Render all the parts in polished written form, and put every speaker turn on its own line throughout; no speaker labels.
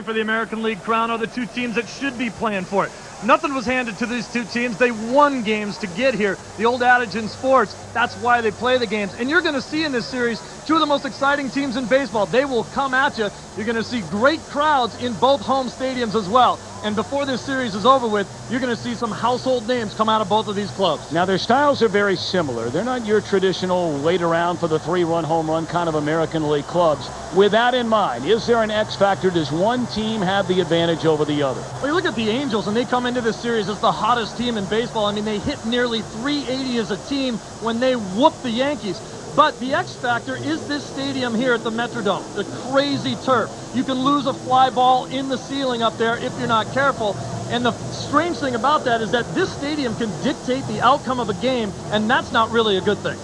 For the American League crown are the two teams that should be playing for it. Nothing was handed to these two teams. They won games to get here. The old adage in sports, that's why they play the games. And you're going to see in this series two of the most exciting teams in baseball. They will come at you. You're going to see great crowds in both home stadiums as well. And before this series is over with, you're going to see some household names come out of both of these clubs.
Now, their styles are very similar. They're not your traditional wait around for the 3-run home run kind of American League clubs. With that in mind, is there an X factor? Does one team have the advantage over the other?
Well, you look at the Angels, and they come into this series as the hottest team in baseball. I mean, they hit nearly 380 as a team when they whooped the Yankees. But the X factor is this stadium here at the Metrodome, the crazy turf. You can lose a fly ball in the ceiling up there if you're not careful. And the strange thing about that is that this stadium can dictate the outcome of a game, and that's not really a good thing.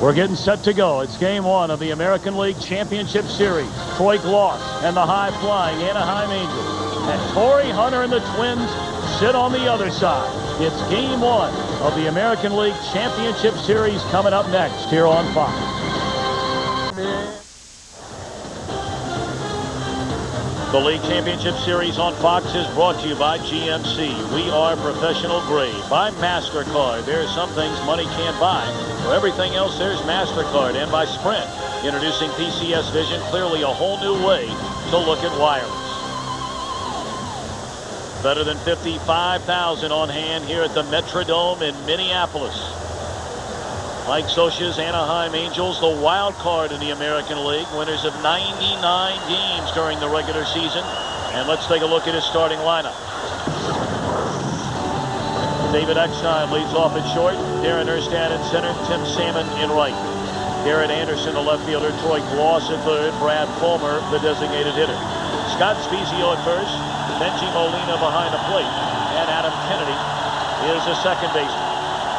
We're getting set to go. It's game one of the American League Championship Series. Troy Gloss and the high-flying Anaheim Angels. And Torrey Hunter and the Twins sit on the other side. It's game one of the American League Championship Series coming up next here on Fox. The League Championship Series on Fox is brought to you by GMC. We are professional grade. By MasterCard. There are some things money can't buy. For everything else, there's MasterCard. And by Sprint. Introducing PCS Vision. Clearly a whole new way to look at wireless. Better than 55,000 on hand here at the Metrodome in Minneapolis. Mike Scioscia's Anaheim Angels, the wild card in the American League, winners of 99 games during the regular season. And let's take a look at his starting lineup. David Eckstein leads off at short. Darren Erstad in center. Tim Salmon in right. Garrett Anderson, the left fielder. Troy Gloss at third. Brad Fulmer, the designated hitter. Scott Spezio at first. Benji Molina behind the plate. And Adam Kennedy is the second baseman.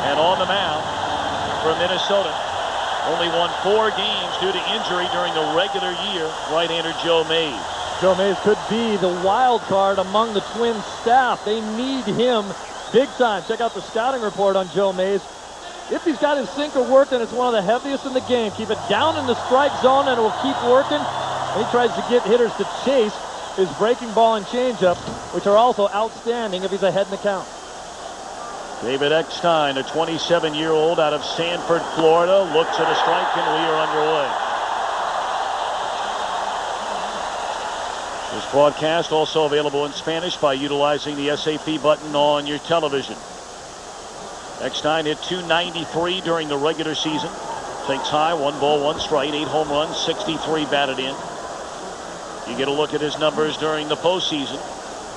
And on the mound for Minnesota, only won 4 games due to injury during the regular year, right-hander Joe Mays.
Joe Mays could be the wild card among the Twins staff. They need him big time. Check out the scouting report on Joe Mays. If he's got his sinker working, it's one of the heaviest in the game. Keep it down in the strike zone and it will keep working. He tries to get hitters to chase his breaking ball and changeup, which are also outstanding if he's ahead in the count.
David Eckstein, a 27-year-old out of Sanford, Florida, looks at a strike, and we are underway. This broadcast also available in Spanish by utilizing the SAP button on your television. Eckstein hit .293 during the regular season. Takes high, 1 ball, 1 strike, 8 home runs, 63 batted in. You get a look at his numbers during the postseason.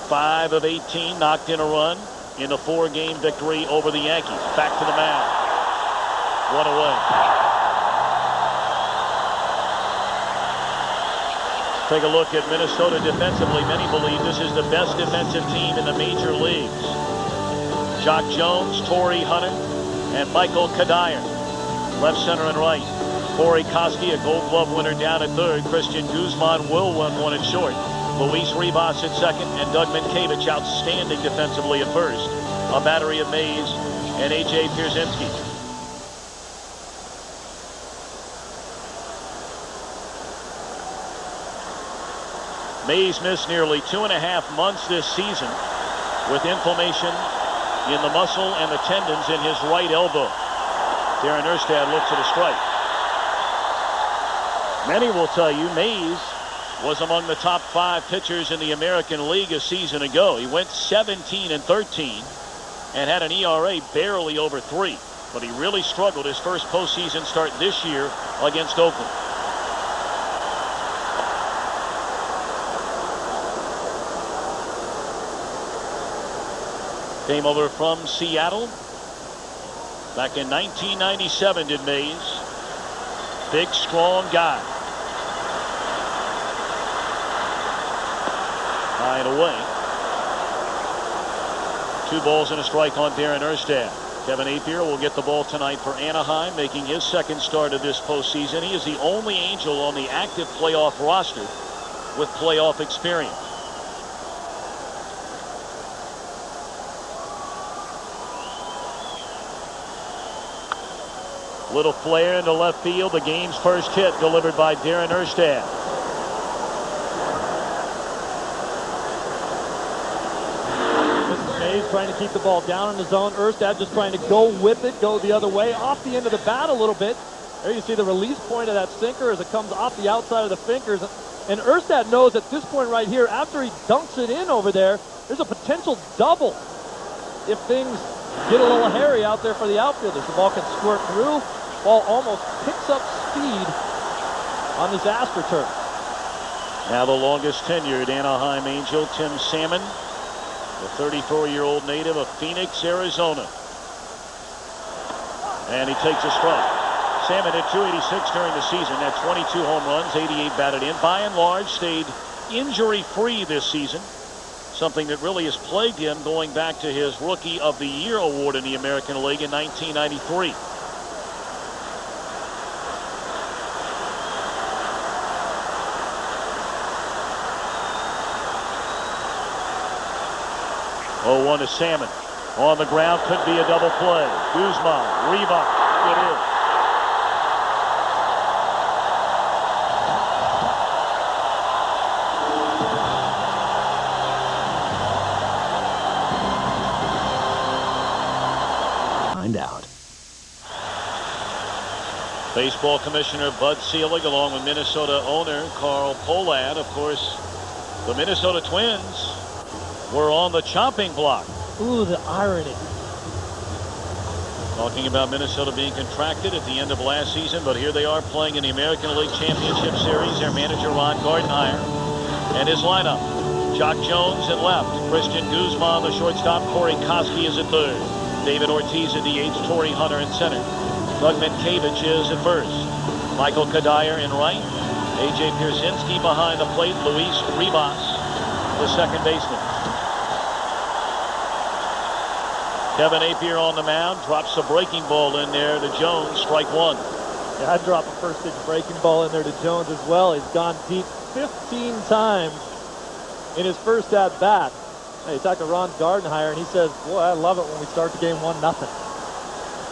5 of 18, knocked in a run in a 4-game victory over the Yankees. Back to the mound. 1 away. Take a look at Minnesota defensively. Many believe this is the best defensive team in the major leagues. Jock Jones, Torrey Hunter, and Michael Kadire. Left, center, and right. Corey Koski, a Gold Glove winner, down at third. Christian Guzman will run one at short. Luis Rivas at second, and Doug Minkiewicz outstanding defensively at first. A battery of Mays and A.J. Pierzynski. Mays missed nearly 2.5 months this season with inflammation in the muscle and the tendons in his right elbow. Darren Erstad looks at a strike. Many will tell you Mays was among the top 5 pitchers in the American League a season ago. He went 17-13 and had an ERA barely over 3. But he really struggled his first postseason start this year against Oakland. Came over from Seattle. Back in 1997 did Mays. Big, strong guy. High and away. 2 balls and a strike on Darren Erstad. Kevin Appier will get the ball tonight for Anaheim, making his second start of this postseason. He is the only Angel on the active playoff roster with playoff experience. Little flare into left field. The game's first hit delivered by Darren Erstad.
He's trying to keep the ball down in the zone. Erstad just trying to go with it, go the other way, off the end of the bat a little bit. There you see the release point of that sinker as it comes off the outside of the fingers. And Erstad knows at this point right here, after he dunks it in over there, there's a potential double if things get a little hairy out there for the outfielders. The ball can squirt through. Ball almost picks up speed on this AstroTurf.
Now the longest tenured Anaheim Angel, Tim Salmon, the 34-year-old native of Phoenix, Arizona. And he takes a strike. Salmon hit .286 during the season. Had 22 home runs, 88 batted in. By and large, stayed injury-free this season. Something that really has plagued him going back to his Rookie of the Year award in the American League in 1993. Oh, 1 to Salmon. On the ground, could be a double play. Guzman, rebound. It is.
Find out.
Baseball Commissioner Bud Selig, along with Minnesota owner Carl Pohlad. Of course, the Minnesota Twins were on the chopping block.
Ooh, the irony.
Talking about Minnesota being contracted at the end of last season, but here they are playing in the American League Championship Series. Their manager, Ron Gardenhire, and his lineup. Jock Jones at left. Christian Guzman, the shortstop. Corey Koski is at third. David Ortiz at DH. Torrey Hunter in center. Doug Mientkiewicz is at first. Michael Kadire in right. A.J. Pierzynski behind the plate. Luis Ribas, the second baseman. Kevin Appier on the mound, drops a breaking ball in there to Jones, strike one.
Yeah, I'd drop a first-pitch breaking ball in there to Jones as well. He's gone deep 15 times in his first at-bat. Hey, talked to Ron Gardenhire, and he says, boy, I love it when we start the game 1-0.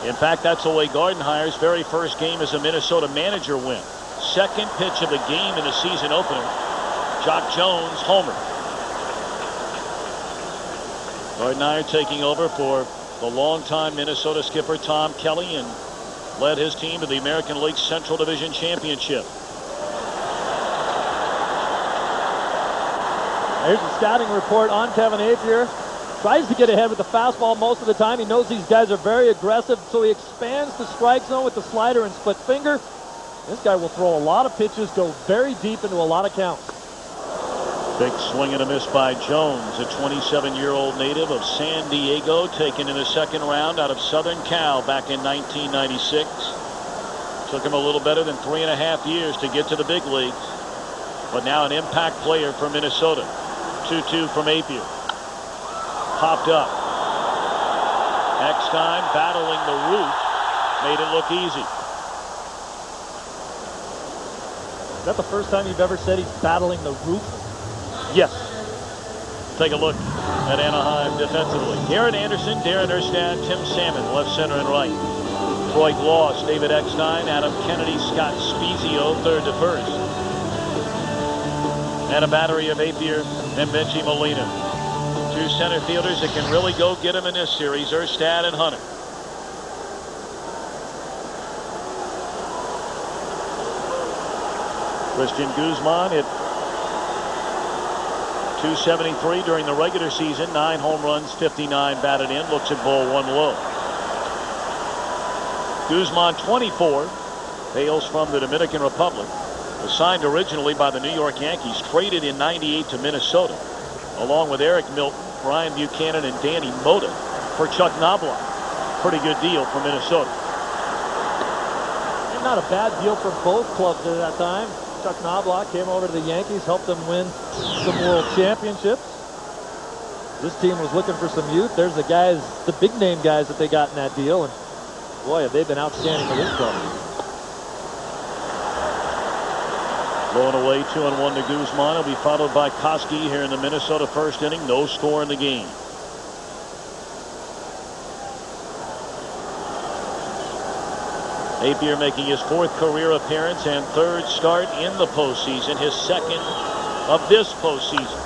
In fact, that's the way Gardenhire's very first game as a Minnesota manager went. Second pitch of the game in the season opener. Jock Jones, homer. Gardenhire taking over for the longtime Minnesota skipper Tom Kelly and led his team to the American League Central Division Championship.
Here's the scouting report on Kevin Appier. Tries to get ahead with the fastball most of the time. He knows these guys are very aggressive, so he expands the strike zone with the slider and split finger. This guy will throw a lot of pitches, go very deep into a lot of counts.
Big swing and a miss by Jones, a 27-year-old native of San Diego, taken in the second round out of Southern Cal back in 1996. Took him a little better than 3.5 years to get to the big leagues, but now an impact player for Minnesota. 2-2 from Appier. Popped up. Eckstein battling the roof, made it look easy.
Is that the first time you've ever said he's battling the roof?
Yes. Take a look at Anaheim defensively. Garrett Anderson, Darren Erstad, Tim Salmon, left, center, and right. Troy Gloss, David Eckstein, Adam Kennedy, Scott Spezio, third to first. And a battery of Appier and Benji Molina. Two center fielders that can really go get him in this series, Erstad and Hunter. Christian Guzman hit .273 during the regular season, 9 home runs, 59 batted in, looks at ball one low. Guzman, 24, hails from the Dominican Republic, was signed originally by the New York Yankees, traded in '98 to Minnesota, along with Eric Milton, Brian Buchanan, and Danny Mota for Chuck Knobloch. Pretty good deal for Minnesota.
And not a bad deal for both clubs at that time. Chuck Knobloch came over to the Yankees, helped them win some world championships. This team was looking for some youth. There's the guys, the big name guys that they got in that deal, and boy, have they been outstanding for this club.
Blowing away 2-1 to Guzman. He'll be followed by Koski here in the Minnesota first inning. No score in the game. Appier making his 4th career appearance and 3rd start in the postseason. His 2nd of this postseason.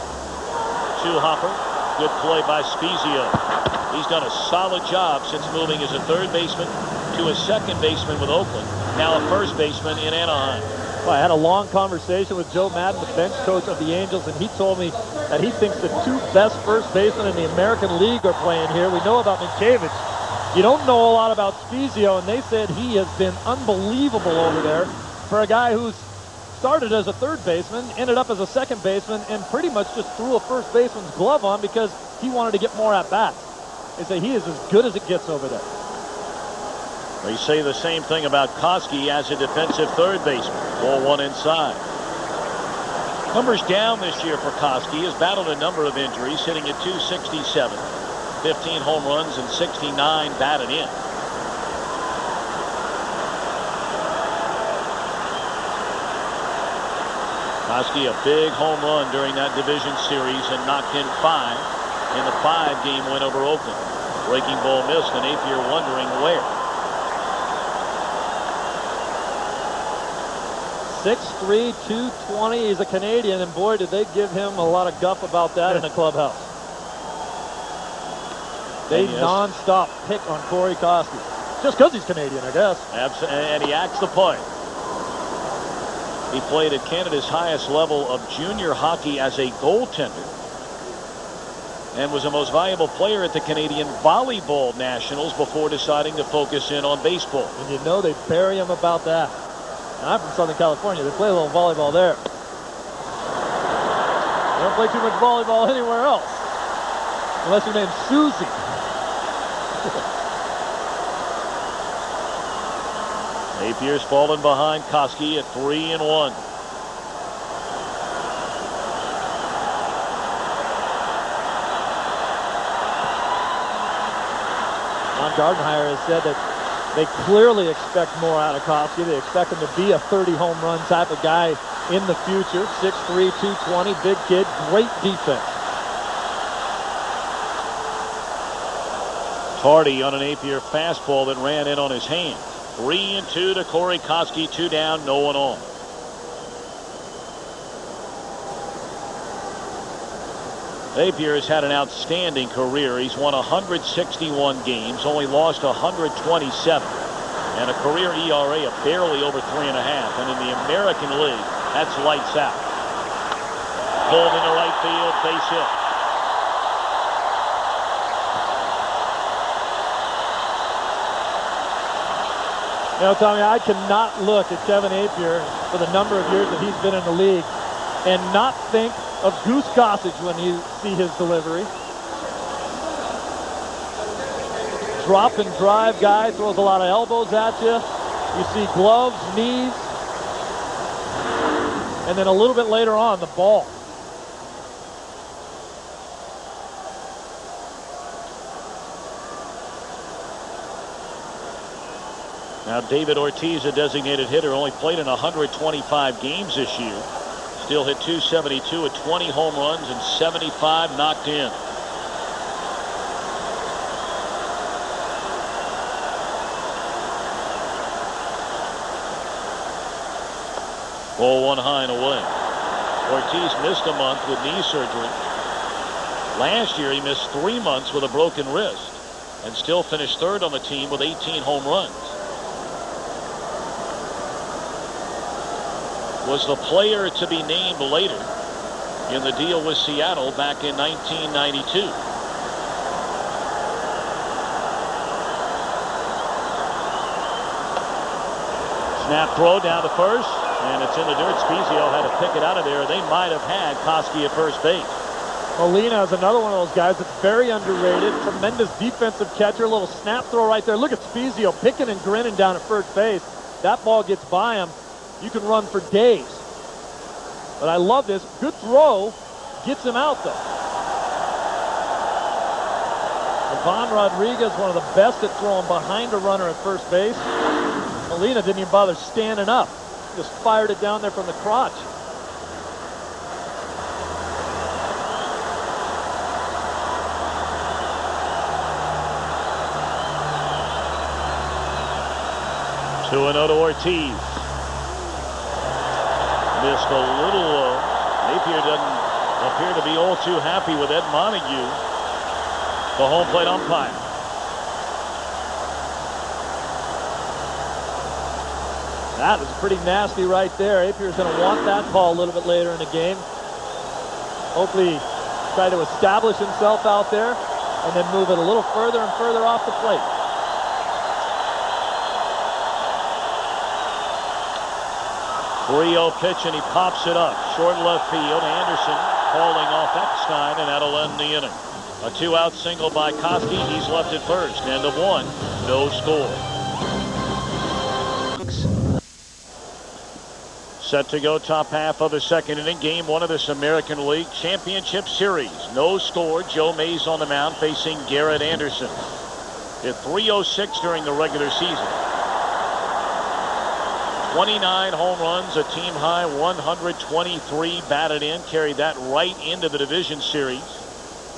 To Hopper. Good play by Spezio. He's done a solid job since moving as a third baseman to a second baseman with Oakland. Now a first baseman in Anaheim.
Well, I had a long conversation with Joe Madden, the bench coach of the Angels, and he told me that he thinks the two best first basemen in the American League are playing here. We know about Minkiewicz. You don't know a lot about Spezio, and they said he has been unbelievable over there for a guy who's started as a third baseman, ended up as a second baseman, and pretty much just threw a first baseman's glove on because he wanted to get more at-bats. They say he is as good as it gets over there.
They say the same thing about Koski as a defensive third baseman. Ball one inside. Numbers down this year for Koski. Has battled a number of injuries, hitting at .267. 15 home runs and 69 batted in. Koski a big home run during that division series and knocked in 5 in the 5-game win over Oakland. Breaking ball missed, and Appier wondering where.
6'3", 220. He's a Canadian, and boy, did they give him a lot of guff about that in the clubhouse. They non-stop pick on Corey Koski. Just because he's Canadian, I guess.
And he acts the part. He played at Canada's highest level of junior hockey as a goaltender and was the most valuable player at the Canadian Volleyball Nationals before deciding to focus in on baseball.
And you know they bury him about that. And I'm from Southern California. They play a little volleyball there. They don't play too much volleyball anywhere else. Unless your name's Susie.
Appier's fallen behind Koski at 3-1.
Ron Gardenhire has said that they clearly expect more out of Koski. They expect him to be a 30 home run type of guy in the future. 6'3", 220, big kid, great defense.
Tardy on an Appier fastball that ran in on his hand. 3-2 to Corey Koski, 2 down, no one on. Appier has had an outstanding career. He's won 161 games, only lost 127, and a career ERA of barely over 3.5. And in the American League, that's lights out. Pulled into right field, base hit.
You know, Tommy, I cannot look at Kevin Appier for the number of years that he's been in the league and not think of Goose Gossage when you see his delivery. Drop and drive guy, throws a lot of elbows at you. You see gloves, knees, and then a little bit later on, the ball.
Now David Ortiz, a designated hitter, only played in 125 games this year. Still hit .272 at 20 home runs and 75 knocked in. Ball one high and away. Ortiz missed a month with knee surgery. Last year he missed 3 months with a broken wrist and still finished third on the team with 18 home runs. Was the player to be named later in the deal with Seattle back in 1992. Snap throw down to first, and it's in the dirt. Spezio had to pick it out of there. They might have had Koski at first base.
Molina is another one of those guys that's very underrated. Tremendous defensive catcher. A little snap throw right there. Look at Spezio picking and grinning down at first base. That ball gets by him. You can run for days. But I love this. Good throw. Gets him out, though. Ivan Rodriguez, one of the best at throwing behind a runner at first base. Molina didn't even bother standing up. Just fired it down there from the crotch.
Two and 0 to Ortiz. Missed a little low. Appier doesn't appear to be all too happy with Ed Montague, the home plate umpire.
That is pretty nasty right there. Appier's going to want that call a little bit later in the game. Hopefully try to establish himself out there and then move it a little further and further off the plate.
.30 pitch, and he pops it up. Short left field. Anderson calling off Eckstein, and that'll end the inning. A 2-out single by Koski. He's left at first. End of 1. No score. Set to go top half of the second inning. Game 1 of this American League Championship Series. No score. Joe Mays on the mound facing Garrett Anderson. Hit .306 during the regular season. 29 home runs, a team high 123 batted in. Carried that right into the division series.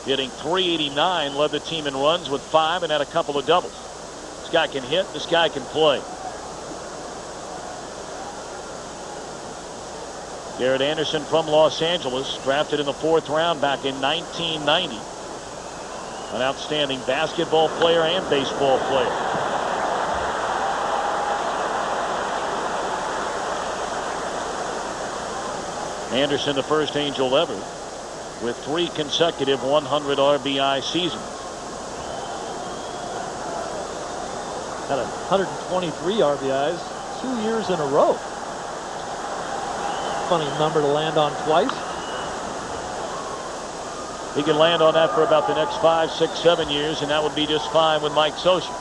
Hitting .389, led the team in runs with 5 and had a couple of doubles. This guy can hit, this guy can play. Garrett Anderson from Los Angeles, drafted in the 4th round back in 1990. An outstanding basketball player and baseball player. Anderson, the first Angel ever with 3 consecutive 100 RBI seasons.
Had 123 RBIs 2 years in a row. Funny number to land on twice.
He can land on that for about the next 5, 6, 7 years, and that would be just fine with Mike Scioscia.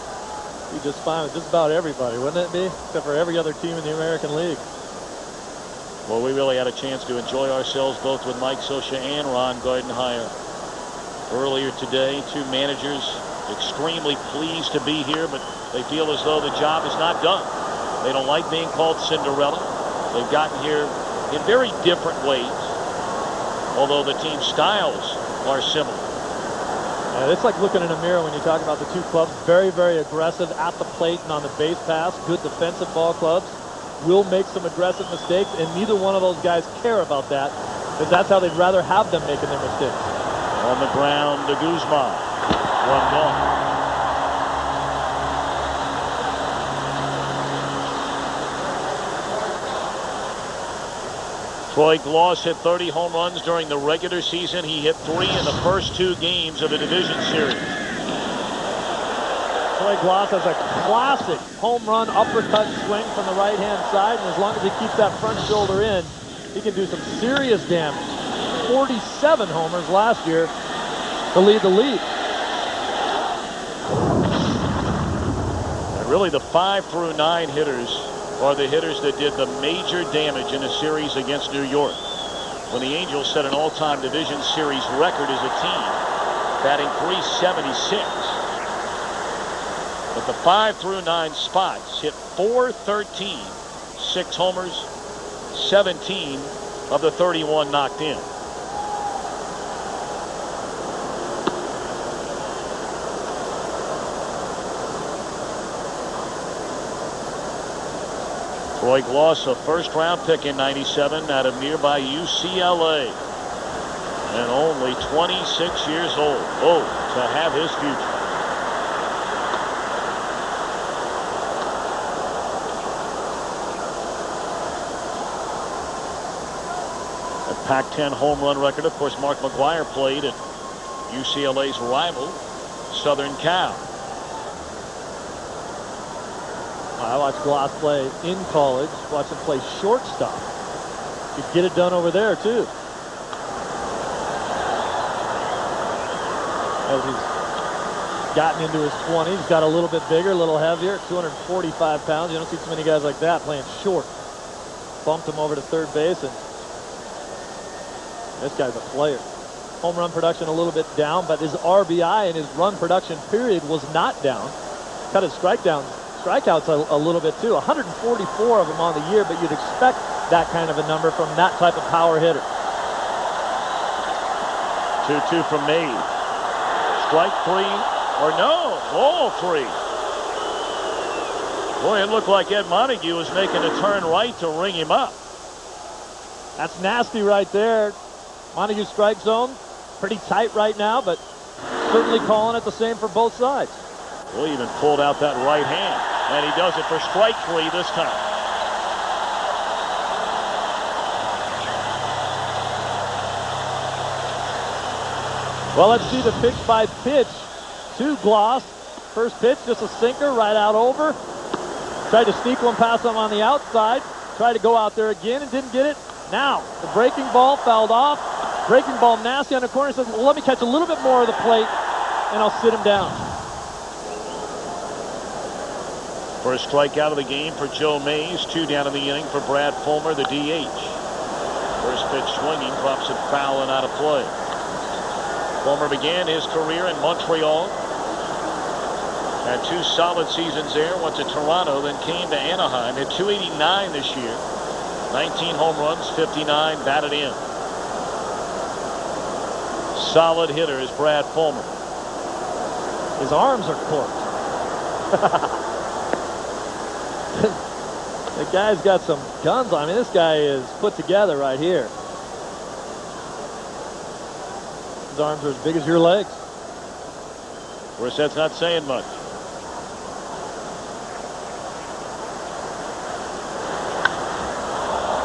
Be just fine with just about everybody, wouldn't it be? Except for every other team in the American League.
Well, we really had a chance to enjoy ourselves both with Mike Scioscia and Ron Gardenhire earlier today. 2 managers extremely pleased to be here, but they feel as though the job is not done. They don't like being called Cinderella. They've gotten here in very different ways, although the team styles are similar.
Yeah, it's like looking in a mirror when you talk about the 2 clubs. Very, very aggressive at the plate and on the base pass. Good defensive ball clubs. Will make some aggressive mistakes, and neither one of those guys care about that, because that's how they'd rather have them making their mistakes.
On the ground to Guzman. 1 gone. Troy Glaus hit 30 home runs during the regular season. He hit 3 in the first 2 games of the division series.
Troy Glaus has a classic home run uppercut swing from the right-hand side, and as long as he keeps that front shoulder in, he can do some serious damage. 47 homers last year to lead the league.
And really, the 5 through 9 hitters are the hitters that did the major damage in the series against New York, when the Angels set an all-time division series record as a team, batting .376. But the 5 through 9 spots hit .413, 6 homers, 17 of the 31 knocked in. Troy Glaus, a first-round pick in '97 out of nearby UCLA, and only 26 years old. Oh, to have his future. Pac-10 home run record. Of course, Mark McGwire played at UCLA's rival, Southern Cal.
I watched Glaus play in college. Watched him play shortstop. Could get it done over there, too. As he's gotten into his 20s, got a little bit bigger, a little heavier, 245 pounds. You don't see too many guys like that playing short. Bumped him over to third base, and this guy's a player. Home run production a little bit down, but his RBI and his run production period was not down. Cut his strikeouts a little bit too. 144 of them on the year, but you'd expect that kind of a number from that type of power hitter.
2-2 from Mays. Strike 3, or no, ball 3. Boy, it looked like Ed Montague was making a turn right to ring him up.
That's nasty right there. Montague strike zone, pretty tight right now, but certainly calling it the same for both sides.
Well, he even pulled out that right hand, and he does it for strike 3 this time.
Well, let's see the pitch by pitch to Gloss. First pitch, just a sinker right out over. Tried to sneak one past him on the outside. Tried to go out there again and didn't get it. Now, the breaking ball fouled off. Breaking ball nasty on the corner. Says, well, let me catch a little bit more of the plate, and I'll sit him down.
First strikeout of the game for Joe Mays. 2 down in the inning for Brad Fulmer, the DH. First pitch swinging, drops it foul and out of play. Fulmer began his career in Montreal. Had 2 solid seasons there. Went to Toronto, then came to Anaheim. Hit .289 this year. 19 home runs, 59 batted in. Solid hitter is Brad Fulmer.
His arms are corked. The guy's got some guns on. I mean, this guy is put together right here. His arms are as big as your legs.
Of course, that's not saying much.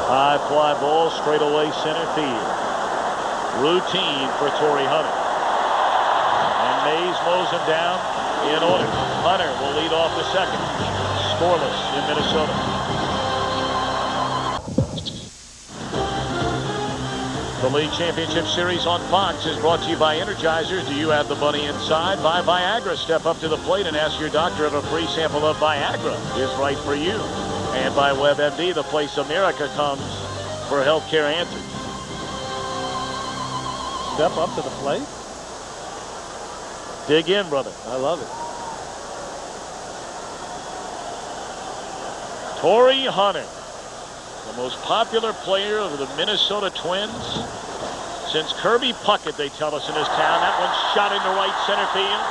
High fly ball, straight away center field. Routine for Torrey Hunter. And Mays mows him down in order. Hunter will lead off the second. Scoreless in Minnesota. The League Championship Series on Fox is brought to you by Energizers. Do you have the money inside? By Viagra. Step up to the plate and ask your doctor if a free sample of Viagra is right for you. And by WebMD, the place America comes for healthcare answers.
Step up to the plate?
Dig in, brother.
I love it.
Torrey Hunter, the most popular player of the Minnesota Twins since Kirby Puckett, they tell us, in his town. That one's shot into right center field.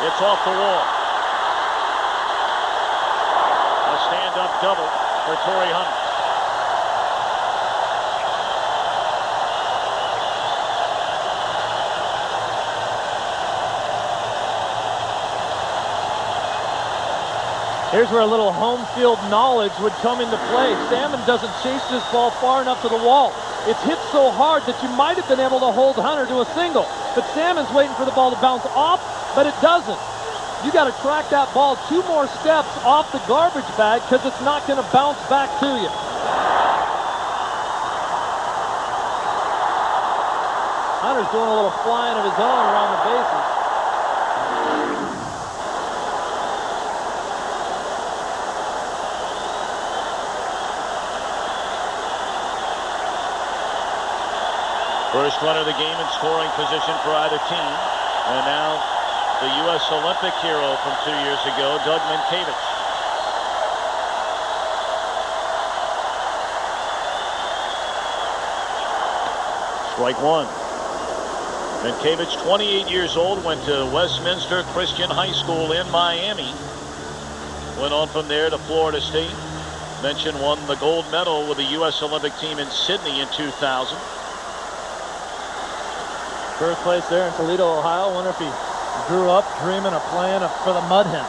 It's off the wall. A stand-up double for Torrey Hunter.
Here's where a little home field knowledge would come into play. Salmon doesn't chase this ball far enough to the wall. It's hit so hard that you might have been able to hold Hunter to a single. But Salmon's waiting for the ball to bounce off, but it doesn't. You got to track that ball 2 more steps off the garbage bag because it's not going to bounce back to you. Hunter's doing a little flying of his own around the bases.
First runner of the game in scoring position for either team. And now the U.S. Olympic hero from 2 years ago, Doug Mankiewicz. Strike 1. Mankiewicz, 28 years old, went to Westminster Christian High School in Miami. Went on from there to Florida State. Mention won the gold medal with the U.S. Olympic team in Sydney in 2000.
First place there in Toledo, Ohio. I wonder if he grew up dreaming of playing for the Mud Hens.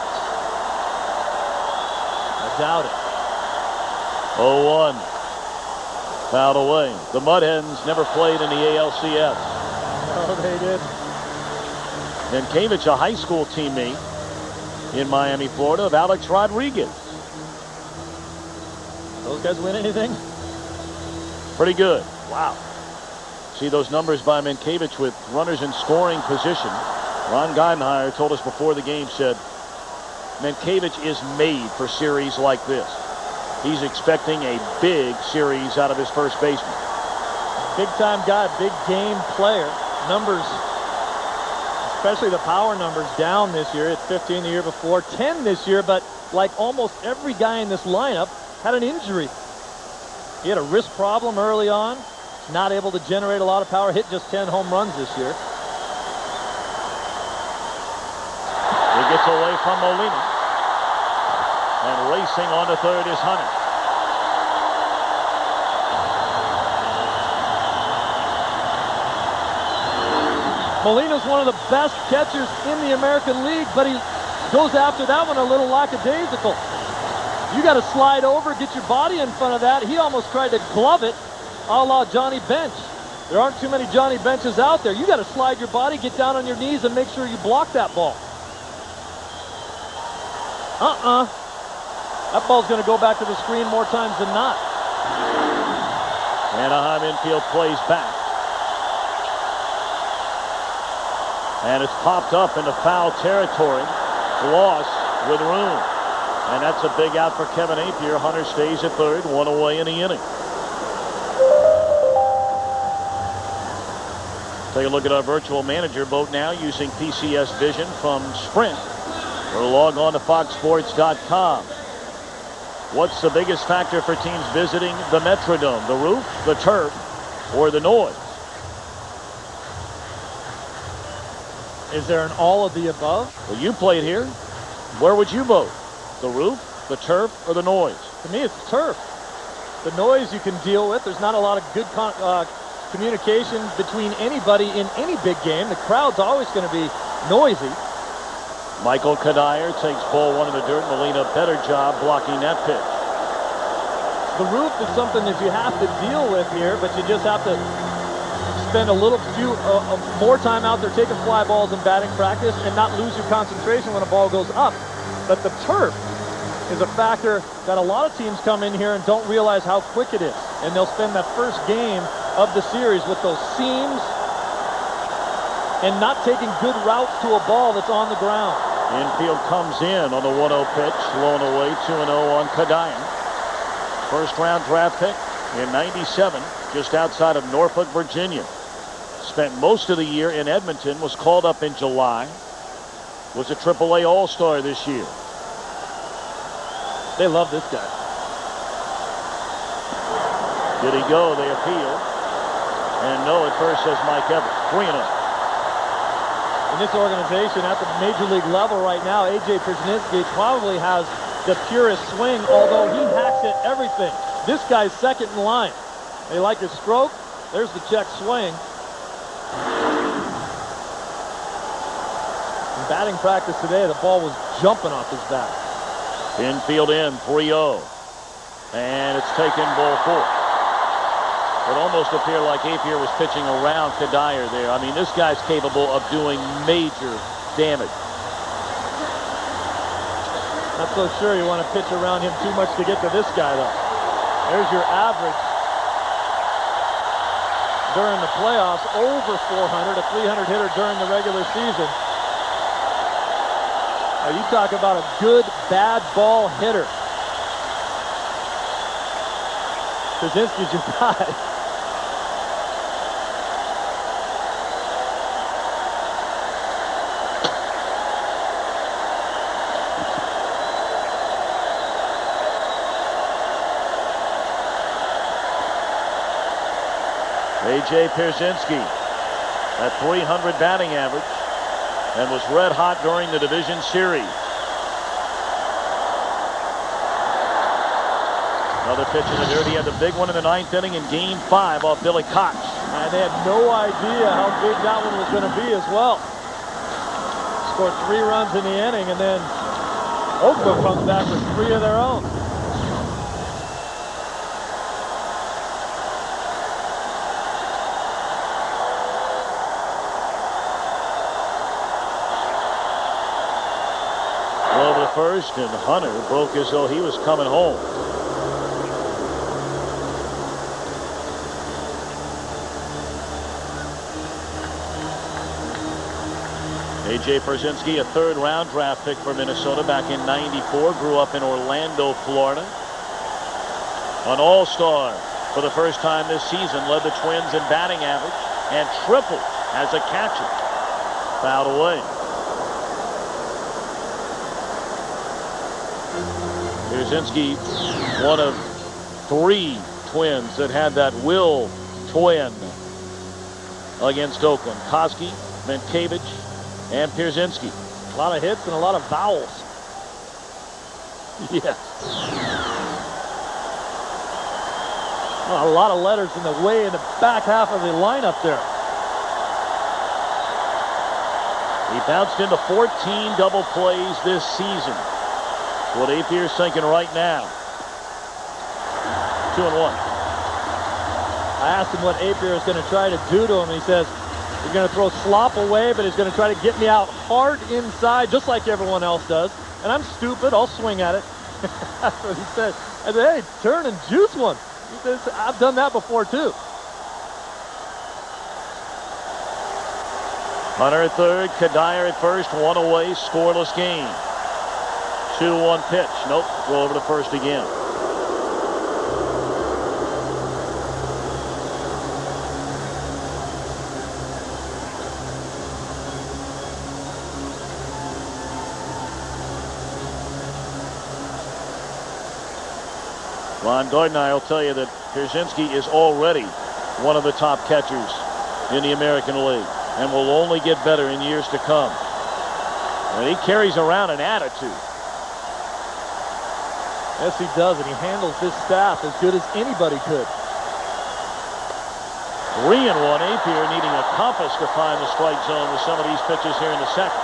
I doubt it.
0-1. Fouled away. The Mud Hens never played in the ALCS.
No, they did.
Mankiewicz, a high school teammate in Miami, Florida, of Alex Rodriguez.
Those guys win anything?
Pretty good.
Wow.
See those numbers by Mankiewicz with runners in scoring position. Ron Geidenheimer told us before the game, said, Mankiewicz is made for series like this. He's expecting a big series out of his first baseman.
Big-time guy, big game player. Numbers, especially the power numbers, down this year. It's 15 the year before, 10 this year, but like almost every guy in this lineup had an injury. He had a wrist problem early on. Not able to generate a lot of power. Hit just 10 home runs this year.
He gets away from Molina. And racing on to third is Hunter.
Molina's one of the best catchers in the American League, but he goes after that one a little lackadaisical. You got to slide over, get your body in front of that. He almost tried to glove it, a la Johnny Bench. There aren't too many Johnny Benches out there. You got to slide your body, get down on your knees, and make sure you block that ball. That ball's going to go back to the screen more times than not.
Anaheim infield plays back. And it's popped up into foul territory. Loss with room. And that's a big out for Kevin Appier. Hunter stays at third, one away in the inning. Take a look at our virtual manager vote now using PCS Vision from Sprint. Or log on to foxsports.com. What's the biggest factor for teams visiting the Metrodome? The roof, the turf, or the noise?
Is there an all of the above?
Well, you played here. Where would you vote? The roof, the turf, or the noise?
To me, it's the turf. The noise you can deal with. There's not a lot of good communication between anybody in any big game. The crowd's always going to be noisy.
Michael Kadire takes ball one in the dirt. Molina, better job blocking that pitch.
The roof is something that you have to deal with here, but you just have to spend a more time out there taking fly balls and batting practice and not lose your concentration when a ball goes up. But the turf is a factor that a lot of teams come in here and don't realize how quick it is. And they'll spend that first game of the series with those seams and not taking good routes to a ball that's on the ground.
Infield comes in on the 1-0 pitch, blown away, 2-0 on Kadire. First round draft pick in '97, just outside of Norfolk, Virginia. Spent most of the year in Edmonton, was called up in July. Was a AAA All-Star this year.
They love this guy.
Did he go? They appeal. And no, at first says Mike Evans. 3-0.
In this organization at the major league level right now, A.J. Pierzynski probably has the purest swing, although he hacks at everything. This guy's second in line. They like his stroke. There's the check swing. In batting practice today, the ball was jumping off his bat.
Infield in, 3-0. And it's taken ball 4. It almost appeared like Appier was pitching around Kadire there. I mean, this guy's capable of doing major damage.
Not so sure you want to pitch around him too much to get to this guy, though. There's your average during the playoffs, over 400, a 300 hitter during the regular season. Now, you talk about a good, bad ball hitter. Pierzynski's your guy.
A.J. Pierzynski at .300 batting average and was red hot during the division series. Another pitch in the dirt. He had the big one in the 9th inning in Game 5 off Billy Koch.
And they had no idea how big that one was going to be as well. Scored 3 runs in the inning, and then Oakland comes back with 3 of their own.
Over the first, and Hunter broke as though he was coming home. A.J. Pierzynski, a 3rd-round draft pick for Minnesota back in '94. Grew up in Orlando, Florida. An all-star for the first time this season. Led the Twins in batting average and tripled as a catcher. Fouled away. Pierzynski, one of 3 Twins that had that will twin against Oakland. Koski, Mankiewicz, and Pierzynski.
A lot of hits and a lot of vowels.
Yes.
A lot of letters in the way in the back half of the lineup there.
He bounced into 14 double plays this season. What Appier's thinking right now. 2-1.
I asked him what Appier is going to try to do to him. He says he's going to throw slop away, but he's going to try to get me out hard inside, just like everyone else does. And I'm stupid. I'll swing at it. That's what he said. I said, hey, turn and juice one. He says, I've done that before, too.
Hunter at third, Kadire at first, one away, scoreless game. 2-1 pitch. Nope, go over to first again. Ron Gardner will tell you that Pierzynski is already one of the top catchers in the American League and will only get better in years to come. And he carries around an attitude.
Yes, he does, and he handles this staff as good as anybody could.
3-1. Appier needing a compass to find the strike zone with some of these pitches here in the second.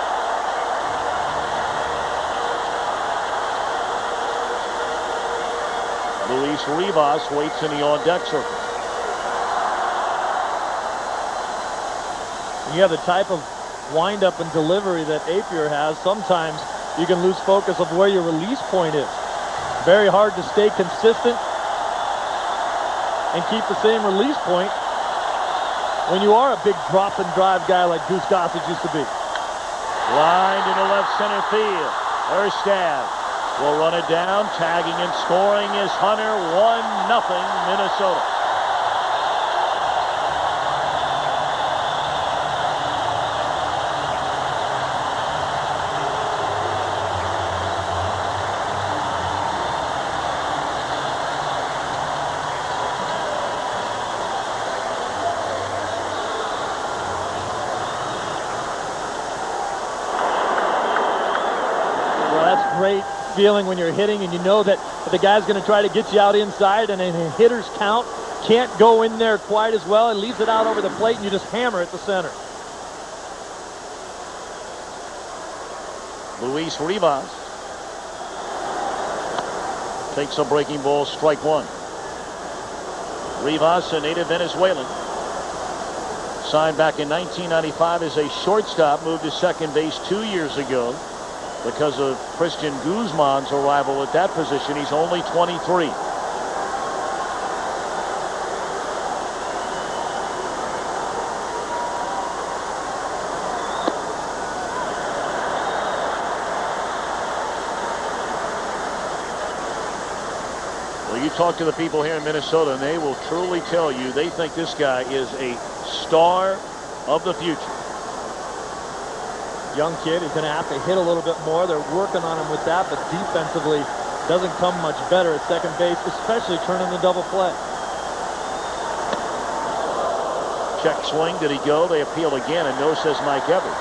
Luis Rivas waits in the on-deck circle.
You have the type of wind-up and delivery that Appier has. Sometimes you can lose focus of where your release point is. Very hard to stay consistent and keep the same release point when you are a big drop and drive guy like Goose Gossage used to be.
Lined into left center field. Erstad will run it down. Tagging and scoring is Hunter. 1-0 Minnesota.
Great feeling when you're hitting and you know that the guy's going to try to get you out inside, and in a hitter's count can't go in there quite as well and leaves it out over the plate, and you just hammer at the center.
Luis Rivas takes a breaking ball, strike one. Rivas, a native Venezuelan, signed back in 1995 as a shortstop, moved to second base 2 years ago. Because of Christian Guzman's arrival at that position, he's only 23. Well, you talk to the people here in Minnesota, and they will truly tell you they think this guy is a star of the future.
Young kid, he's going to have to hit a little bit more. They're working on him with that, but defensively doesn't come much better at second base, especially turning the double play.
Check swing. Did he go? They appeal again, and no, says Mike Evers.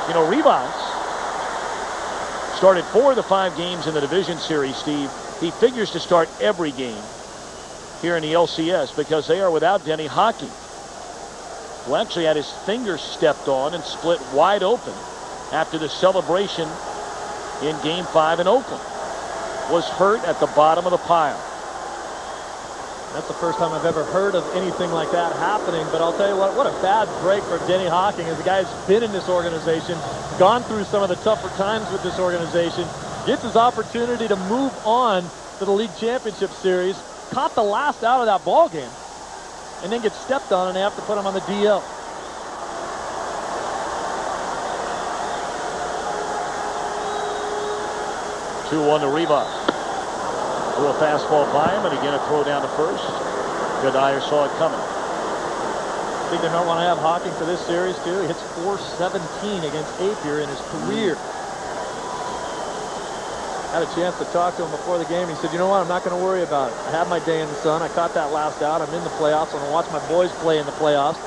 You know, Rivas started 4 of the 5 games in the division series, Steve. He figures to start every game here in the LCS because they are without Denny Hockey, who actually had his fingers stepped on and split wide open after the celebration in Game 5 in Oakland. Was hurt at the bottom of the pile.
That's the first time I've ever heard of anything like that happening, but I'll tell you what a bad break for Denny Hocking, as the guy's been in this organization, gone through some of the tougher times with this organization, gets his opportunity to move on to the League Championship Series, caught the last out of that ball game, and then gets stepped on, and they have to put him on the DL.
Two-one to Rivas. Threw a fastball by him, and again a throw down to first. Kadire saw it coming.
I think they might want to have Hocking for this series too. He hits .417 against Appier in his career. Had a chance to talk to him before the game. He said, you know what, I'm not going to worry about it. I had my day in the sun. I caught that last out. I'm in the playoffs. I'm going to watch my boys play in the playoffs.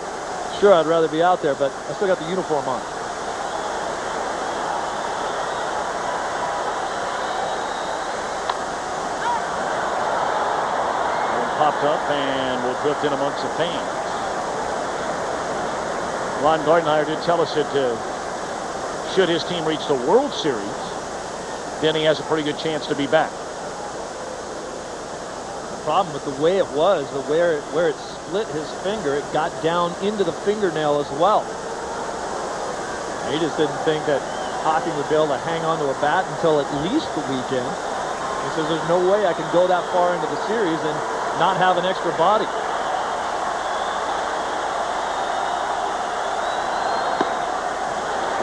Sure, I'd rather be out there, but I still got the uniform on.
Popped up and will drift in amongst the fans. Ron Gardner did tell us that Should his team reach the World Series, then he has a pretty good chance to be back.
The problem with the way it was, where it split his finger, it got down into the fingernail as well. And he just didn't think that Hocking would be able to hang on to a bat until at least the weekend. He says there's no way I can go that far into the series and not have an extra body.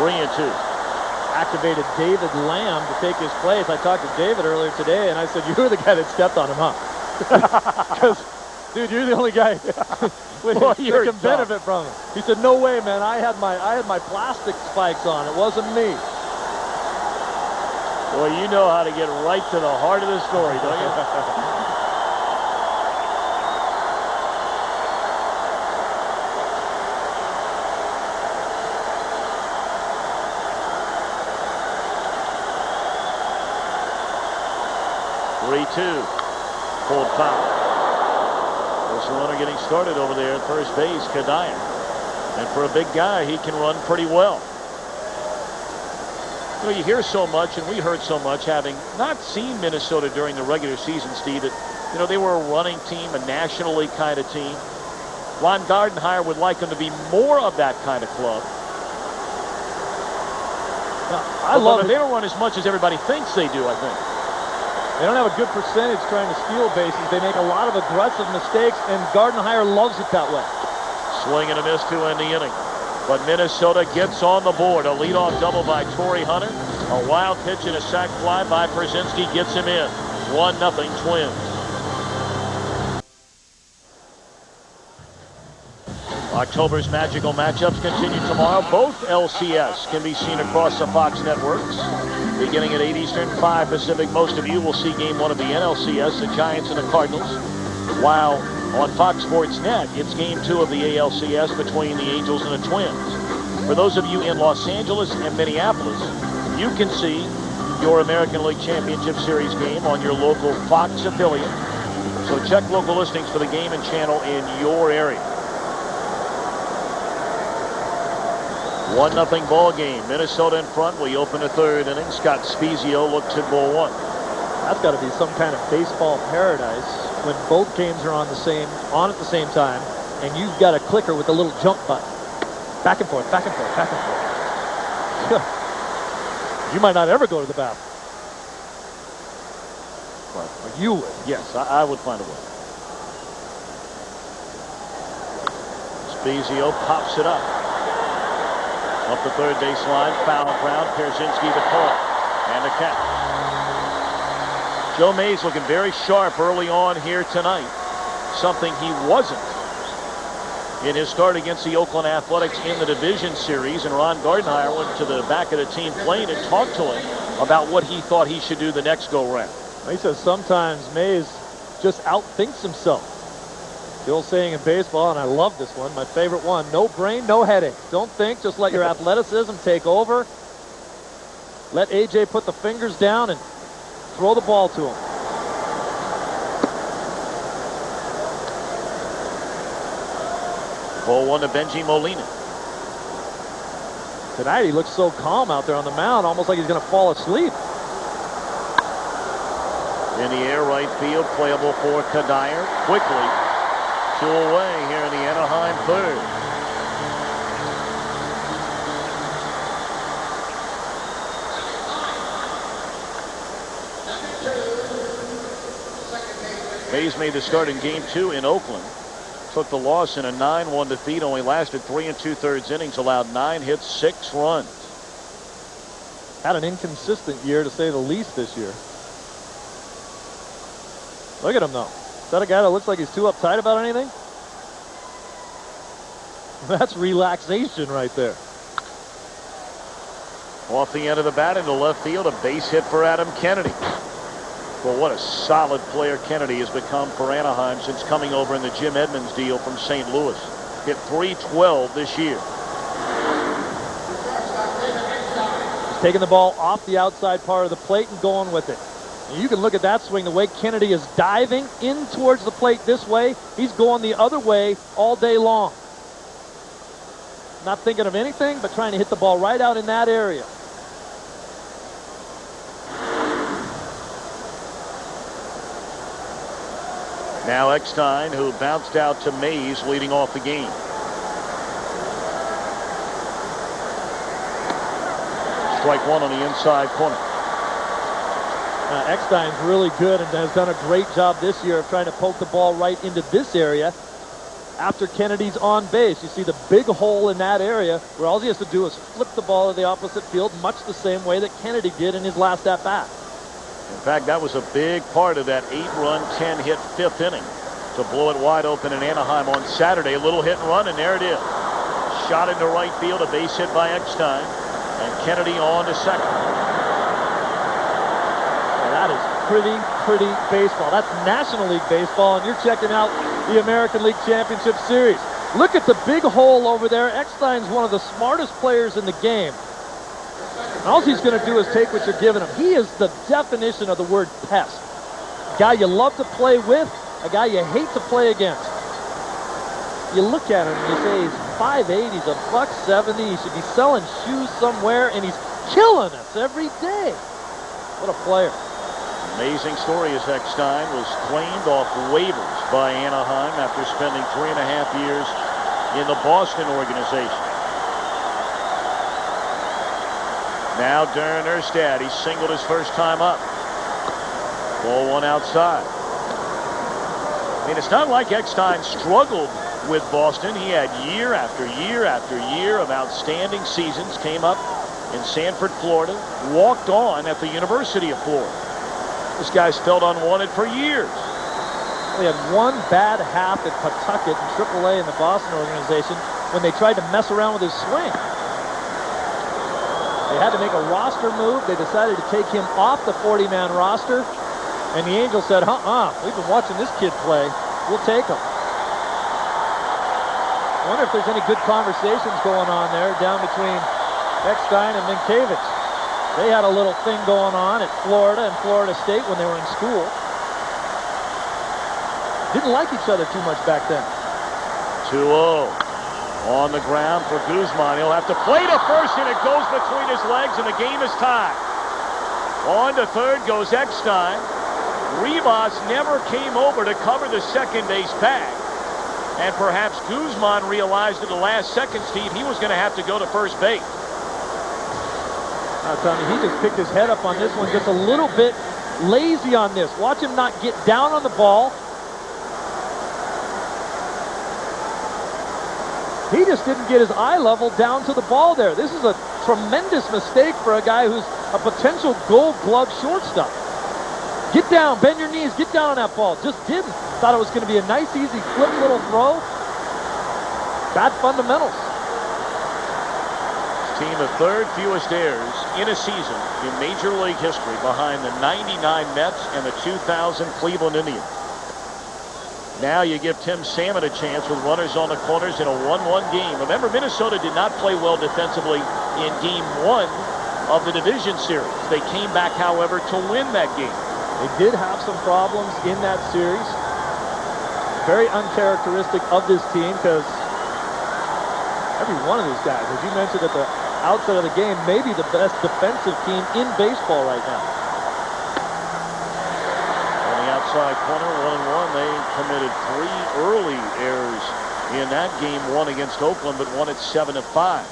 3-2.
Activated David Lamb to take his place. I talked to David earlier today, and I said, you were the guy that stepped on him, huh? Because, dude, you're the only guy
Well,
who can benefit from it. He said, no way, man. I had my plastic spikes on. It wasn't me.
Well, you know how to get right to the heart of the story, don't you? Cold foul. There's a runner getting started over there at first base, Kadire. And for a big guy, he can run pretty well. You know, you hear so much, and we heard so much, having not seen Minnesota during the regular season, Steve, that, you know, they were a running team, a National League kind of team. Ron Gardenhire would like them to be more of that kind of club. I love it. They don't run as much as everybody thinks they do, I think.
They don't have a good percentage trying to steal bases. They make a lot of aggressive mistakes, and Gardenhire loves it that way.
Swing and a miss to end the inning. But Minnesota gets on the board. A leadoff double by Torrey Hunter. A wild pitch and a sac fly by Brzezinski gets him in. 1-0 Twins. October's magical matchups continue tomorrow. Both LCS can be seen across the Fox networks. Beginning at 8 Eastern, 5 Pacific, most of you will see Game 1 of the NLCS, the Giants and the Cardinals. While on Fox Sports Net, it's Game 2 of the ALCS between the Angels and the Twins. For those of you in Los Angeles and Minneapolis, you can see your American League Championship Series game on your local Fox affiliate. So check local listings for the game and channel in your area. 1-0 ball game. Minnesota in front. We open the third inning. Scott Spezio looks at ball one.
That's got to be some kind of baseball paradise when both games are on at the same time, and you've got a clicker with a little jump button. Back and forth, back and forth, back and forth. You might not ever go to the bathroom. But you would.
Yes, I would find a way. Spezio pops it up. Up the third baseline, foul ground, Pierzynski the call, and the catch. Joe Mays looking very sharp early on here tonight, something he wasn't in his start against the Oakland Athletics in the division series, and Ron Gardenhire went to the back of the team plane and talked to him about what he thought he should do the next go-round.
He says sometimes Mays just outthinks himself. The old saying in baseball, and I love this one, my favorite one, no brain, no headache. Don't think, just let your athleticism take over. Let AJ put the fingers down and throw the ball to him.
Ball one to Benji Molina.
Tonight he looks so calm out there on the mound, almost like he's going to fall asleep.
In the air, right field, playable for Kadire. Quickly. 2 away here in the Anaheim third. Mays made the start in Game 2 in Oakland. Took the loss in a 9-1 defeat. Only lasted 3 2/3 innings. Allowed 9 hits, 6 runs.
Had an inconsistent year, to say the least, this year. Look at him, though. Is that a guy that looks like he's too uptight about anything? That's relaxation right there.
Off the end of the bat into left field, a base hit for Adam Kennedy. Well, what a solid player Kennedy has become for Anaheim since coming over in the Jim Edmonds deal from St. Louis. Hit .312 this year.
He's taking the ball off the outside part of the plate and going with it. And you can look at that swing, the way Kennedy is diving in towards the plate this way. He's going the other way all day long. Not thinking of anything but trying to hit the ball right out in that area.
Now Eckstein, who bounced out to Mays, leading off the game. Strike one on the inside corner.
Eckstein's really good and has done a great job this year of trying to poke the ball right into this area after Kennedy's on base. You see the big hole in that area where all he has to do is flip the ball to the opposite field, much the same way that Kennedy did in his last at-bat.
In fact, that was a big part of that 8-run, 10-hit fifth inning to blow it wide open in Anaheim on Saturday. A little hit and run, and there it is. Shot into right field, a base hit by Eckstein, and Kennedy on to second.
That is pretty baseball. That's National League Baseball, and you're checking out the American League Championship Series. Look at the big hole over there. Eckstein's one of the smartest players in the game. And all he's going to do is take what you're giving him. He is the definition of the word pest. A guy you love to play with, a guy you hate to play against. You look at him and you say he's 5'8", he's $170, he should be selling shoes somewhere, and he's killing us every day. What a player.
Amazing story as Eckstein was claimed off waivers by Anaheim after spending 3.5 years in the Boston organization. Now Darren Erstad, he singled his first time up. Ball one outside. I mean, it's not like Eckstein struggled with Boston. He had year after year after year of outstanding seasons. Came up in Sanford, Florida. Walked on at the University of Florida. This guy's felt unwanted for years.
He had one bad half at Pawtucket in AAA in the Boston organization when they tried to mess around with his swing. They had to make a roster move. They decided to take him off the 40-man roster. And the Angels said, we've been watching this kid play. We'll take him. I wonder if there's any good conversations going on there down between Eckstein and Minkiewicz. They had a little thing going on at Florida and Florida State when they were in school. Didn't like each other too much back then.
2-0. On the ground for Guzman. He'll have to play to first, and it goes between his legs, and the game is tied. On to third goes Eckstein. Rivas never came over to cover the second base bag. And perhaps Guzman realized at the last second, Steve, he was going to have to go to first base.
I'm telling you, he just picked his head up on this one, just a little bit lazy on this. Watch him not get down on the ball. He just didn't get his eye level down to the ball there. This is a tremendous mistake for a guy who's a potential Gold Glove shortstop. Get down, bend your knees, get down on that ball. Just didn't. Thought it was going to be a nice, easy flip little throw. Bad fundamentals.
Team of third fewest errors in a season in Major League history, behind the 99 Mets and the 2000 Cleveland Indians. Now you give Tim Salmon a chance with runners on the corners in a 1-1 game. Remember, Minnesota did not play well defensively in Game 1 of the division series. They came back, however, to win that game.
They did have some problems in that series. Very uncharacteristic of this team, because every one of these guys, as you mentioned at the outset of the game, maybe the best defensive team in baseball right now.
On the outside corner, 1-1. They committed 3 early errors in that game, one against Oakland, but won it 7-5.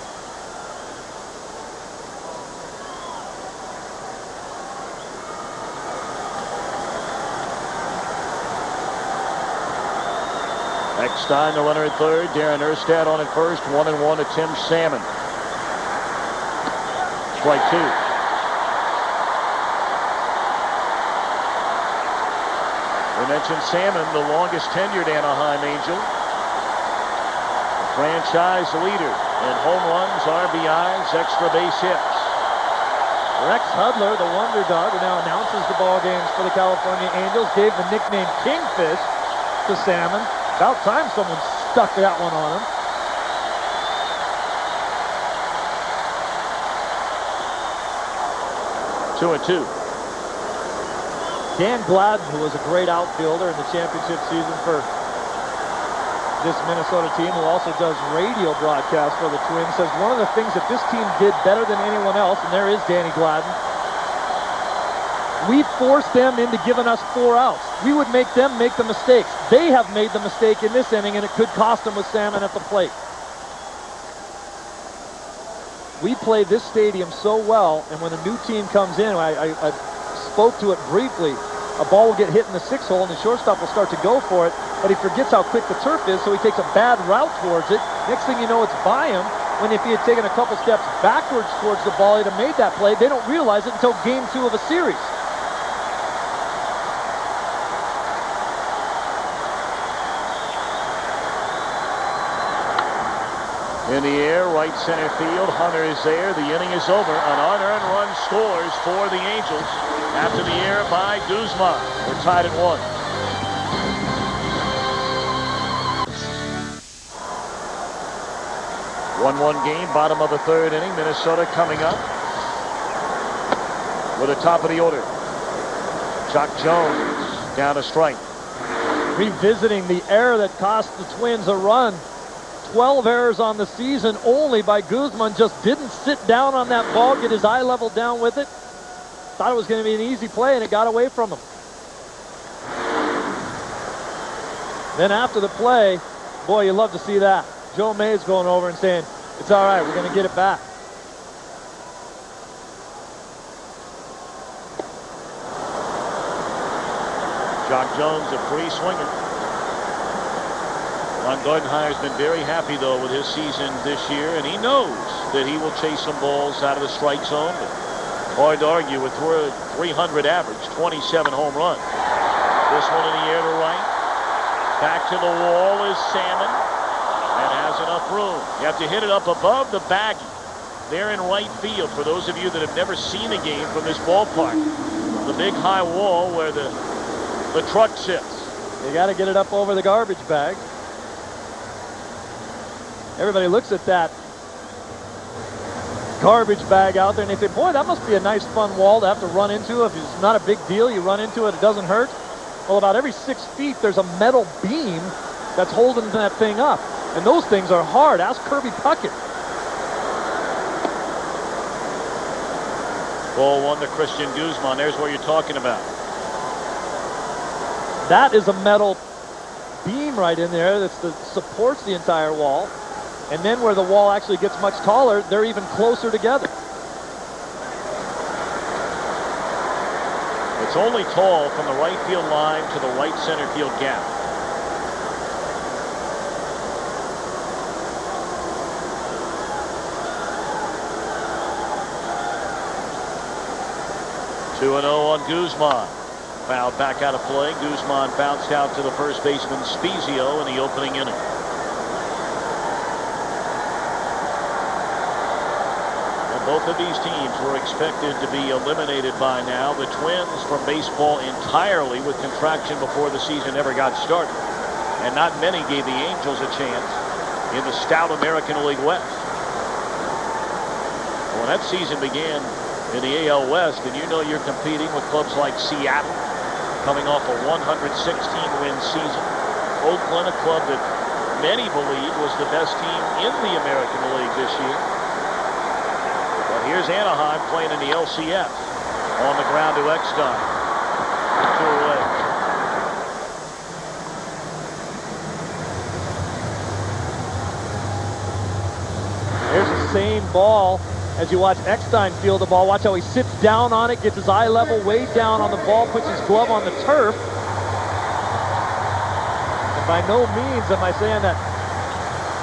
Eckstein, the runner at third. Darren Erstad on at first. 1-1 to Tim Salmon. Strike two. We mentioned Salmon, the longest tenured Anaheim Angel. The franchise leader in home runs, RBIs, extra base hits.
Rex Hudler, the wonder dog, who now announces the ball games for the California Angels, gave the nickname Kingfish to Salmon. About time someone stuck that one on him.
Two and two.
Dan Gladden, who was a great outfielder in the championship season for this Minnesota team, who also does radio broadcasts for the Twins, says one of the things that this team did better than anyone else, and there is Danny Gladden, We forced them into giving us 4 outs. We would make them make the mistakes. They have made the mistake in this inning, and it could cost them with Salmon at the plate. We play this stadium so well, and when a new team comes in, I spoke to it briefly, a ball will get hit in the 6 hole, and the shortstop will start to go for it, but he forgets how quick the turf is, so he takes a bad route towards it. Next thing you know, it's by him, when if he had taken a couple steps backwards towards the ball, he'd have made that play. They don't realize it until game 2 of a series.
In the air, right center field. Hunter is there. The inning is over. An unearned run scores for the Angels. After the air by Guzman. We're tied at 1. One game, bottom of the 3rd inning. Minnesota coming up with the top of the order. Chuck Jones down a strike.
Revisiting the error that cost the Twins a run. 12 errors on the season only by Guzman. Just didn't sit down on that ball, get his eye level down with it. Thought it was going to be an easy play, and it got away from him. Then after the play, boy, you love to see that. Joe Mays going over and saying, it's all right, we're going to get it back.
Jock Jones, a free swinger. Ron Gardenhire's been very happy, though, with his season this year, and he knows that he will chase some balls out of the strike zone. But hard to argue with 300 average, 27 home runs. This one in the air to right. Back to the wall is Salmon, and has enough room. You have to hit it up above the baggie there in right field. For those of you that have never seen a game from this ballpark, the big high wall where the truck sits.
You got to get it up over the garbage bag. Everybody looks at that garbage bag out there and they say, boy, that must be a nice fun wall to have to run into. If it's not a big deal, you run into it, it doesn't hurt. Well, about every 6 feet, there's a metal beam that's holding that thing up. And those things are hard. Ask Kirby Puckett.
Ball 1 to Christian Guzman. There's what you're talking about.
That is a metal beam right in there that supports the entire wall. And then where the wall actually gets much taller, they're even closer together.
It's only tall from the right field line to the right center field gap. Two 2-0 on Guzman. Foul back out of play. Guzman bounced out to the first baseman Spezio in the opening inning. Both of these teams were expected to be eliminated by now. The Twins from baseball entirely with contraction before the season ever got started. And not many gave the Angels a chance in the stout American League West. When that season began in the AL West, and you know you're competing with clubs like Seattle, coming off a 116-win season. Oakland, a club that many believe was the best team in the American League this year. Here's Anaheim playing in the ALCS. On the ground to Eckstein. 2 away.
Here's the same ball as you watch Eckstein field the ball. Watch how he sits down on it, gets his eye level way down on the ball, puts his glove on the turf. And by no means am I saying that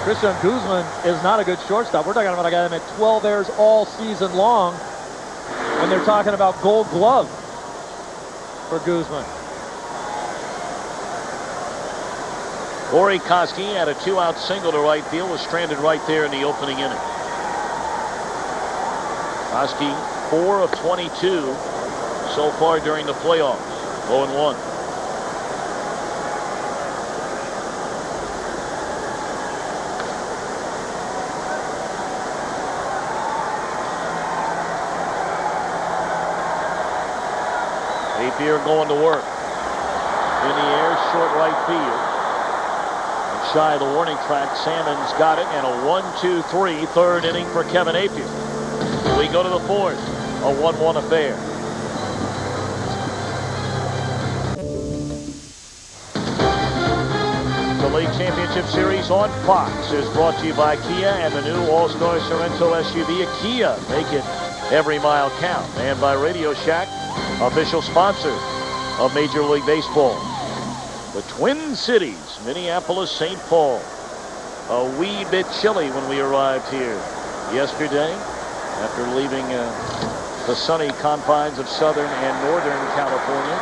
Christian Guzman is not a good shortstop. We're talking about a guy that made 12 errors all season long, and they're talking about Gold Glove for Guzman.
Corey Koski had a 2-out single to right field, was stranded right there in the opening inning. Koski 4 of 22 so far during the playoffs. 0-1. Appier going to work. In the air, short right field. And shy of the warning track, Salmon's got it, and a 1-2-3 third inning for Kevin Appier. We go to the 4th, a 1-1 affair. League Championship Series on Fox is brought to you by Kia and the new All-Star Sorrento SUV at Kia. Make it every mile count. And by Radio Shack, official sponsor of Major League Baseball. The Twin Cities, Minneapolis, St. Paul. A wee bit chilly when we arrived here yesterday after leaving the sunny confines of southern and northern California.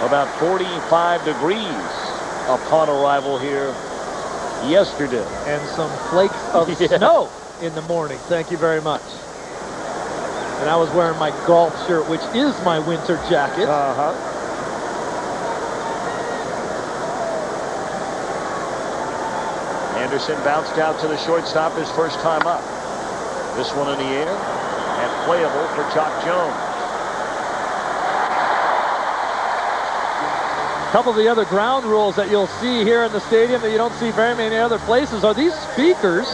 About 45 degrees upon arrival here yesterday.
And some flakes of snow in the morning. Thank you very much. And I was wearing my golf shirt, which is my winter jacket.
Anderson bounced out to the shortstop his first time up. This one in the air and playable for Jock Jones.
A couple of the other ground rules that you'll see here in the stadium that you don't see very many other places are these speakers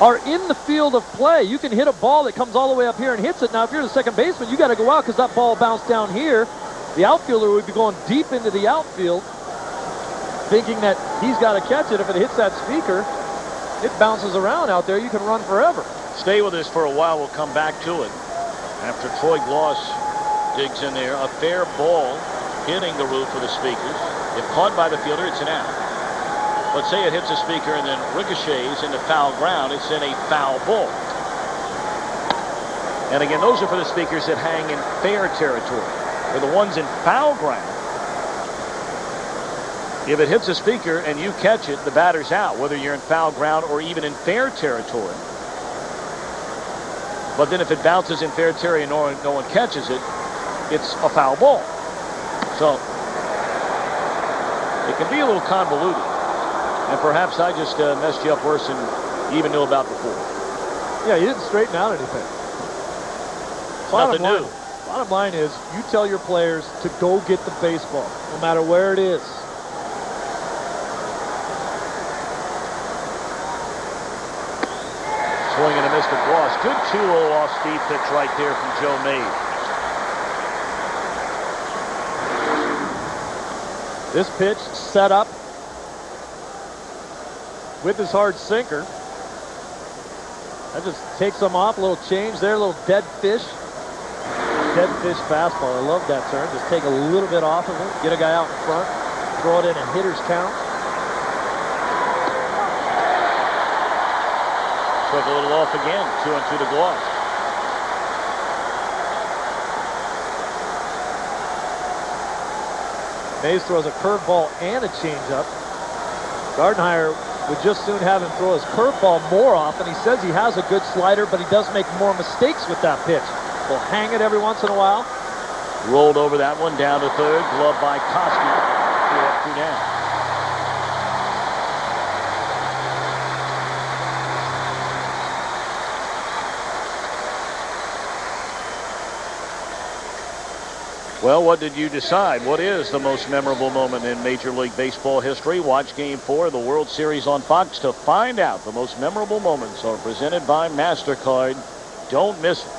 are in the field of play. You can hit a ball that comes all the way up here and hits it. Now, if you're the second baseman, you got to go out because that ball bounced down here. The outfielder would be going deep into the outfield, thinking that he's got to catch it. If it hits that speaker, it bounces around out there. You can run forever.
Stay with us for a while. We'll come back to it. After Troy Gloss digs in there, a fair ball hitting the roof of the speakers. If caught by the fielder, it's an out. Let's say it hits a speaker and then ricochets into foul ground. It's in a foul ball. And again, those are for the speakers that hang in fair territory. For the ones in foul ground, if it hits a speaker and you catch it, the batter's out, whether you're in foul ground or even in fair territory. But then if it bounces in fair territory and no one catches it, it's a foul ball. So it can be a little convoluted. And perhaps I just messed you up worse than you even knew about before.
Yeah, you didn't straighten out anything.
Nothing new.
Bottom line is, you tell your players to go get the baseball, no matter where it is.
Swing and a miss to Gloss. Good 2-0 off-speed pitch right there from Joe Mays.
This pitch set up with his hard sinker. That just takes him off. A little change there, a little dead fish. Dead fish fastball. I love that turn. Just take a little bit off of it. Get a guy out in front. Throw it in a hitter's count.
Took a little off again. 2-2 to Gloss.
Mays throws a curveball and a changeup. Gardenhire would just soon have him throw his curveball more often. He says he has a good slider, but he does make more mistakes with that pitch. He'll hang it every once in a while.
Rolled over that one down to third. Glove by Koski. 2 up, 2 down. Well, what did you decide? What is the most memorable moment in Major League Baseball history? Watch Game 4 of the World Series on Fox to find out. The most memorable moments are presented by MasterCard. Don't miss it.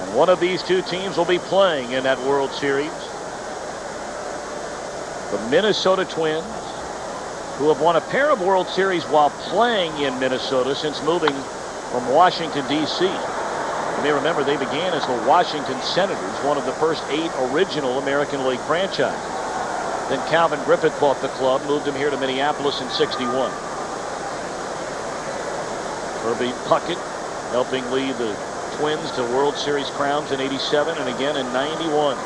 And one of these two teams will be playing in that World Series. The Minnesota Twins, who have won a pair of World Series while playing in Minnesota since moving from Washington, D.C. You may remember they began as the Washington Senators, one of the first 8 original American League franchises. Then Calvin Griffith bought the club, moved him here to Minneapolis in '61. Herbie Puckett helping lead the Twins to World Series crowns in '87 and again in '91.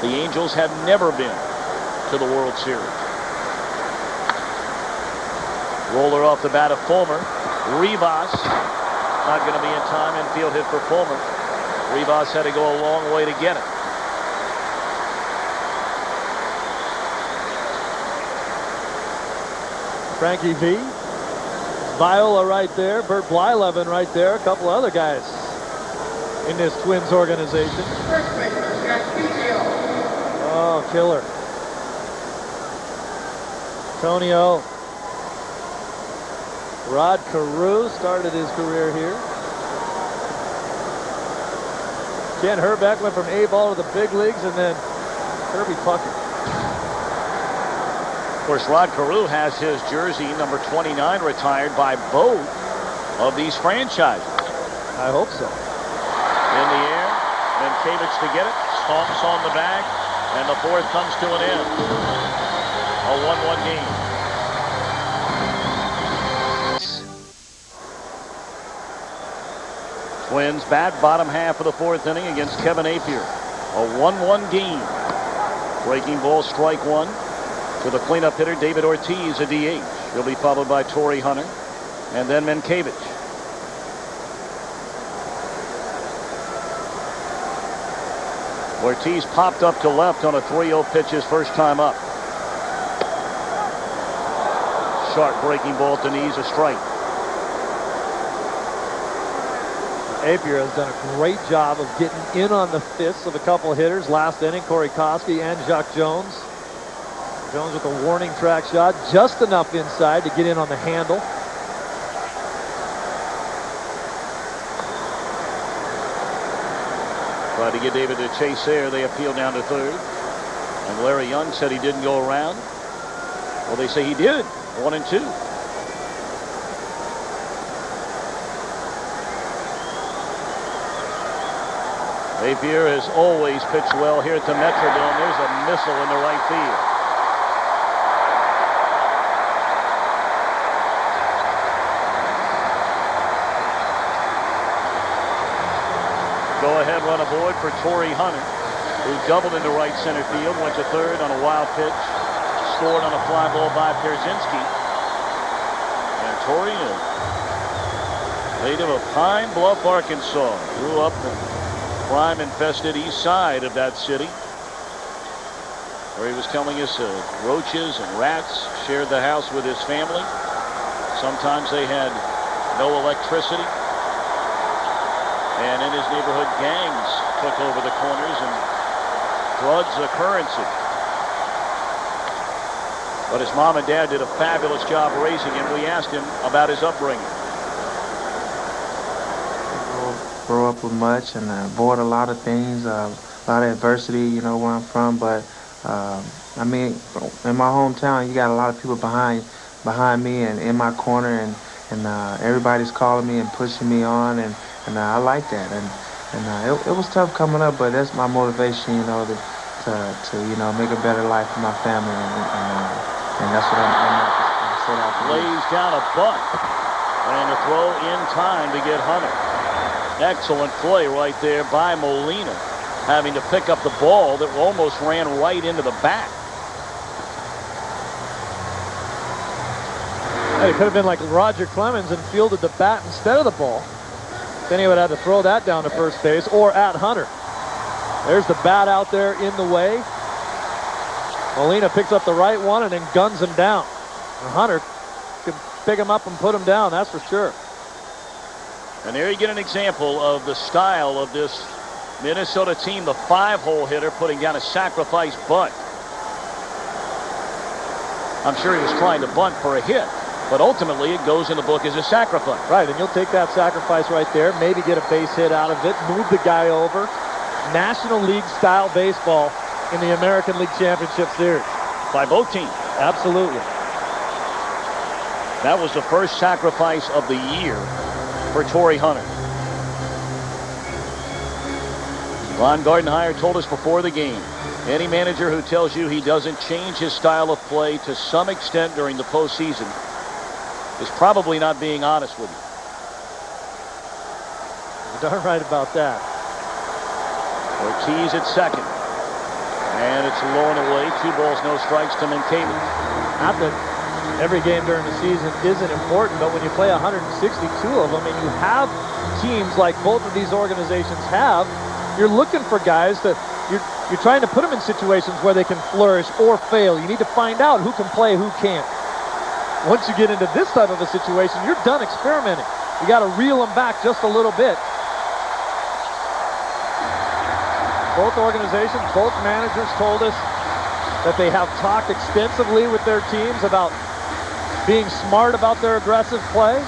The Angels have never been to the World Series. Roller off the bat of Fulmer. Rivas. Not going to be in time. Infield hit for Fulmer. Rivas had to go a long way to get it.
Frankie V. Viola right there. Bert Blyleven right there. A couple other guys in this Twins organization. Oh, killer. Antonio. Rod Carew started his career here. Ken Herbeck went from A-ball to the big leagues, and then Herbie Puckett.
Of course, Rod Carew has his jersey number 29 retired by both of these franchises.
I hope so.
In the air, and Kavich to get it, stomps on the bag, and the fourth comes to an end. A 1-1 game. Twins bat bottom half of the fourth inning against Kevin Appier. A 1-1 game. Breaking ball, strike one. To the cleanup hitter, David Ortiz, a DH. He'll be followed by Torrey Hunter and then Minkavich. Ortiz popped up to left on a 3-0 pitch his first time up. Sharp breaking ball to knees, a strike.
Appier has done a great job of getting in on the fists of a couple of hitters. Last inning, Corey Koski and Jacques Jones. Jones with a warning track shot, just enough inside to get in on the handle.
Tried to get David to chase there. They appeal down to third. And Larry Young said he didn't go around. Well, they say he did. 1-2. Appier has always pitched well here at the Metrodome. There's a missile in the right field. Go-ahead run aboard for Torrey Hunter, who doubled into right center field, went to third on a wild pitch, scored on a fly ball by Pierzynski. And Torrey, a native of Pine Bluff, Arkansas, grew up in crime-infested east side of that city, where he was telling us roaches and rats shared the house with his family. Sometimes they had no electricity. And in his neighborhood, gangs took over the corners and drugs the currency. But his mom and dad did a fabulous job raising him. We asked him about his upbringing.
Grow up with much and avoid a lot of things, a lot of adversity, you know, where I'm from. But I mean, in my hometown, you got a lot of people behind me and in my corner, and everybody's calling me and pushing me on, and I like that. And it was tough coming up, but that's my motivation, you know, to you know, make a better life for my family, and that's what I'm set out to do.
Lays down a bunt and a throw in time to get Hunter. Excellent play right there by Molina, having to pick up the ball that almost ran right into the bat.
Hey, it could have been like Roger Clemens and fielded the bat instead of the ball. Then he would have to throw that down to first base or at Hunter. There's the bat out there in the way. Molina picks up the right one and then guns him down. And Hunter can pick him up and put him down, that's for sure.
And there you get an example of the style of this Minnesota team, the 5-hole hitter putting down a sacrifice bunt. I'm sure he was trying to bunt for a hit, but ultimately it goes in the book as a sacrifice.
Right, and you'll take that sacrifice right there, maybe get a base hit out of it, move the guy over. National League style baseball in the American League Championship Series.
By both teams.
Absolutely.
That was the first sacrifice of the year for Torrey Hunter. Ron Gardenhire told us before the game, any manager who tells you he doesn't change his style of play to some extent during the postseason is probably not being honest with you.
You're darn right about that.
Ortiz at second. And it's low and away. 2 balls, no strikes to Minkavich.
Not that every game during the season isn't important, but when you play 162 of them and you have teams like both of these organizations have, you're looking for guys that you're trying to put them in situations where they can flourish or fail. You need to find out who can play, who can't. Once you get into this type of a situation, you're done experimenting. You got to reel them back just a little bit. Both organizations, both managers told us that they have talked extensively with their teams about being smart about their aggressive play.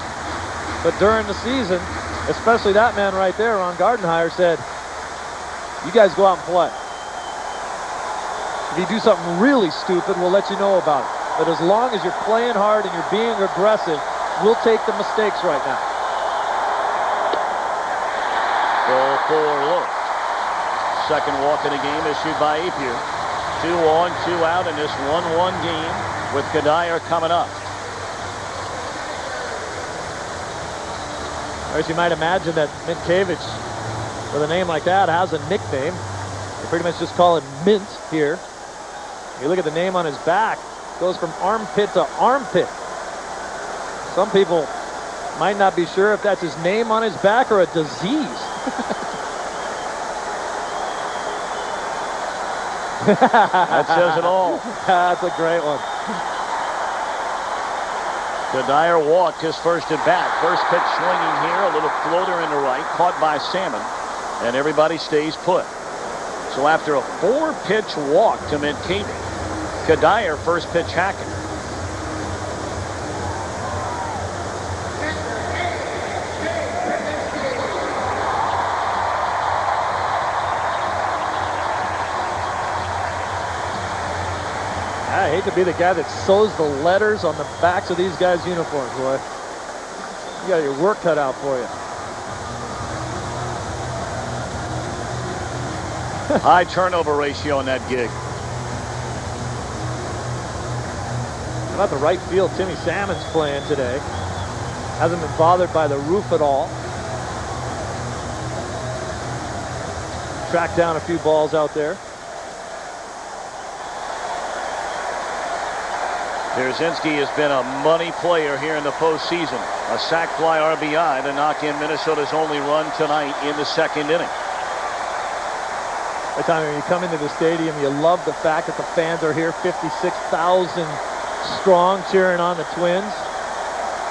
But during the season, especially that man right there, Ron Gardenhire, said, you guys go out and play. If you do something really stupid, we'll let you know about it. But as long as you're playing hard and you're being aggressive, we'll take the mistakes right now.
Ball 4 low. Second walk of the game issued by Appier. 2 on, 2 out in this 1-1 game with Kadire coming up.
As you might imagine that Minkiewicz, with a name like that, has a nickname. They pretty much just call him Mint here. You look at the name on his back, it goes from armpit to armpit. Some people might not be sure if that's his name on his back or a disease.
That says it all.
That's a great one.
Kadire walked his first at bat. First pitch swinging here, a little floater in the right, caught by Salmon, and everybody stays put. So after a 4-pitch walk to Minkiewicz, Kadire first pitch hacking.
I hate to be the guy that sews the letters on the backs of these guys' uniforms, boy. You got your work cut out for you.
High turnover ratio in that gig.
How about the right field Timmy Salmon's playing today? Hasn't been bothered by the roof at all. Tracked down a few balls out there.
Pierzynski has been a money player here in the postseason. A sac fly RBI to knock in Minnesota's only run tonight in the second inning.
Every time when you come into the stadium, you love the fact that the fans are here, 56,000 strong, cheering on the Twins.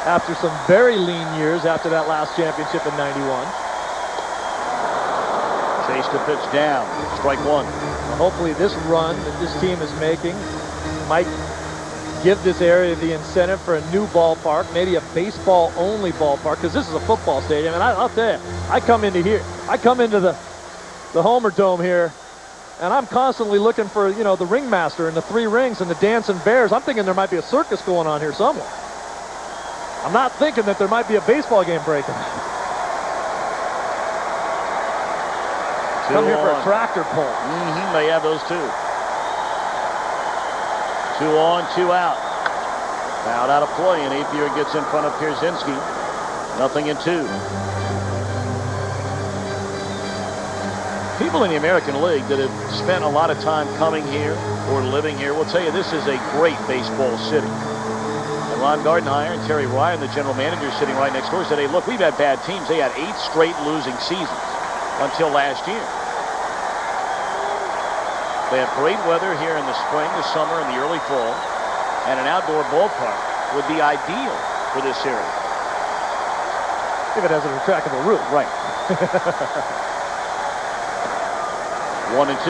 After some very lean years after that last championship in '91.
Chase the pitch down. Strike one.
Hopefully this run that this team is making might give this area the incentive for a new ballpark, maybe a baseball-only ballpark, because this is a football stadium. And I'll tell you, I come into the Homer Dome here, and I'm constantly looking for, you know, the ringmaster and the 3 rings and the dancing bears. I'm thinking there might be a circus going on here somewhere. I'm not thinking that there might be a baseball game breaking. Come here for a tractor pull.
They have those too. 2 on, 2 out. Fouled out of play, and Appier gets in front of Pierzynski. 0-2. People in the American League that have spent a lot of time coming here or living here will tell you this is a great baseball city. And Ron Gardenhire and Terry Ryan, the general manager, sitting right next door, said, hey, look, we've had bad teams. They had 8 straight losing seasons until last year. They have great weather here in the spring, the summer, and the early fall, and an outdoor ballpark would be ideal for this area.
If it has a retractable roof.
Right. 1-2.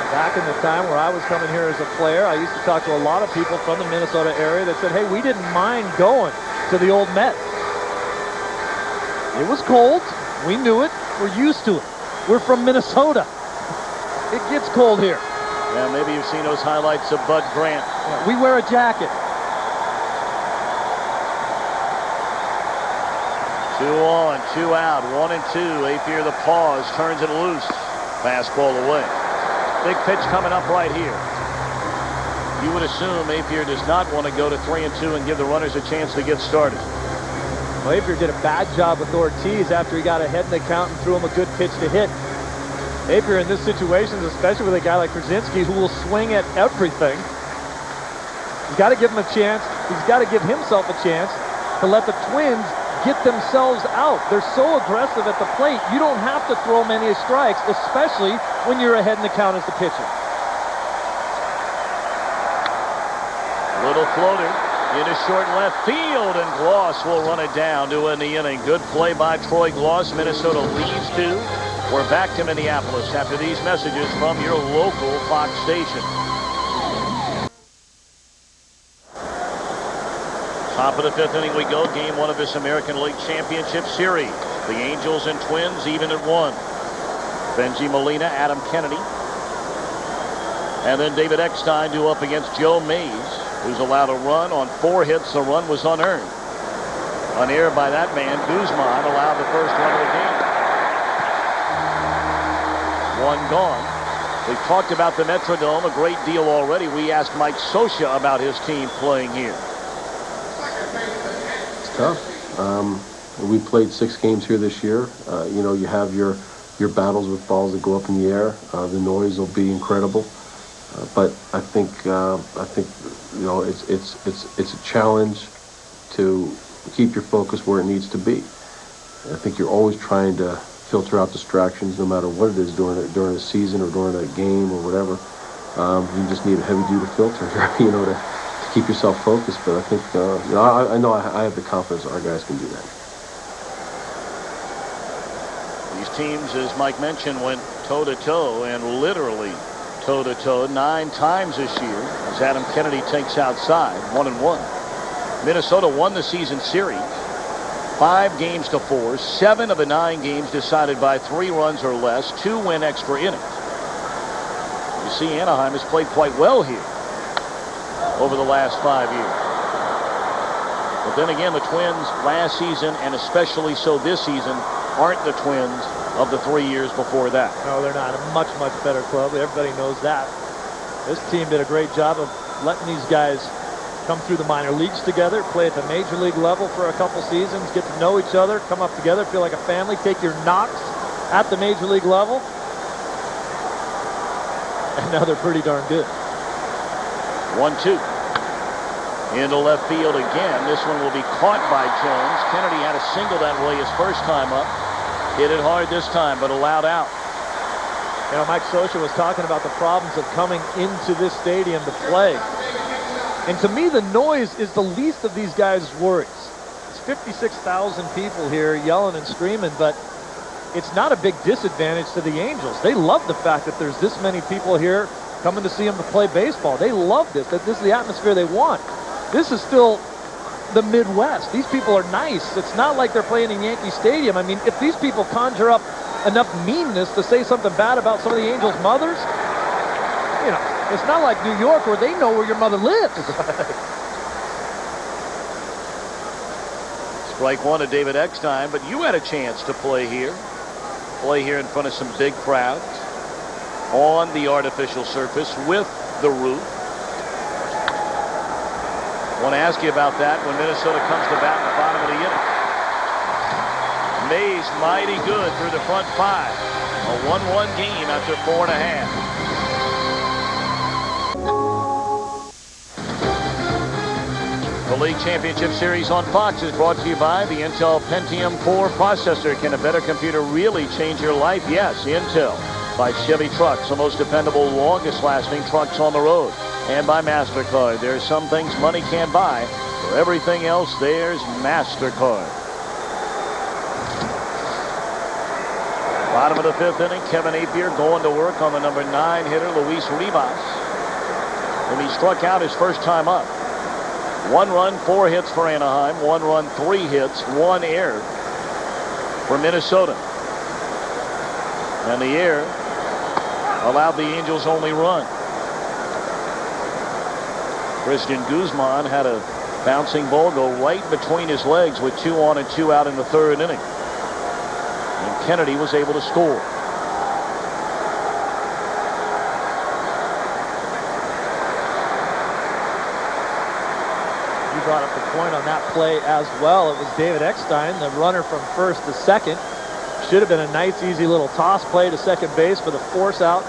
Back in the time where I was coming here as a player, I used to talk to a lot of people from the Minnesota area that said, hey, we didn't mind going to the old Met. It was cold. We knew it. We're used to it. We're from Minnesota. It gets cold here.
Yeah, maybe you've seen those highlights of Bud Grant.
Yeah, we wear a jacket.
2 on, 2 out, 1-2. Appier the pause, turns it loose. Fastball away. Big pitch coming up right here. You would assume Appier does not want to go to 3-2 and give the runners a chance to get started.
Well, Appier did a bad job with Ortiz after he got ahead in the count and threw him a good pitch to hit. Appier in this situation, especially with a guy like Pierzynski who will swing at everything, he's got to give him a chance. He's got to give himself a chance to let the Twins get themselves out. They're so aggressive at the plate, you don't have to throw many strikes, especially when you're ahead in the count as the pitcher.
Little floater into short left field, and Gloss will run it down to end the inning. Good play by Troy Gloss. Minnesota leads 2. We're back to Minneapolis after these messages from your local Fox station. Top of the 5th inning we go. Game 1 of this American League Championship Series. The Angels and Twins even at 1. Benji Molina, Adam Kennedy. And then David Eckstein due up against Joe Mays, who's allowed a run on 4 hits. The run was unearned. An error by that man, Guzman, allowed the first run of the game. 1 gone. We've talked about the Metrodome a great deal already. We asked Mike Scioscia about his team playing here.
It's tough. We played 6 games here this year. You know, you have your battles with balls that go up in the air. The noise will be incredible. But I think you know it's a challenge to keep your focus where it needs to be. I think you're always trying to filter out distractions, no matter what it is during a season or during a game or whatever. You just need a heavy-duty filter, you know, to keep yourself focused. But I think you know, I know I have the confidence our guys can do that.
These teams, as Mike mentioned, went toe-to-toe and literally toe-to-toe 9 times this year as Adam Kennedy takes outside 1-1. Minnesota won the season series 5-4. 7 of the 9 games decided by 3 runs or less. 2 win extra innings. You see, Anaheim has played quite well here over the last 5 years. But then again, the Twins last season, and especially so this season, aren't the Twins of the 3 years before that.
No, they're not. A much, much better club. Everybody knows that. This team did a great job of letting these guys come through the minor leagues together, play at the major league level for a couple seasons, get to know each other, come up together, feel like a family, take your knocks at the major league level. And now they're pretty darn good.
1-2. Into left field again. This one will be caught by Jones. Kennedy had a single that way his first time up. Hit it hard this time, but allowed out.
You know, Mike Scioscia was talking about the problems of coming into this stadium to play. And to me, the noise is the least of these guys' worries. It's 56,000 people here yelling and screaming, but it's not a big disadvantage to the Angels. They love the fact that there's this many people here coming to see them to play baseball. They love this, that this is the atmosphere they want. This is still the Midwest. These people are nice. It's not like they're playing in Yankee Stadium. I mean, if these people conjure up enough meanness to say something bad about some of the Angels' mothers, you know, it's not like New York where they know where your mother lives.
Strike 1 to David Eckstein, but you had a chance to play here. Play here in front of some big crowds on the artificial surface with the roof. I want to ask you about that when Minnesota comes to bat in the bottom of the inning. Mays mighty good through the front 5. A 1-1 game after 4.5. The League Championship Series on Fox is brought to you by the Intel Pentium 4 processor. Can a better computer really change your life? Yes, Intel. By Chevy Trucks, the most dependable, longest-lasting trucks on the road. And by MasterCard. There's some things money can't buy. For everything else, there's MasterCard. Bottom of the 5th inning, Kevin Appier going to work on the number 9 hitter, Luis Rivas. And he struck out his first time up. 1 run, 4 hits for Anaheim. 1 run, 3 hits, 1 error for Minnesota. And the error allowed the Angels' only run. Christian Guzman had a bouncing ball go right between his legs with 2 on and 2 out in the 3rd inning. And Kennedy was able to score.
You brought up the point on that play as well. It was David Eckstein, the runner from first to second. Should have been a nice, easy little toss play to second base for the force out.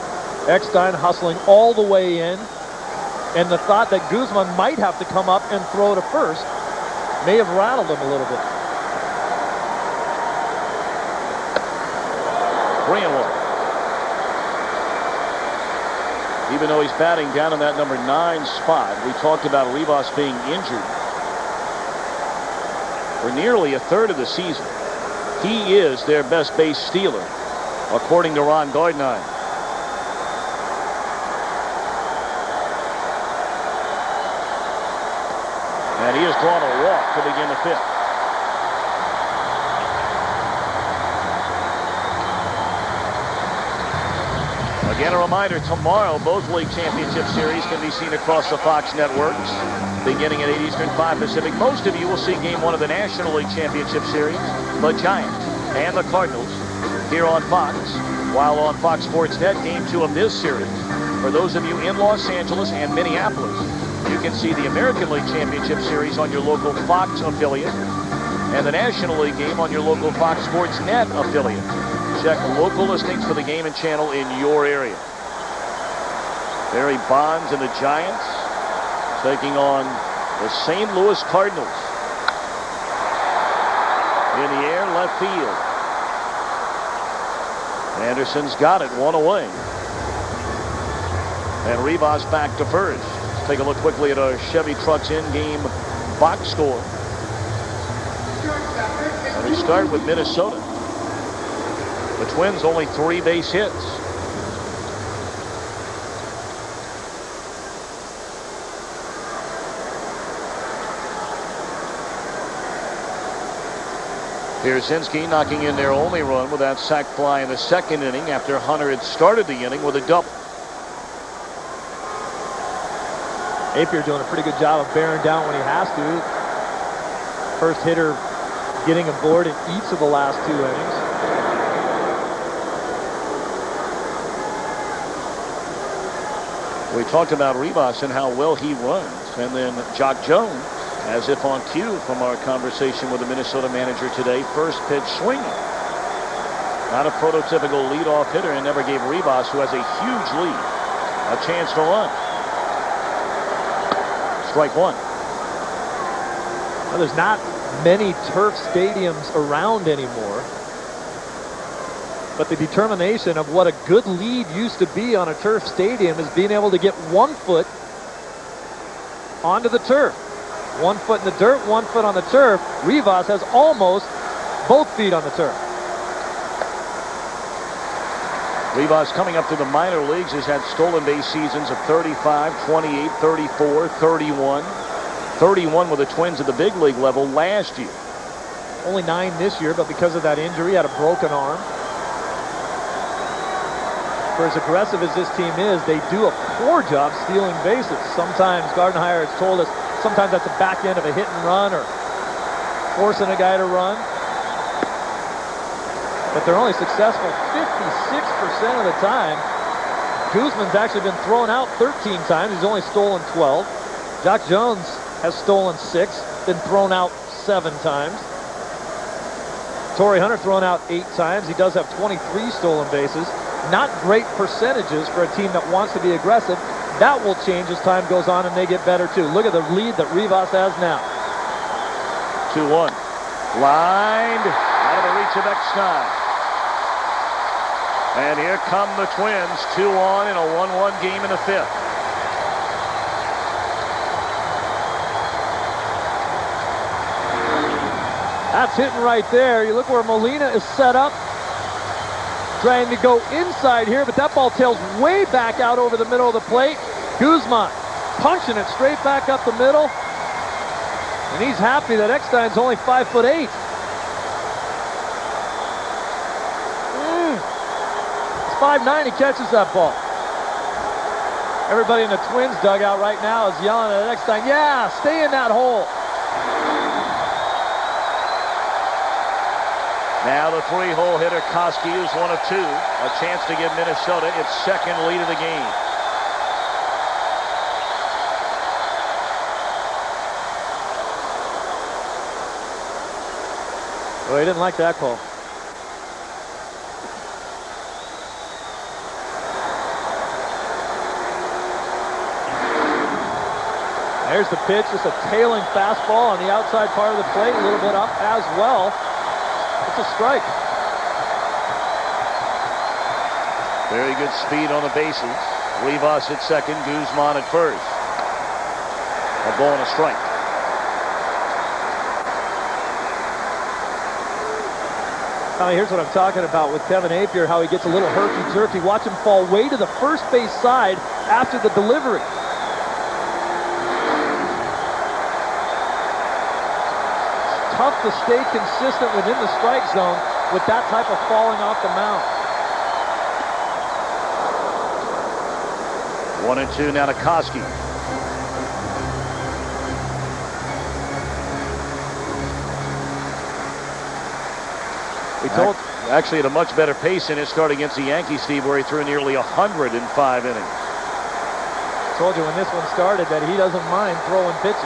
Eckstein hustling all the way in. And the thought that Guzman might have to come up and throw to first may have rattled him a little bit.
3-1. Even though he's batting down in that number 9 spot, we talked about Rivas being injured for nearly a third of the season. He is their best base stealer, according to Ron Gardner. And he has drawn a walk to begin the 5th. Again, a reminder, tomorrow, both league championship series can be seen across the Fox networks, beginning at 8 Eastern, 5 Pacific. Most of you will see Game 1 of the National League Championship Series, the Giants and the Cardinals, here on Fox, while on Fox Sports Net, Game 2 of this series. For those of you in Los Angeles and Minneapolis, you can see the American League Championship Series on your local Fox affiliate and the National League game on your local Fox Sports Net affiliate. Check local listings for the game and channel in your area. Barry Bonds and the Giants taking on the St. Louis Cardinals. In the air, left field. Anderson's got it, one away. And Rivas back to first. Let's take a look quickly at our Chevy Trucks in-game box score. And we start with Minnesota. The Twins only 3 base hits. Pierzynski knocking in their only run with that sac fly in the second inning after Hunter had started the inning with a double.
Appier doing a pretty good job of bearing down when he has to. First hitter getting aboard in each of the last 2 innings.
We talked about Rivas and how well he runs. And then Jock Jones, as if on cue from our conversation with the Minnesota manager today, first pitch swinging. Not a prototypical leadoff hitter, and never gave Rivas, who has a huge lead, a chance to run. Strike one.
Well, there's not many turf stadiums around anymore. But the determination of what a good lead used to be on a turf stadium is being able to get 1 foot onto the turf. 1 foot in the dirt, 1 foot on the turf. Rivas has almost both feet on the turf.
Rivas, coming up through the minor leagues, has had stolen base seasons of 35, 28, 34, 31. 31 with the Twins at the big league level last year.
Only 9 this year, but because of that injury, he had a broken arm. For as aggressive as this team is, they do a poor job stealing bases. Sometimes Gardenhire has told us sometimes that's the back end of a hit and run or forcing a guy to run. But they're only successful 56% of the time. Guzman's actually been thrown out 13 times. He's only stolen 12. Jock Jones has stolen 6, been thrown out 7 times. Torrey Hunter thrown out 8 times. He does have 23 stolen bases. Not great percentages for a team that wants to be aggressive. That will change as time goes on and they get better too. Look at the lead that Rivas has now.
2-1. Lined out of the reach of Eckstein. And here come the Twins, 2-on in a 1-1 game in the 5th.
That's hitting right there. You look where Molina is set up. Trying to go inside here, but that ball tails way back out over the middle of the plate. Guzman punching it straight back up the middle. And he's happy that Eckstein's only 5'8". It's 5'9", he catches that ball. Everybody in the Twins dugout right now is yelling at Eckstein, yeah, stay in that hole.
Now the 3-hole hitter Koski is 1 of 2. A chance to give Minnesota its second lead of the game.
Oh, he didn't like that call. There's the pitch, just a tailing fastball on the outside part of the plate, a little bit up as well. It's a strike.
Very good speed on the bases. Rivas at second, Guzman at first. A ball and a strike.
Now here's what I'm talking about with Kevin Appier, how he gets a little herky-jerky. Watch him fall way to the first base side after the delivery. Tough to stay consistent within the strike zone with that type of falling off the mound.
1-2 now to Koski.
We told
actually at a much better pace in his start against the Yankees, Steve, where he threw nearly 100 in 5 innings.
told you when this one started that he doesn't mind throwing pitches.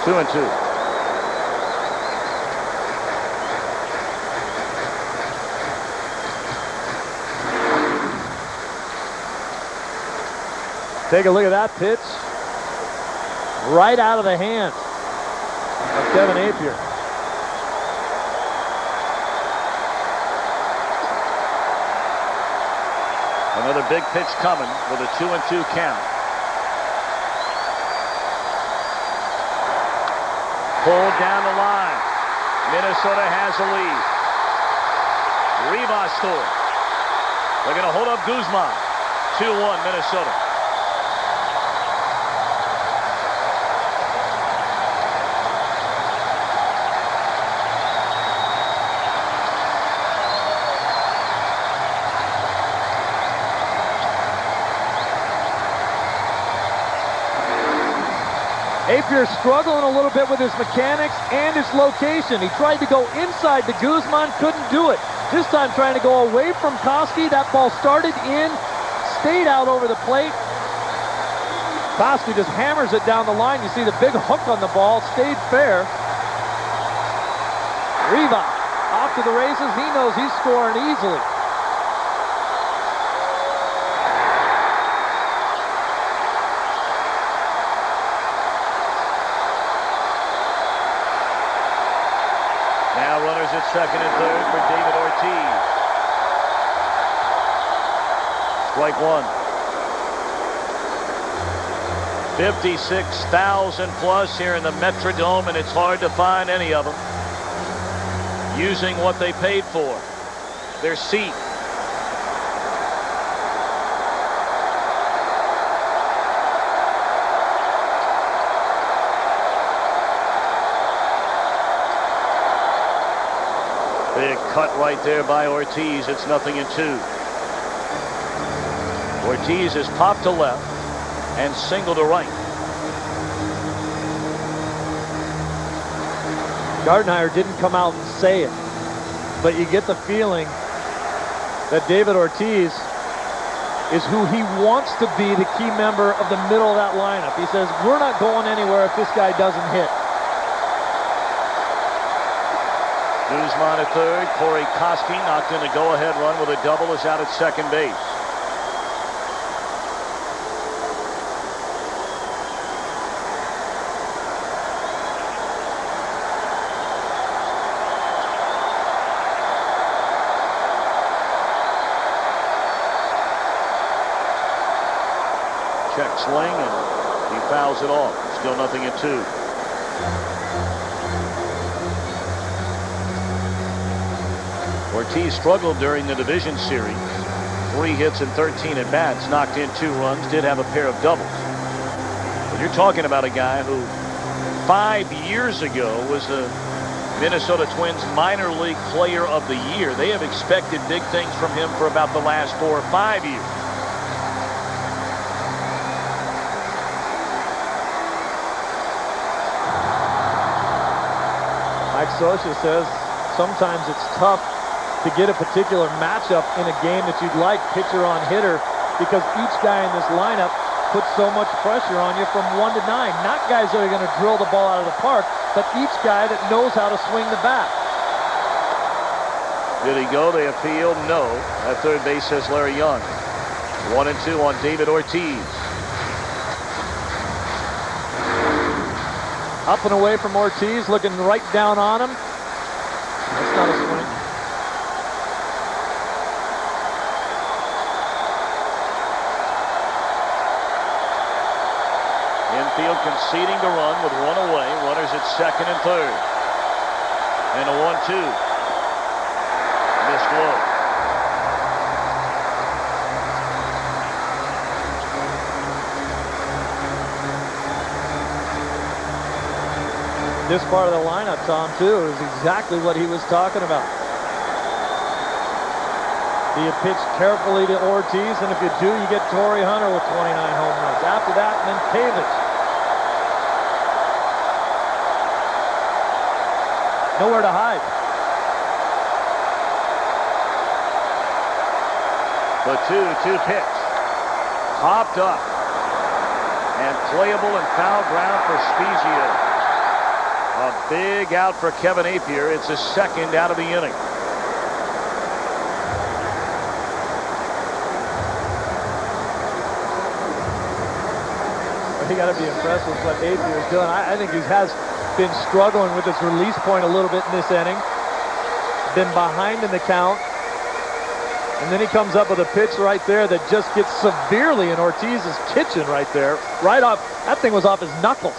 Two and two.
Take a look at that pitch. Right out of the hands of Kevin Appier.
Another big pitch coming with a 2-2 count. Pulled down the line. Minnesota has a lead. Rivas scored. They're going to hold up Guzman. 2-1 Minnesota.
Appier struggling a little bit with his mechanics and his location. He tried to go inside to Guzman, couldn't do it. This time trying to go away from Koski. That ball started in, stayed out over the plate. Koski just hammers it down the line. You see the big hook on the ball, stayed fair. Rivas off to the races. He knows he's scoring easily.
At second and third for David Ortiz. Strike one. 56,000 plus here in the Metrodome, and it's hard to find any of them using what they paid for, their seat. Big cut right there by Ortiz. It's 0-2. Ortiz is popped to left and single to right.
Gardenhire didn't come out and say it, but you get the feeling that David Ortiz is who he wants to be, the key member of the middle of that lineup. He says, we're not going anywhere if this guy doesn't hit.
Guzman at third. Corey Koski knocked in a go-ahead run with a double, is out at second base. Check swing, and he fouls it off. Still 0-2. Ortiz struggled during the division series. 3 hits and 13 at bats, knocked in 2 runs, did have a pair of doubles. But you're talking about a guy who 5 years ago was the Minnesota Twins minor league player of the year. They have expected big things from him for about the last 4 or 5 years.
Mike Scioscia says sometimes it's tough to get a particular matchup in a game that you'd like pitcher on hitter, because each guy in this lineup puts so much pressure on you from 1 to 9. Not guys that are going to drill the ball out of the park, but each guy that knows how to swing the bat.
Did he go? They appeal. No. At third base says Larry Young. 1-2 on David Ortiz.
Up and away from Ortiz, looking right down on him. That's not a swing.
Infield conceding to run with 1 away. Runners at second and third. And a 1-2. Missed low.
This part of the lineup, Tom, too, is exactly what he was talking about. Do you pitch carefully to Ortiz? And if you do, you get Torrey Hunter with 29 home runs. After that, and then Cavich. Nowhere to hide.
The 2-2 pitch. Popped up. And playable and foul ground for Spezia. A big out for Kevin Appier. It's his second out of the inning.
You got to be impressed with what Appier is doing. I think he has been struggling with his release point a little bit in this inning. Been behind in the count. And then he comes up with a pitch right there that just gets severely in Ortiz's kitchen right there. Right off. That thing was off his knuckles.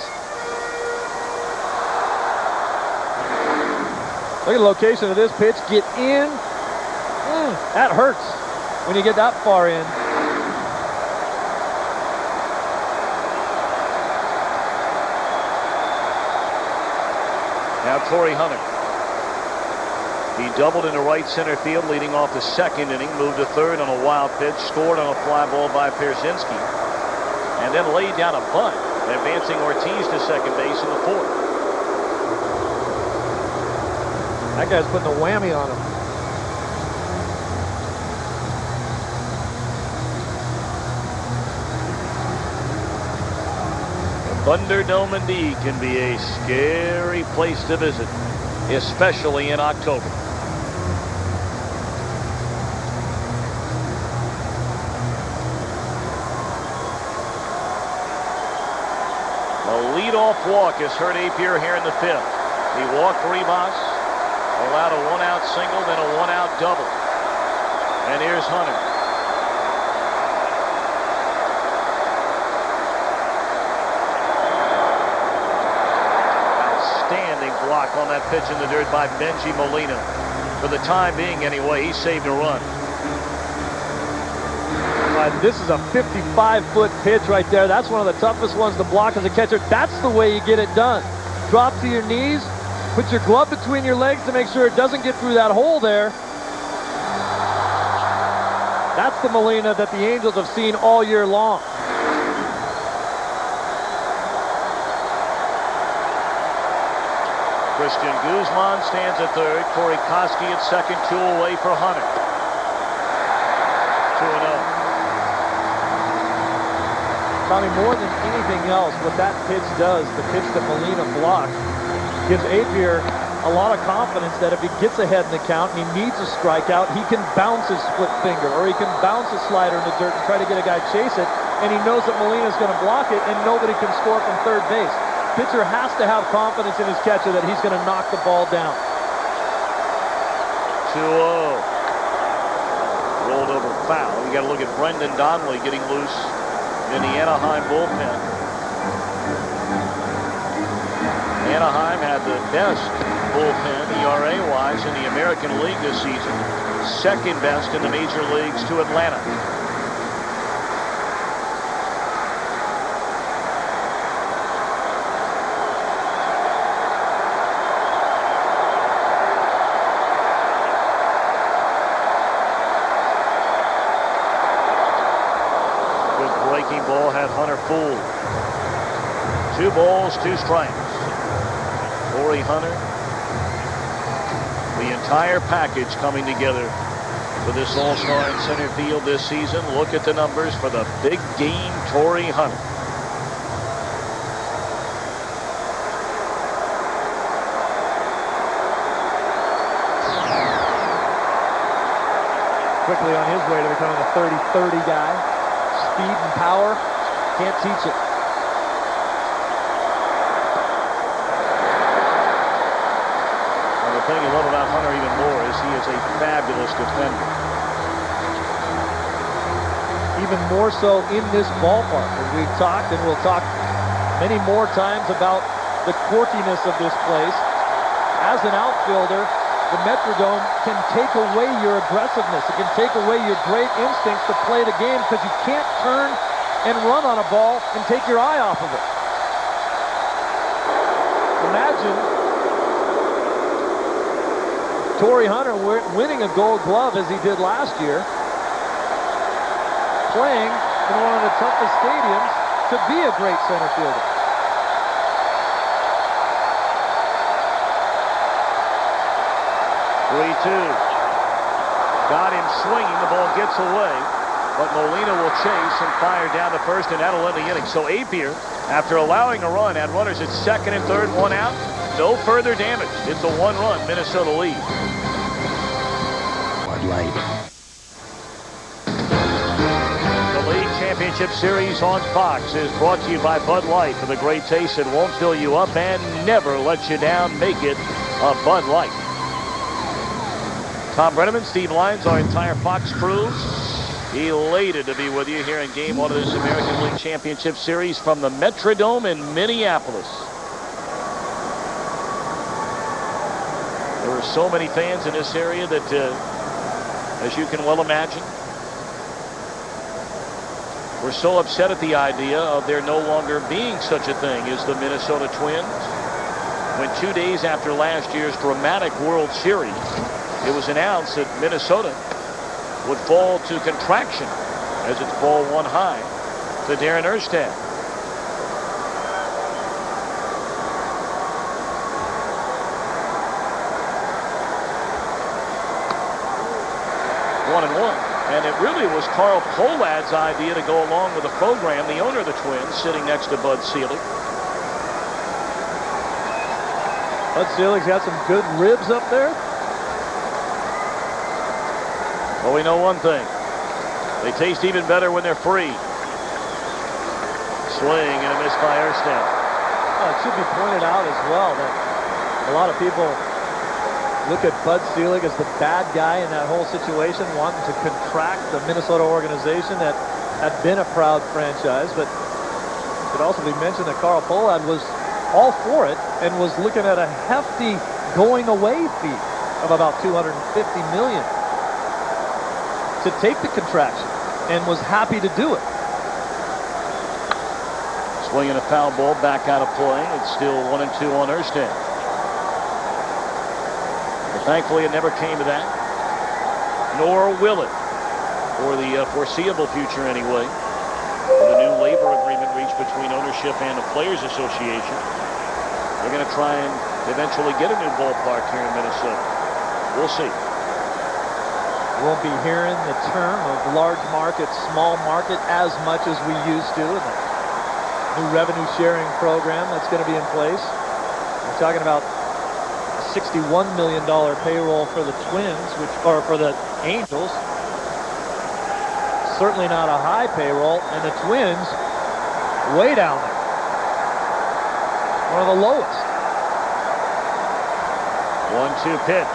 Look at the location of this pitch. Get in. That hurts when you get that far in.
Now Torrey Hunter. He doubled into right center field, leading off the second inning, moved to third on a wild pitch, scored on a fly ball by Pierzynski, and then laid down a bunt, advancing Ortiz to second base in the fourth.
That guy's putting a whammy on him.
Thunderdome indeed can be a scary place to visit, especially in October. A leadoff walk has hurt Appier here in the fifth. He walked Rivas, allowed a one-out single, then a one-out double. And here's Hunter. Block on that pitch in the dirt by Benji Molina. For the time being anyway, he saved a run.
This is a 55-foot pitch right there. That's one of the toughest ones to block as a catcher. That's the way you get it done. Drop to your knees, put your glove between your legs to make sure it doesn't get through that hole there. That's the Molina that the Angels have seen all year long.
Christian Guzman stands at third. Corey Koski at second. 2 away for Hunter. 2-0.
Tommy, more than anything else, what that pitch does, the pitch that Molina blocked, gives Appier a lot of confidence that if he gets ahead in the count and he needs a strikeout, he can bounce his split finger or he can bounce a slider in the dirt and try to get a guy chase it, and he knows that Molina's going to block it and nobody can score from third base. Pitcher has to have confidence in his catcher that he's going to knock the ball down.
2-0. Rolled over foul. You got to look at Brendan Donnelly getting loose in the Anaheim bullpen. Anaheim had the best bullpen ERA-wise in the American League this season. Second best in the major leagues to Atlanta. Ball had Hunter fooled. 2 balls, 2 strikes. Corey Hunter. The entire package coming together for this all-star in center field this season. Look at the numbers for the big game Corey Hunter.
Quickly on his way to becoming a 30-30 guy. Speed and power, can't teach it.
And the thing you love about Hunter even more is he is a fabulous defender.
Even more so in this ballpark. As we've talked, and we'll talk many more times about the quirkiness of this place. As an outfielder, the Metrodome can take away your aggressiveness. It can take away your great instincts to play the game because you can't turn and run on a ball and take your eye off of it. Imagine imagine Torrey Hunter winning a Gold Glove as he did last year, playing in one of the toughest stadiums to be a great center fielder.
Got him swinging. The ball gets away, but Molina will chase and fire down to first, and that'll end the inning. So Appier, after allowing a run, had runners at second and third, one out. No further damage. It's a one-run Minnesota lead.
Bud Light.
The League Championship Series on Fox is brought to you by Bud Light. For the great taste that won't fill you up and never let you down, make it a Bud Light. Tom Brenneman, Steve Lyons, our entire Fox crew, elated to be with you here in Game 1 of this American League Championship Series from the Metrodome in Minneapolis. There are so many fans in this area that, as you can well imagine, we're so upset at the idea of there no longer being such a thing as the Minnesota Twins. When 2 days after last year's dramatic World Series, it was announced that Minnesota would fall to contraction as its ball one high to Darren Erstad. One and one. And it really was Carl Pohlad's idea to go along with the program, the owner of the Twins, sitting next to Bud Selig.
Bud Selig's got some good ribs up there.
Well, we know one thing. They taste even better when they're free. Swing and a miss by Erstad.
Oh, it should be pointed out as well that a lot of people look at Bud Selig as the bad guy in that whole situation, wanting to contract the Minnesota organization that had been a proud franchise. But it could also be mentioned that Carl Pohlad was all for it and was looking at a hefty going away fee of about $250 million to take the contraction, and was happy to do it.
Swinging a foul ball back out of play. It's still 1-2 on Erstad. But thankfully, it never came to that. Nor will it, for the foreseeable future anyway. With a new labor agreement reached between ownership and the Players Association, they're going to try and eventually get a new ballpark here in Minnesota. We'll see.
Won't be hearing the term of large market, small market as much as we used to. And the new revenue sharing program that's going to be in place. We're talking about a $61 million payroll for the Twins, or for the Angels. Certainly not a high payroll, and the Twins way down there. One of the lowest.
1-2 pitch.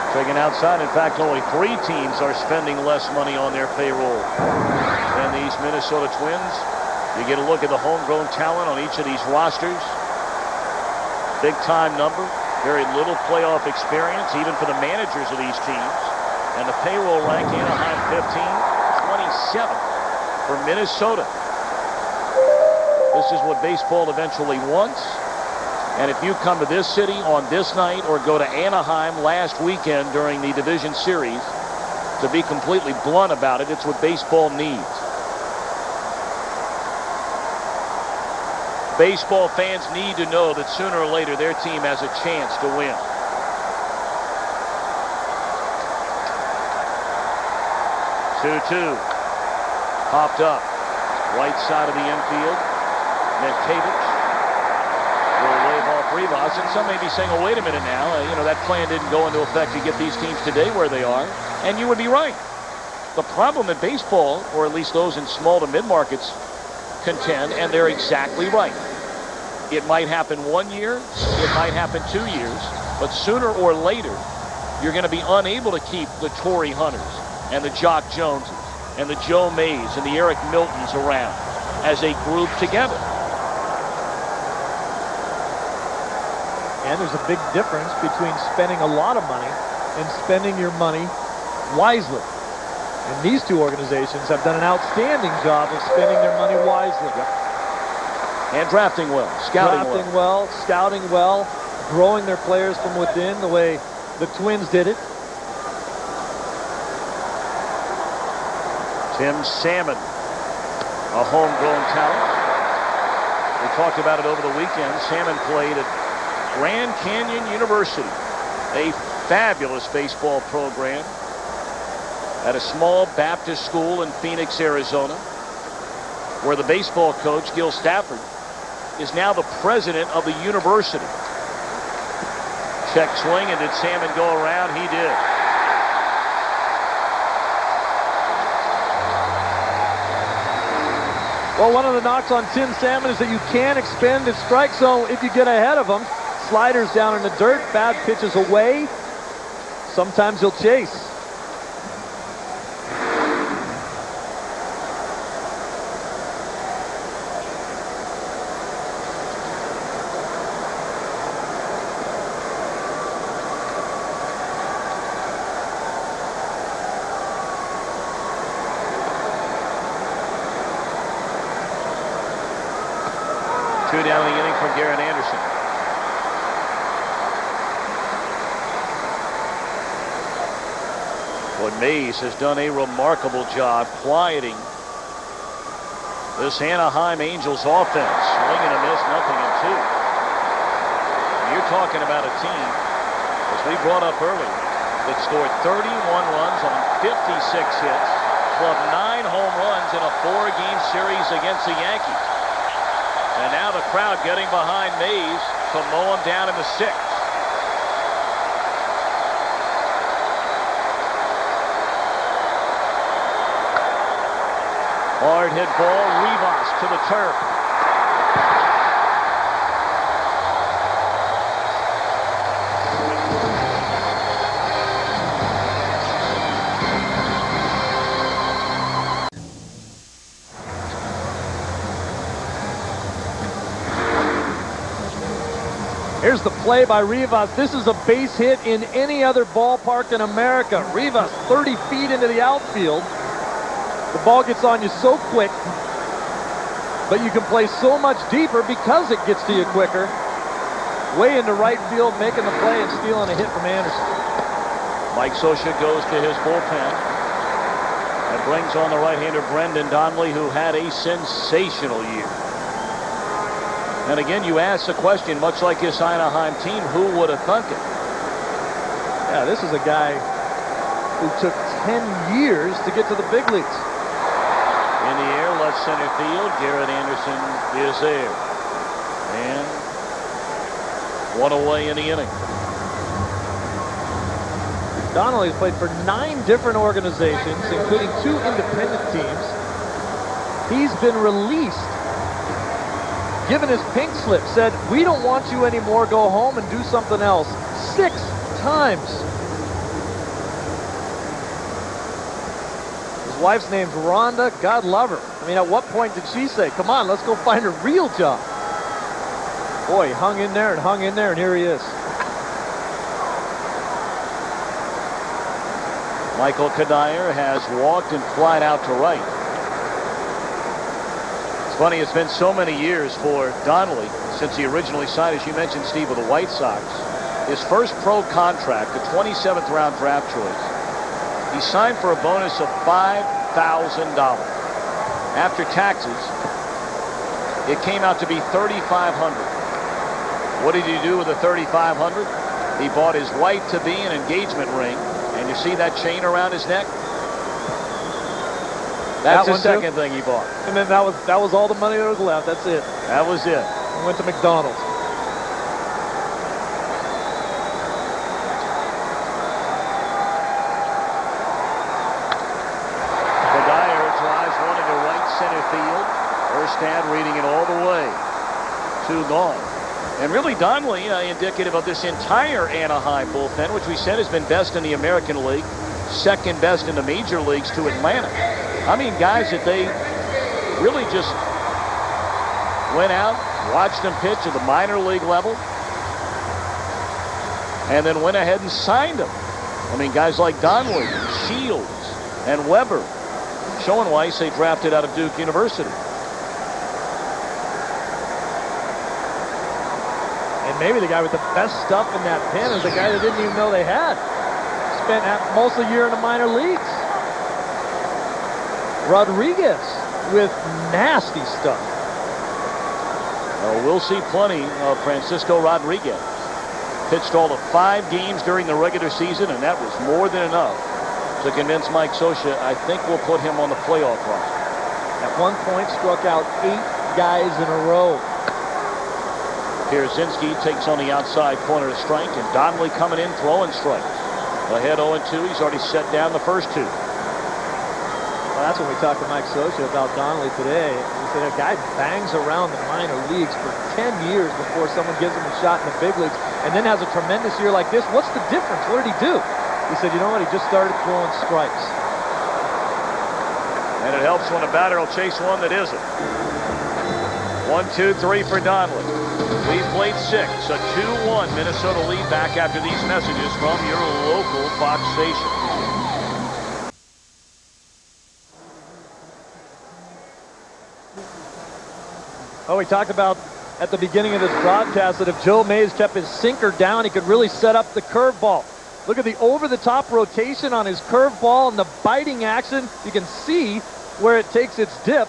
Taken outside. In fact, only 3 teams are spending less money on their payroll than these Minnesota Twins. You get a look at the homegrown talent on each of these rosters. Big time number. Very little playoff experience, even for the managers of these teams. And the payroll rank, Anaheim 15, 27 for Minnesota. This is what baseball eventually wants. And if you come to this city on this night or go to Anaheim last weekend during the division series, to be completely blunt about it, it's what baseball needs. Baseball fans need to know that sooner or later their team has a chance to win. Two-two. Popped up. Right side of the infield. Netkevich will wave off Rivas, and some may be saying, oh, wait a minute now, that plan didn't go into effect to get these teams today where they are, and you would be right. The problem in baseball, or at least those in small to mid-markets, contend, and they're exactly right. It might happen 1 year, it might happen 2 years, but sooner or later, you're going to be unable to keep the Torrey Hunters and the Jock Joneses and the Joe Mays and the Eric Miltons around as a group together.
And there's a big difference between spending a lot of money and spending your money wisely. And these two organizations have done an outstanding job of spending their money wisely.
And drafting well, scouting well.
Scouting well, growing their players from within the way the Twins did it.
Tim Salmon, a homegrown talent. We talked about it over the weekend. Salmon played at Grand Canyon University, a fabulous baseball program at a small Baptist school in Phoenix, Arizona, where the baseball coach, Gil Stafford, is now the president of the university. Check swing, and did Salmon go around? He did.
Well, one of the knocks on Tim Salmon is that you can expend his strike zone if you get ahead of him. Sliders down in the dirt, bad pitches away. Sometimes he'll chase.
Two down in the inning from Garrett Anderson. But Mays has done a remarkable job quieting this Anaheim Angels offense. Swing and a miss, nothing in two. You're talking about a team, as we brought up earlier, that scored 31 runs on 56 hits, clubbed 9 home runs in a 4-game series against the Yankees. And now the crowd getting behind Mays to mow him down in the 6th. Hard hit ball, Rivas to the turf.
Here's the play by Rivas. This is a base hit in any other ballpark in America. Rivas 30 feet into the outfield. The ball gets on you so quick, but you can play so much deeper because it gets to you quicker. Way into right field, making the play and stealing a hit from Anderson.
Mike Scioscia goes to his bullpen and brings on the right-hander Brendan Donnelly, who had a sensational year. And again, you ask the question, much like this Anaheim team, who would have thunk it?
Yeah, this is a guy who took 10 years to get to the big leagues.
In the air, left center field, Garrett Anderson is there. And one away in the inning.
Donnelly's played for 9 different organizations, including 2 independent teams. He's been released, given his pink slip, said, "We don't want you anymore, go home and do something else." 6 times. His wife's name's Rhonda, God love her. I mean, at what point did she say, "Come on, let's go find a real job"? Boy, he hung in there, and here he is.
Michael Kadire has walked and flied out to right. It's funny, it's been so many years for Donnelly since he originally signed, as you mentioned, Steve, with the White Sox. His first pro contract, the 27th round draft choice, he signed for a bonus of $5,000. After taxes, it came out to be $3,500. What did he do with the $3,500? He bought his wife-to-be an engagement ring. And you see that chain around his neck? That's the second thing he bought.
And then that was all the money that was left. That's it.
That was it.
He went to McDonald's.
Kadire drives one into right center field. Erstad reading it all the way. 2 gone. And really, Donnelly, indicative of this entire Anaheim bullpen, which we said has been best in the American League, second best in the major leagues to Atlanta. I mean, guys that they really just went out, watched them pitch at the minor league level, and then went ahead and signed them. I mean, guys like Donnelly, Shields, and Weber. Schoenweiss, they drafted out of Duke University.
maybe the guy with the best stuff in that pen is the guy that didn't even know they had. Spent most of the year in the minor leagues. Rodriguez with nasty stuff.
Well, we'll see plenty of Francisco Rodriguez. Pitched all of 5 games during the regular season, and that was more than enough to convince Mike Scioscia, I think we'll put him on the playoff roster.
At one point, struck out 8 guys in a row.
Pierzynski takes on the outside corner to strike, and Donnelly coming in throwing strikes. Ahead 0-2. He's already set down the first 2.
Well, that's when we talked to Mike Scioscia about Donnelly today. He said a guy bangs around the minor leagues for 10 years before someone gives him a shot in the big leagues, and then has a tremendous year like this. What's the difference? What did he do? He said, you know what? He just started throwing strikes.
And it helps when a batter will chase one that isn't. 1, 2, 3 for Donnelly. We've played 6. A 2-1 Minnesota lead back after these messages from your local Fox station.
Oh, we talked about at the beginning of this broadcast that if Joe Mays kept his sinker down, he could really set up the curveball. Look at the over-the-top rotation on his curveball and the biting action. You can see where it takes its dip.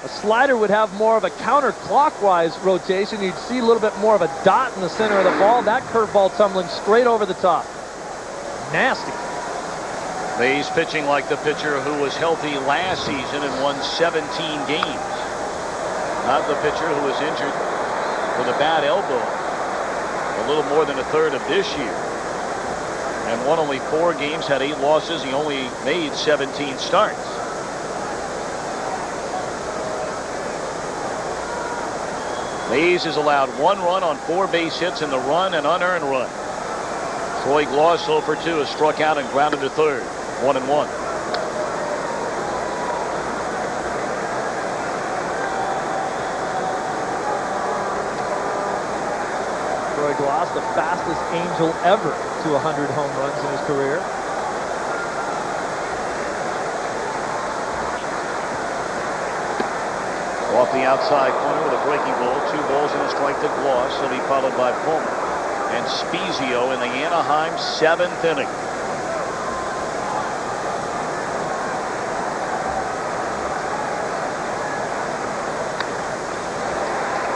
A slider would have more of a counterclockwise rotation. You'd see a little bit more of a dot in the center of the ball. That curveball tumbling straight over the top. Nasty.
Mays pitching like the pitcher who was healthy last season and won 17 games. Not the pitcher who was injured with a bad elbow a little more than a third of this year. And won only 4 games, had 8 losses. He only made 17 starts. Mays has allowed 1 run on 4 base hits in the run and unearned run. Troy Glaus 0 for 2 has struck out and grounded to third. 1-1.
Troy Glaus, the fastest Angel ever to 100 home runs in his career.
Off the outside corner with a breaking ball. 2 balls and a strike to Glaus. He'll be followed by Fulmer and Spezio in the Anaheim 7th inning.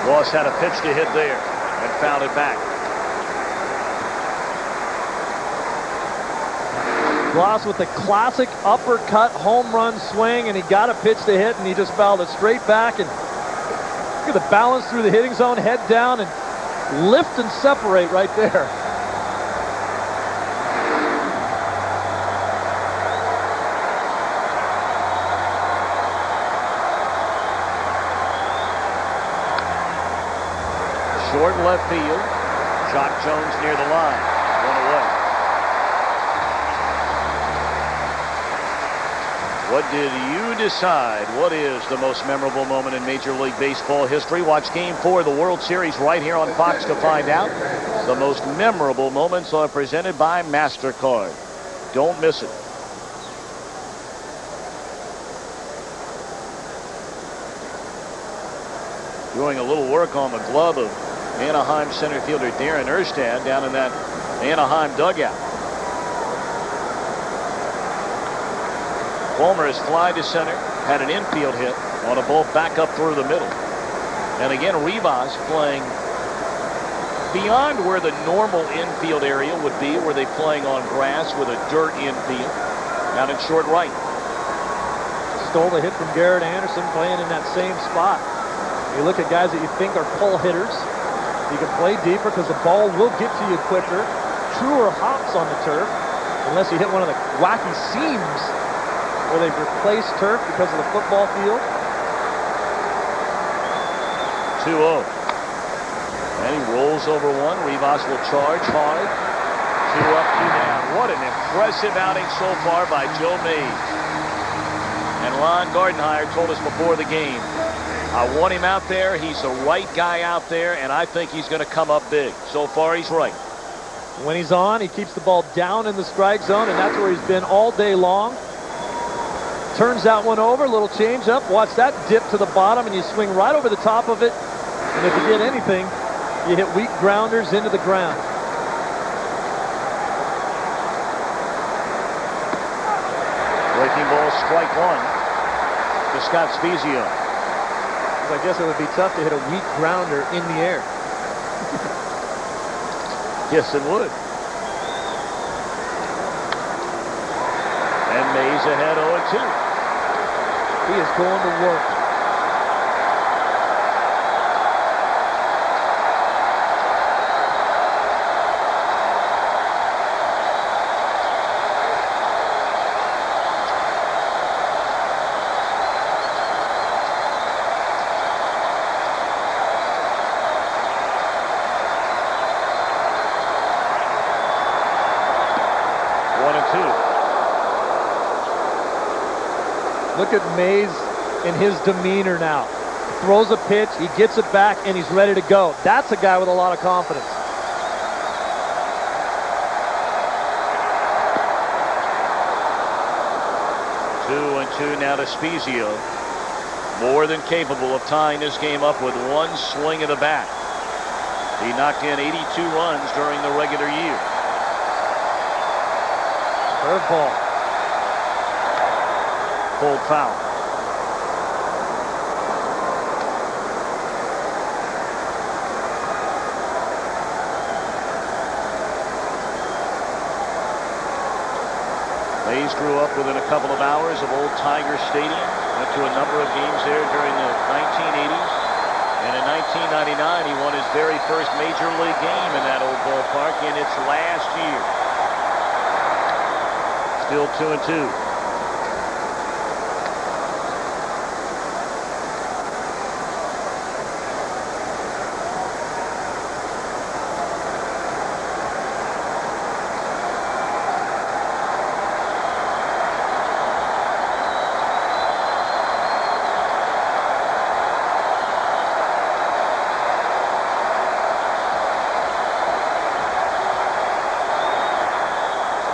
Glaus had a pitch to hit there and fouled it back.
Glaus with the classic uppercut home run swing, and he got a pitch to hit, and he just fouled it straight back. And look at the balance through the hitting zone, head down, and lift and separate right there.
Short left field. Jock Jones near the line. 1 away. What did you decide? What is the most memorable moment in Major League Baseball history? Watch Game 4 of the World Series right here on Fox to find out. The most memorable moments are presented by MasterCard. Don't miss it. Doing a little work on the glove of Anaheim center fielder Darren Erstad down in that Anaheim dugout. Fulmer has fly to center, had an infield hit on a ball back up through the middle. And again, Rivas playing beyond where the normal infield area would be, were they playing on grass with a dirt infield, out in short right.
Stole the hit from Garrett Anderson, playing in that same spot. You look at guys that you think are pull hitters. You can play deeper because the ball will get to you quicker. Truer hops on the turf, unless you hit one of the wacky seams where they've replaced turf because of the football field.
2-0. And he rolls over one. Rivas will charge hard. 2 up, 2 down. What an impressive outing so far by Joe Mays. And Ron Gardenhire told us before the game, I want him out there. He's the right guy out there, and I think he's going to come up big. So far, he's right.
When he's on, he keeps the ball down in the strike zone, and that's where he's been all day long. Turns that one over, little change up. Watch that dip to the bottom, and you swing right over the top of it. And if you get anything, You hit weak grounders into the ground.
Breaking ball, strike one to Scott Spezio.
I guess it would be tough to hit a weak grounder in the air.
Yes, it would. And Mays ahead 0-2.
He is going to work. Look at Mays in his demeanor now. Throws a pitch, he gets it back, and he's ready to go. That's a guy with a lot of confidence.
2-2 now to Spezio. More than capable of tying this game up with one swing of the bat. He knocked in 82 runs during the regular year.
Curveball.
Pulled foul. Mays grew up within a couple of hours of Old Tiger Stadium. Went to a number of games there during the 1980s. And in 1999, he won his very first major league game in that old ballpark in its last year. Still 2-2.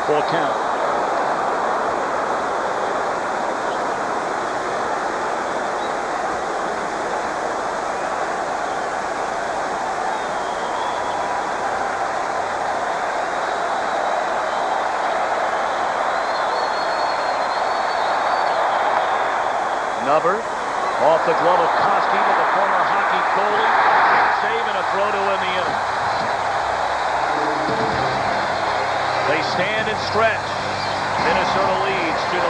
Full count. Nubber off the glove of Koski to the former hockey goalie. Save and a throw to win the inning. They stand and stretch. Minnesota leads 2-1.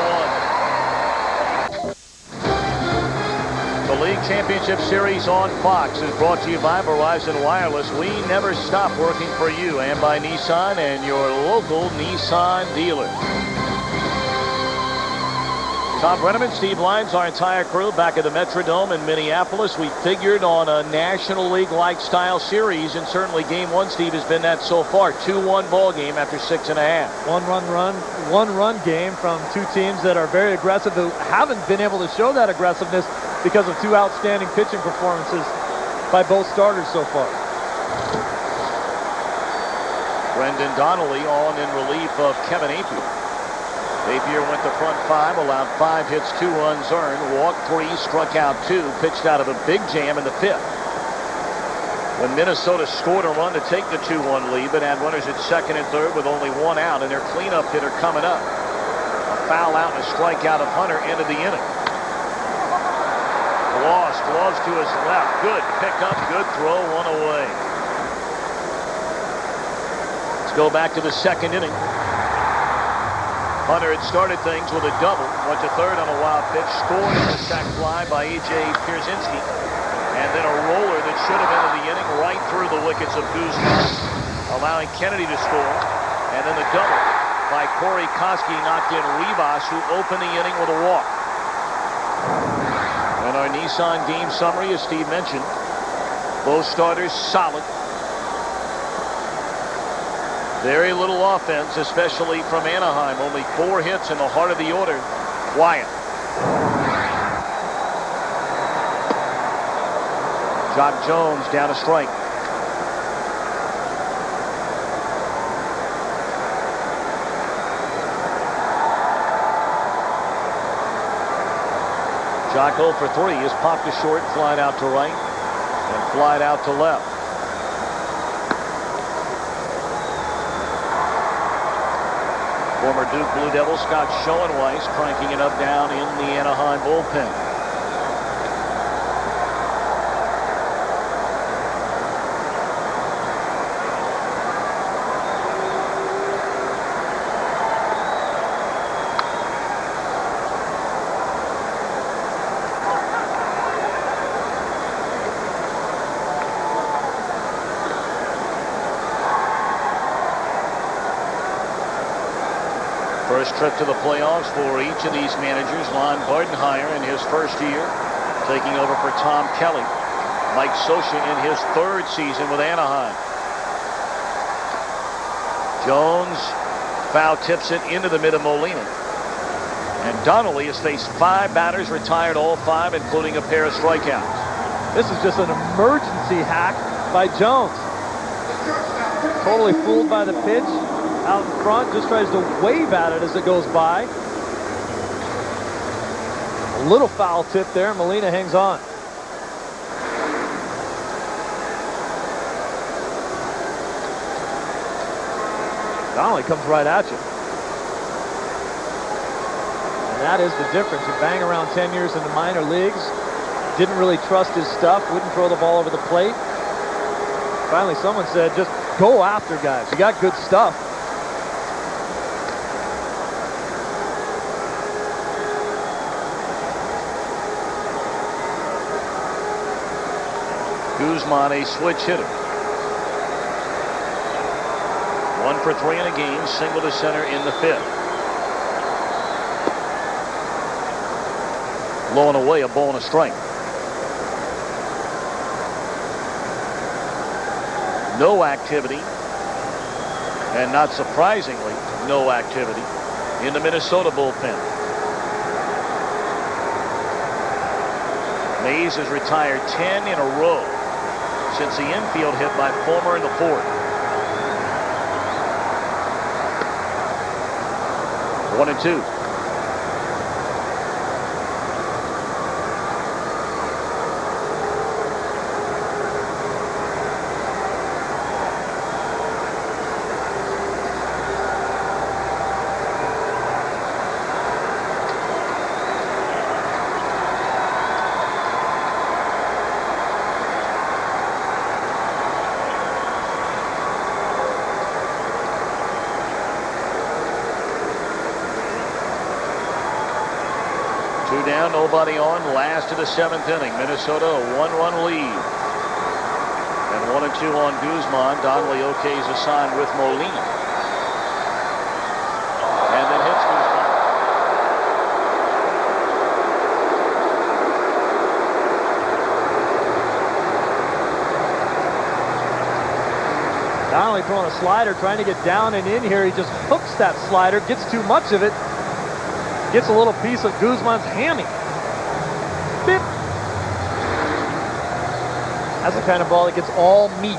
The League Championship Series on Fox is brought to you by Verizon Wireless. We never stop working for you, and by Nissan and your local Nissan dealer. Tom Brenneman, Steve Lyons, our entire crew back at the Metrodome in Minneapolis. We figured on a National League-like style series, and certainly Game 1, Steve, has been that so far. 2-1 ball game after 6.5.
One run game from two teams that are very aggressive, who haven't been able to show that aggressiveness because of two outstanding pitching performances by both starters so far.
Brendan Donnelly on in relief of Kevin Appier. Appier went to front five, allowed 5 hits, 2 runs earned, walked 3, struck out 2, pitched out of a big jam in the 5th. When Minnesota scored a run to take the 2-1 lead, but had runners at second and third with only 1 out, and their cleanup hitter coming up. A foul out and a strikeout of Hunter ended the inning. Lost, gloves to his left. Good pickup, good throw, 1 away. Let's go back to the second inning. Hunter had started things with a double, went to third on a wild pitch, scored on a sac fly by A.J. Pierzynski, and then a roller that should have ended the inning right through the wickets of Guzman, allowing Kennedy to score, and then the double by Corey Koski knocked in Rivas, who opened the inning with a walk. And our Nissan game summary, as Steve mentioned, both starters solid. Very little offense, especially from Anaheim. Only 4 hits in the heart of the order. Wyatt. Jock Jones down a strike. Jock 0 for 3 is popped to short, flied out to right, and flied out to left. Former Duke Blue Devil Scott Schoenweiss cranking it up down in the Anaheim bullpen. First trip to the playoffs for each of these managers. Lon Gardenhire in his first year, taking over for Tom Kelly. Mike Scioscia in his third season with Anaheim. Jones foul tips it into the mid of Molina. And Donnelly has faced 5 batters, retired all 5, including a pair of strikeouts.
This is just an emergency hack by Jones. Totally fooled by the pitch. Out in front, just tries to wave at it as it goes by. A little foul tip there. Molina hangs on. Donnelly comes right at you. And that is the difference. You bang around 10 years in the minor leagues. Didn't really trust his stuff. Wouldn't throw the ball over the plate. Finally, someone said, just go after guys. You got good stuff.
Guzman, a switch hitter. 1 for 3 in a game, single to center in the 5th. Low and away, a ball and a strike. No activity, and not surprisingly, no activity in the Minnesota bullpen. Mays has retired 10 in a row since the infield hit by Fulmer in the 4th. 1-2. Down, nobody on, last of the 7th inning. Minnesota a 1-run lead. And 1-2 on Guzman. Donnelly okays a sign with Molina. And then hits Guzman.
Donnelly throwing a slider, trying to get down and in here. He just hooks that slider, gets too much of it. Gets a little piece of Guzman's hammy. Bip. That's the kind of ball that gets all meat.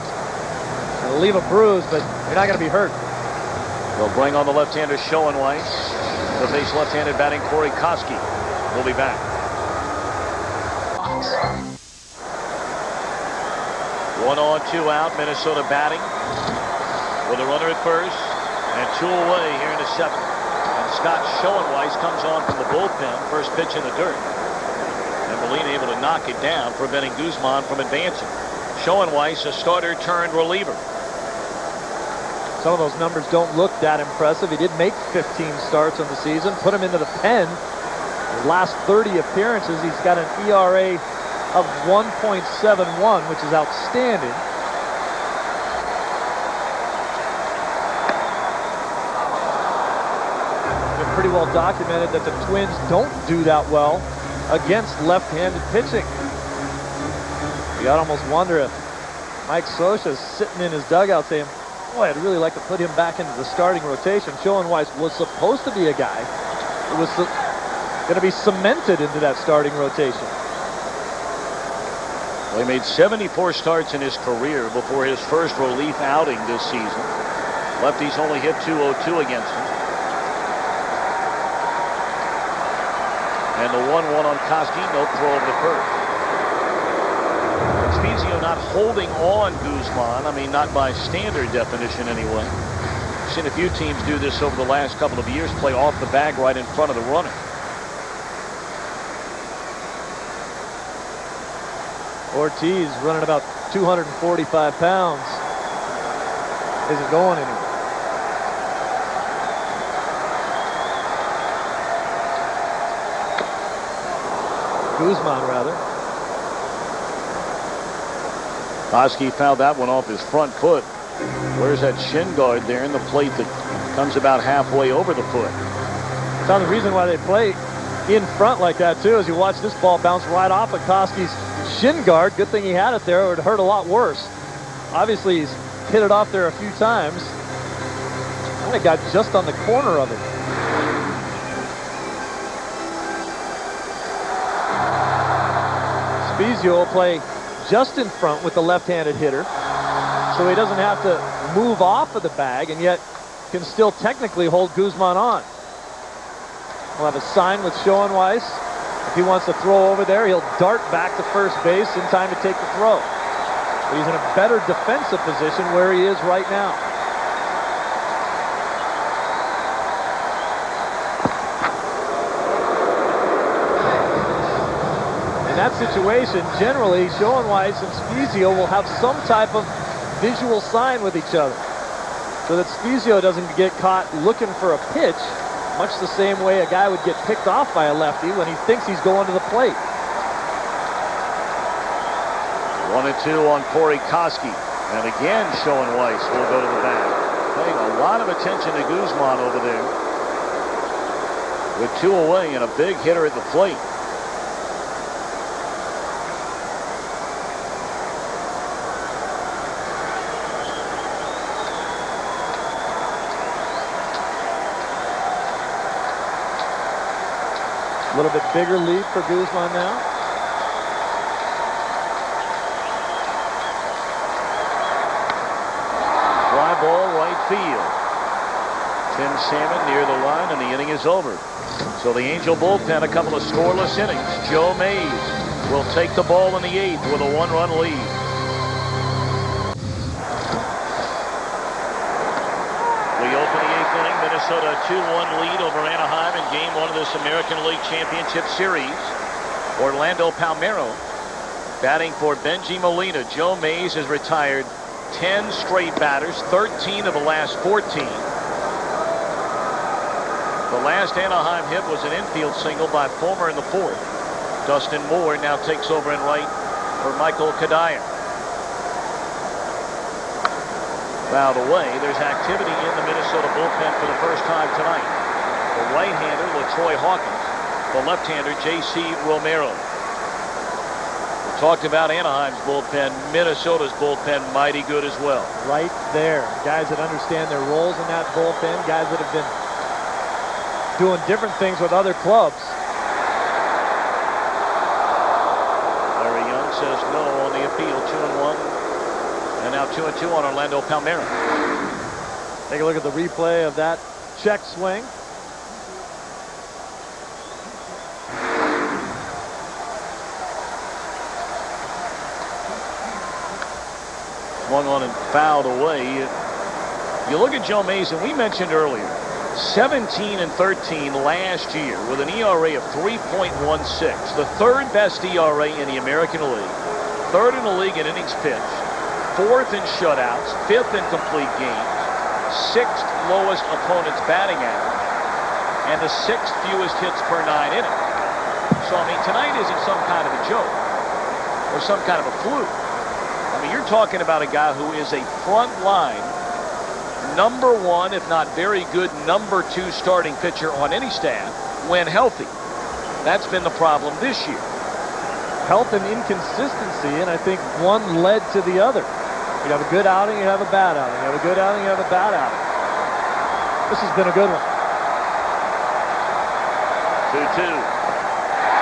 It'll leave a bruise, but you're not going to be hurt.
They'll bring on the left-hander Schoenweiss. They'll face left-handed batting Corey Koski. We'll be back. 1 on, 2 out. Minnesota batting with a runner at first and 2 away here in the 7th. Scott Schoenweiss comes on from the bullpen, first pitch in the dirt. And Molina able to knock it down, preventing Guzman from advancing. Schoenweiss, a starter turned reliever.
Some of those numbers don't look that impressive. He did make 15 starts on the season, put him into the pen. His last 30 appearances, he's got an ERA of 1.71, which is outstanding. Pretty well documented that the Twins don't do that well against left-handed pitching. You gotta almost wonder if Mike Scioscia is sitting in his dugout saying, boy, I'd really like to put him back into the starting rotation. Schoenweiss was supposed to be a guy who was going to be cemented into that starting rotation.
Well, he made 74 starts in his career before his first relief outing this season. Lefties only hit .202 against him. And the 1-1 on Koski, no throw over the first. Spezio not holding on Guzman. I mean, not by standard definition anyway. seen a few teams do this over the last couple of years, play off the bag right in front of the runner.
Ortiz running about 245 pounds. Isn't going anywhere. Guzman, rather.
Koski fouled that one off his front foot. Where's that shin guard there in the plate that comes about halfway over the foot?
Found the reason why they play in front like that, too, as you watch this ball bounce right off of Koski's shin guard. Good thing he had it there, or it would hurt a lot worse. Obviously, he's hit it off there a few times. And it got just on the corner of it. Spezio will play just in front with the left-handed hitter, so he doesn't have to move off of the bag and yet can still technically hold Guzman on. We'll have a sign with Schoenweiss. If he wants to throw over there, he'll dart back to first base in time to take the throw. But he's in a better defensive position where he is right now. In that situation, generally, Schoenweiss and Spezio will have some type of visual sign with each other, so that Spezio doesn't get caught looking for a pitch, much the same way a guy would get picked off by a lefty when he thinks he's going to the plate.
1-2 on Corey Koski. And again, Schoenweiss will go to the bag. Paying a lot of attention to Guzman over there. With 2 away and a big hitter at the plate.
A little bit bigger lead for Guzman now.
Fly ball right field. Tim Salmon near the line, and the inning is over. So the Angel bullpen, a couple of scoreless innings. Joe Mays will take the ball in the 8th with a 1-run lead. We open the 8th inning. Minnesota 2-1 lead over Anaheim in Game 1 of this American League Championship Series. Orlando Palmeiro batting for Benji Molina. Joe Mays has retired 10 straight batters, 13 of the last 14. The last Anaheim hit was an infield single by Fulmer in the 4th. Dustin Moore now takes over in right for Michael Kadire. Fouled away. There's activity in the Minnesota bullpen for the first time tonight. The right-hander, LaTroy Hawkins. The left-hander, J.C. Romero. We talked about Anaheim's bullpen. Minnesota's bullpen mighty good as well.
Right there. Guys that understand their roles in that bullpen. Guys that have been doing different things with other clubs.
Larry Young says no on the appeal. 2-1. And now 2-2 on Orlando Palmeiro.
Take a look at the replay of that check swing.
1-1 and fouled away. You look at Joe Mays, and we mentioned earlier, 17 and 13 last year with an ERA of 3.16, the 3rd best ERA in the American League, 3rd in the league in innings pitched, 4th in shutouts, 5th in complete games, 6th lowest opponent's batting average, and the 6th fewest hits per 9 innings. So, I mean, tonight isn't some kind of a joke or some kind of a fluke. I mean, you're talking about a guy who is a front line #1, if not very good, #2 starting pitcher on any staff when healthy. That's been the problem this year.
Health and inconsistency, and I think one led to the other. You have a good outing, you have a bad outing. You have a good outing, you have a bad outing. This has been a good one.
2-2.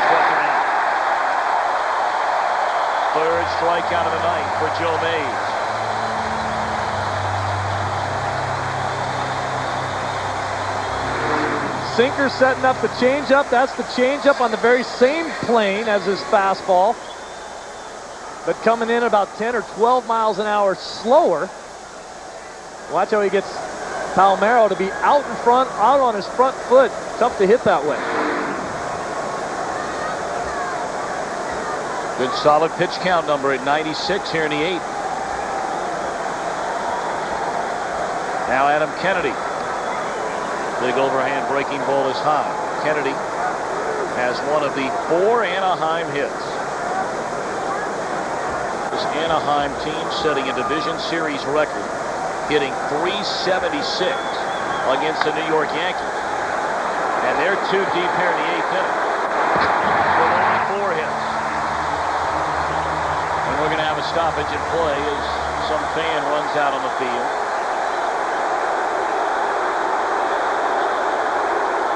Struck him out. 3rd strikeout of the night for Joe Mays.
Sinker setting up the changeup. That's the changeup on the very same plane as his fastball, but coming in about 10 or 12 miles an hour slower. Watch how he gets Palmeiro to be out in front, out on his front foot. Tough to hit that way.
Good solid pitch count number at 96 here in the 8th. Now Adam Kennedy. Big overhand breaking ball is high. Kennedy has one of the 4 Anaheim hits. This Anaheim team setting a division series record, hitting .376 against the New York Yankees. And they're 2 deep here in the 8th inning with only 4 hits. And we're going to have a stoppage in play as some fan runs out on the field.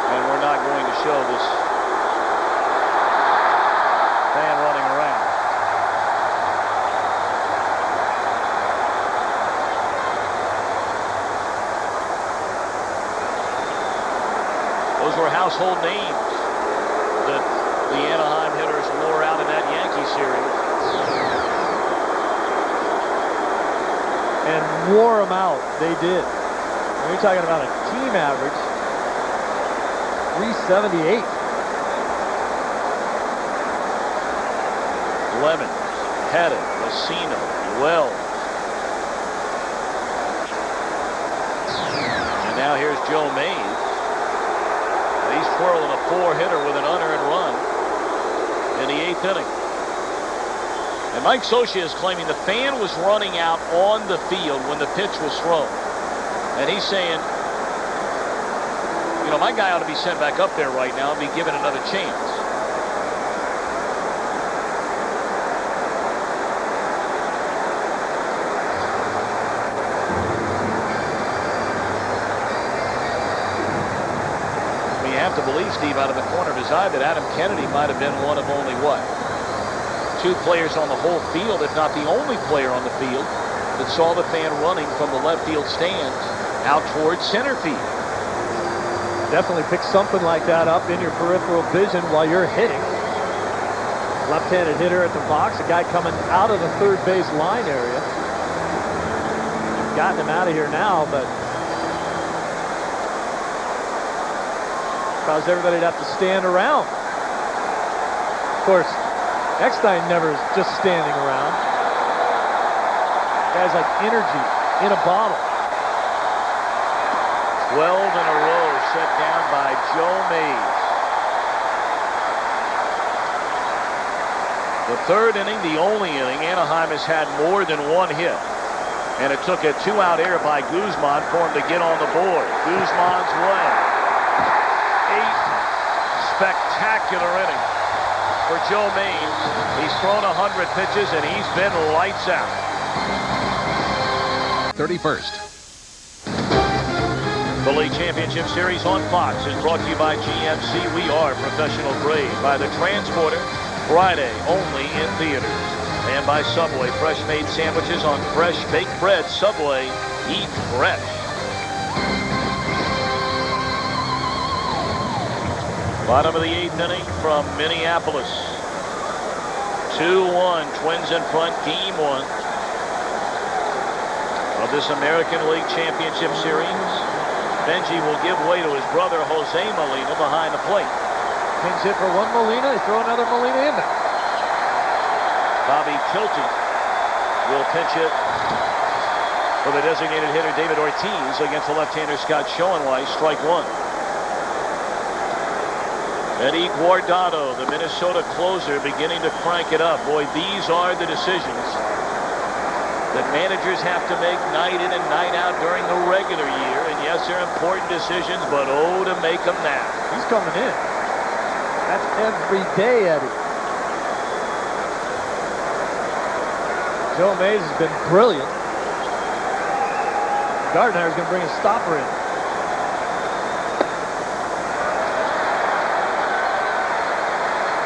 And we're not going to show this fan running around. Those were household names that the Anaheim hitters wore out in that Yankee series.
And wore them out. They did. When you're talking about a team average, 378.
Lemon, Pettit, Messina, Wells. And now here's Joe Mays. He's twirling a 4-hitter with an unearned run in the 8th inning. And Mike Scioscia is claiming the fan was running out on the field when the pitch was thrown. And he's saying, you know, my guy ought to be sent back up there right now and be given another chance. You have to believe, Steve, out of the corner of his eye, that Adam Kennedy might have been one of only, what, 2 players on the whole field, if not the only player on the field, that saw the fan running from the left field stands out towards center field.
Definitely pick something like that up in your peripheral vision while you're hitting. Left-handed hitter at the box, a guy coming out of the third base line area. Gotten him out of here now, but caused everybody to have to stand around. Of course, Eckstein never is just standing around. Guys like energy in a bottle.
12 in a row set down by Joe Mays. The 3rd inning, the only inning Anaheim has had more than 1 hit. And it took a 2-out error by Guzman for him to get on the board. Guzman's way. 8 spectacular innings for Joe Mays. He's thrown 100 pitches and he's been lights out.
31st.
The League Championship Series on Fox is brought to you by GMC. We are professional grade. By The Transporter, Friday only in theaters. And by Subway, fresh made sandwiches on fresh baked bread. Subway, eat fresh. Bottom of the 8th inning from Minneapolis. 2-1, Twins in front, game 1 of this American League Championship Series. Benji will give way to his brother Jose Molina behind the plate.
Kings hit for 1 Molina, they throw another Molina in there.
Bobby Tilton will pinch it for the designated hitter David Ortiz against the left-hander Scott Schoenweiss. Strike 1. Eddie Guardado, the Minnesota closer, beginning to crank it up. Boy, these are the decisions that managers have to make night in and night out during the regular year. And yes, they're important decisions, but oh, to make them now.
He's coming in. That's every day, Eddie. Joe Mays has been brilliant. Gardner is going to bring a stopper in.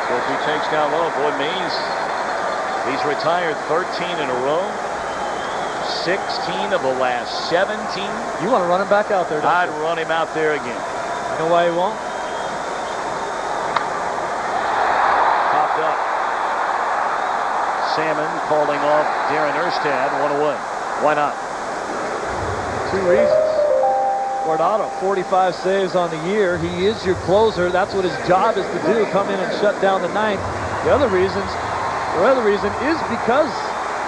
So if he takes down low, boy, Mays, he's retired 13 in a row. 16 of the last 17.
You want to run him back out there, don't
I'd
you?
run him out there again.
You know why he won't?
Popped up. Salmon calling off Darren Erstad, 1 away. Why not?
2 reasons. Guardado, 45 saves on the year. He is your closer. That's what his job is to do, come in and shut down the ninth. The other reason is because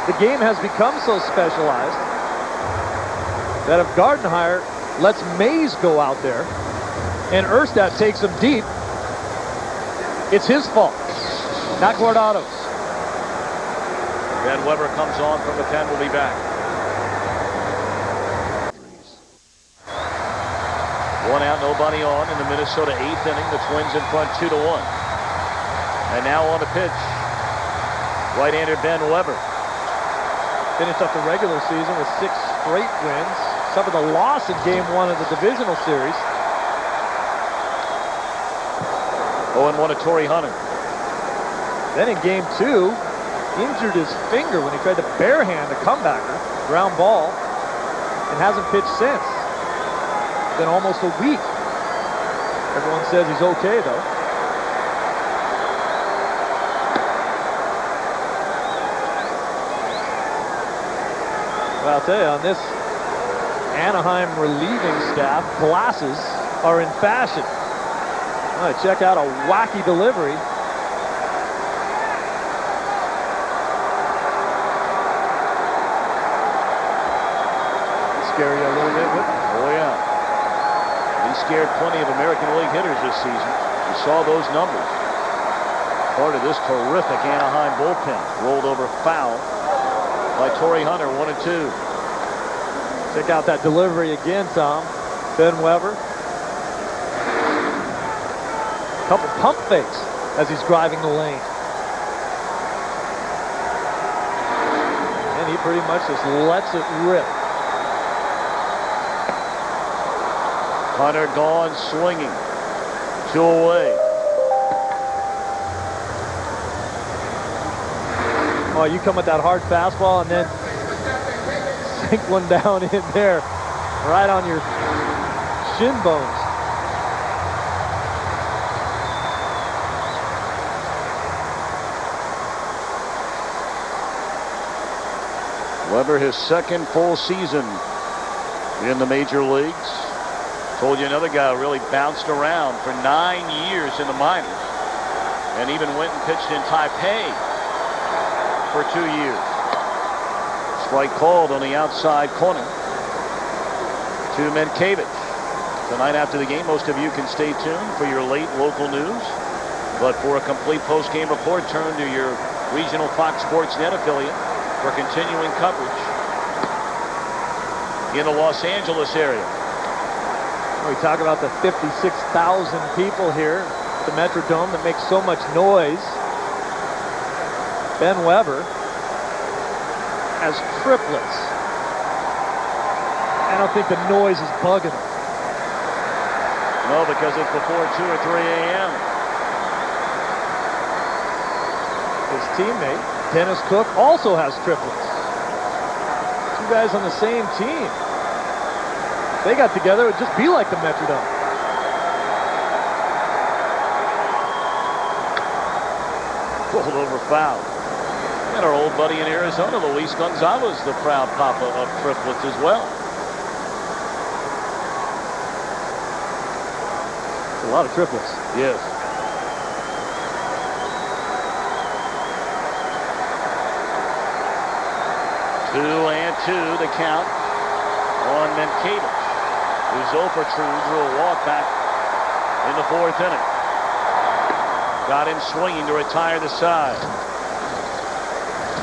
the game has become so specialized that if Gardenhire lets Mays go out there and Erstad takes him deep, it's his fault, not Guardado's.
Ben Weber comes on from the pen. We'll be back. One out, nobody on in the Minnesota 8th inning. The Twins in front 2-1. And now on the pitch, right-hander Ben Weber.
Finished up the regular season with 6 straight wins. Suffered a loss in Game 1 of the divisional series.
0-1 to Torrey Hunter.
Then in Game 2, injured his finger when he tried to barehand a comebacker, ground ball, and hasn't pitched since. It's been almost a week. Everyone says he's okay, though. Well, I'll tell you, on this Anaheim relieving staff, glasses are in fashion. Well, check out a wacky delivery. Scare you a little bit with it.
Oh, yeah. He scared plenty of American League hitters this season. You saw those numbers. Part of this terrific Anaheim bullpen. Rolled over foul by Torrey Hunter, 1-2.
Check out that delivery again, Tom. Ben Weber. Couple pump fakes as he's driving the lane. And he pretty much just lets it rip.
Hunter gone swinging. 2 away.
Oh, you come with that hard fastball and then sink one down in there, right on your shin bones.
Weber, his second full season in the major leagues. Told you another guy who really bounced around for 9 years in the minors and even went and pitched in Taipei for 2 years. Strike called on the outside corner to Menkiewicz. Tonight after the game, most of you can stay tuned for your late local news. But for a complete post-game report, turn to your regional Fox Sports Net affiliate for continuing coverage in the Los Angeles area.
We talk about the 56,000 people here at the Metrodome that make so much noise. Ben Weber has triplets. I don't think the noise is bugging him.
No, because it's before 2 or 3 a.m.
His teammate, Dennis Cook, also has triplets. 2 guys on the same team. They got together, it would just be like the Metrodome.
Pulled over foul. And our old buddy in Arizona, Luis Gonzalez, the proud papa of triplets as well.
A lot of triplets.
Yes. Two and two, the count on Menkiewicz, who's 0 for 2, drew a walk back in the 4th inning. Got him swinging to retire the side.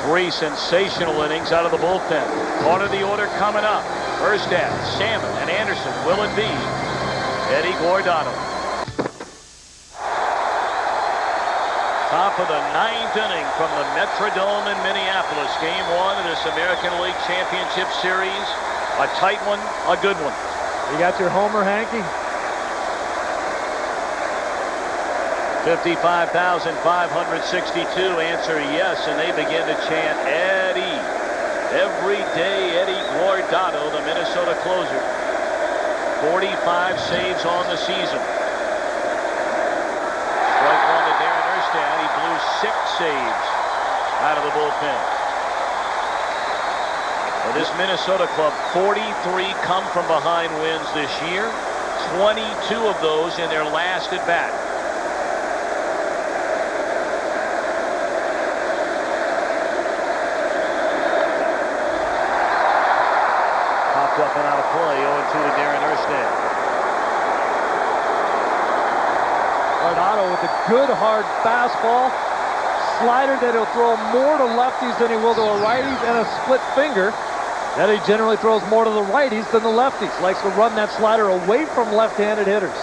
3 sensational innings out of the bullpen. Part of the order coming up. Erstad, Salmon, and Anderson. Will it be Eddie Guardado? Top of the 9th inning from the Metrodome in Minneapolis. Game 1 of this American League Championship Series. A tight one, a good one.
You got your homer, Hanky?
55,562 answer yes, and they begin to chant Eddie. Every day, Eddie Guardado, the Minnesota closer. 45 saves on the season. Strike one to Darren Erstad. He blew 6 saves out of the bullpen. For this Minnesota club, 43 come from behind wins this year. 22 of those in their last at bat. Popped up and out of play. 0-2 to Darren Erstad.
Guardado with a good hard fastball. Slider that he'll throw more to lefties than he will to righties, and a split finger that he generally throws more to the righties than the lefties. Likes to run that slider away from left-handed hitters.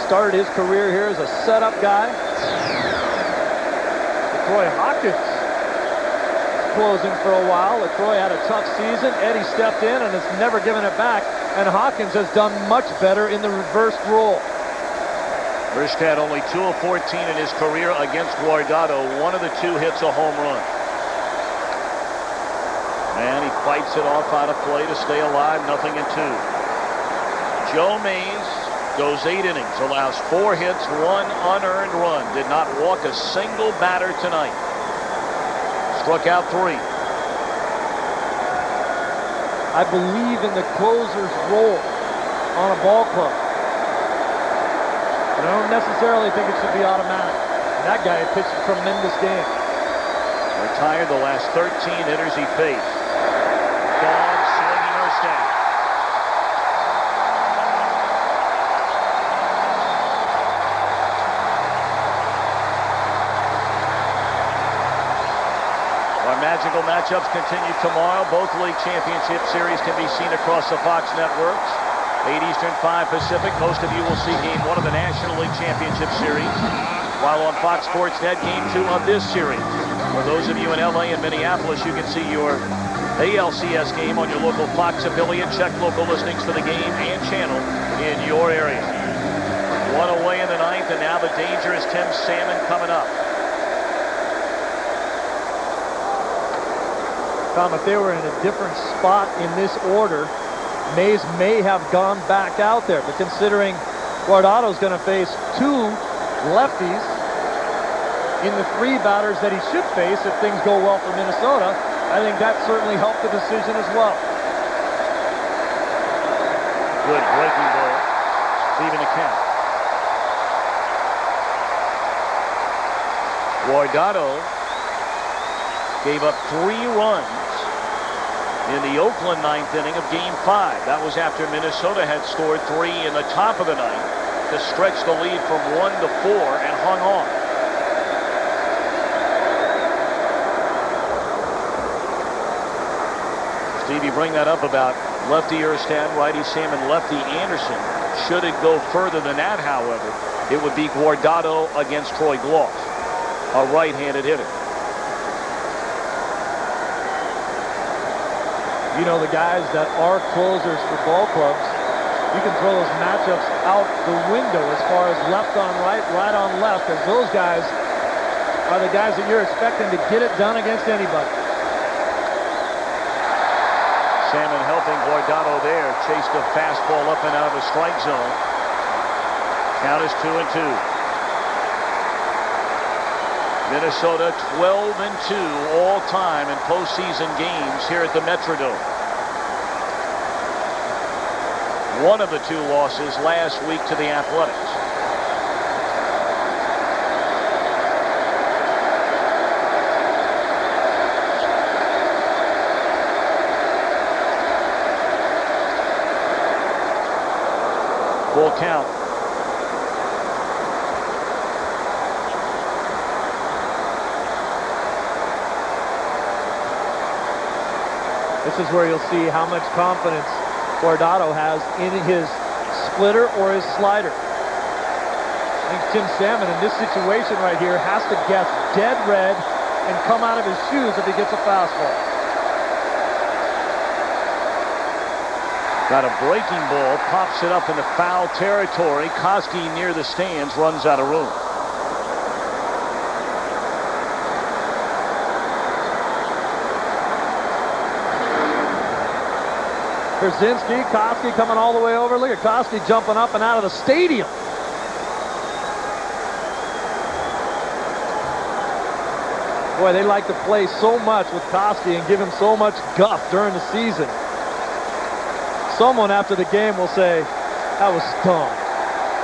Started his career here as a setup guy. LaTroy Hawkins closing for a while. LaTroy had a tough season. Eddie stepped in and has never given it back. And Hawkins has done much better in the reversed role.
Erstad only 2 of 14 in his career against Guardado. One of the two hits a home run. And he fights it off out of play to stay alive. 0-2. Joe Mays goes 8 innings, allows 4 hits, 1 unearned run. Did not walk a single batter tonight. Struck out 3.
I believe in the closer's role on a ball club. But I don't necessarily think it should be automatic. And that guy had pitched a tremendous game.
Retired the last 13 hitters he faced. Gone swinging Erstad. Our magical matchups continue tomorrow. Both league championship series can be seen across the Fox networks. 8 Eastern, 5 Pacific. Most of you will see Game 1 of the National League Championship Series, while on Fox Sports Net, Game 2 of this series. For those of you in LA and Minneapolis, you can see your ALCS game on your local Fox affiliate. Check local listings for the game and channel in your area. 1 away in the 9th, and now the dangerous Tim Salmon coming up.
Tom, if they were in a different spot in this order, Mays may have gone back out there, but considering Guardado's going to face 2 lefties in the 3 batters that he should face if things go well for Minnesota, I think that certainly helped the decision as well.
Good breaking ball, leaving the count. Guardado gave up 3 runs in the Oakland 9th inning of Game 5. That was after Minnesota had scored 3 in the top of the 9th to stretch the lead from 1 to 4 and hung on. Steve, you bring that up about lefty Erstad, righty Salmon, lefty Anderson. Should it go further than that, however, it would be Guardado against Troy Gloss, a right-handed hitter.
You know, the guys that are closers for ball clubs, you can throw those matchups out the window as far as left on right, right on left, because those guys are the guys that you're expecting to get it done against anybody.
Salmon helping Guardado there. Chased a fastball up and out of the strike zone. Count is 2-2. Minnesota 12-2 all-time in postseason games here at the Metrodome. One of the 2 losses last week to the Athletics. Full count.
This is where you'll see how much confidence Guardado has in his splitter or his slider. I think Tim Salmon in this situation right here has to guess dead red and come out of his shoes if he gets a fastball.
Got a breaking ball, pops it up into foul territory. Koski near the stands, runs out of room.
Krasinski, Koski coming all the way over. Look at Koski jumping up and out of the stadium. Boy, they like to play so much with Koski and give him so much guff during the season. Someone after the game will say, that was dumb.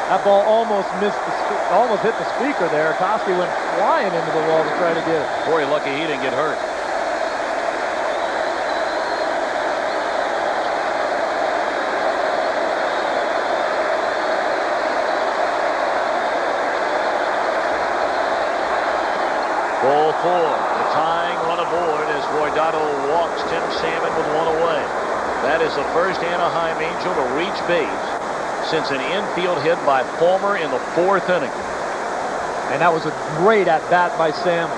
That ball almost hit the speaker there. Koski went flying into the wall to try to get it.
Boy, lucky he didn't get hurt. Ball 4. The tying run aboard as Guardado walks Tim Salmon with one away. That is the first Anaheim Angel to reach base since an infield hit by Fulmer in the 4th inning.
And that was a great at-bat by Salmon.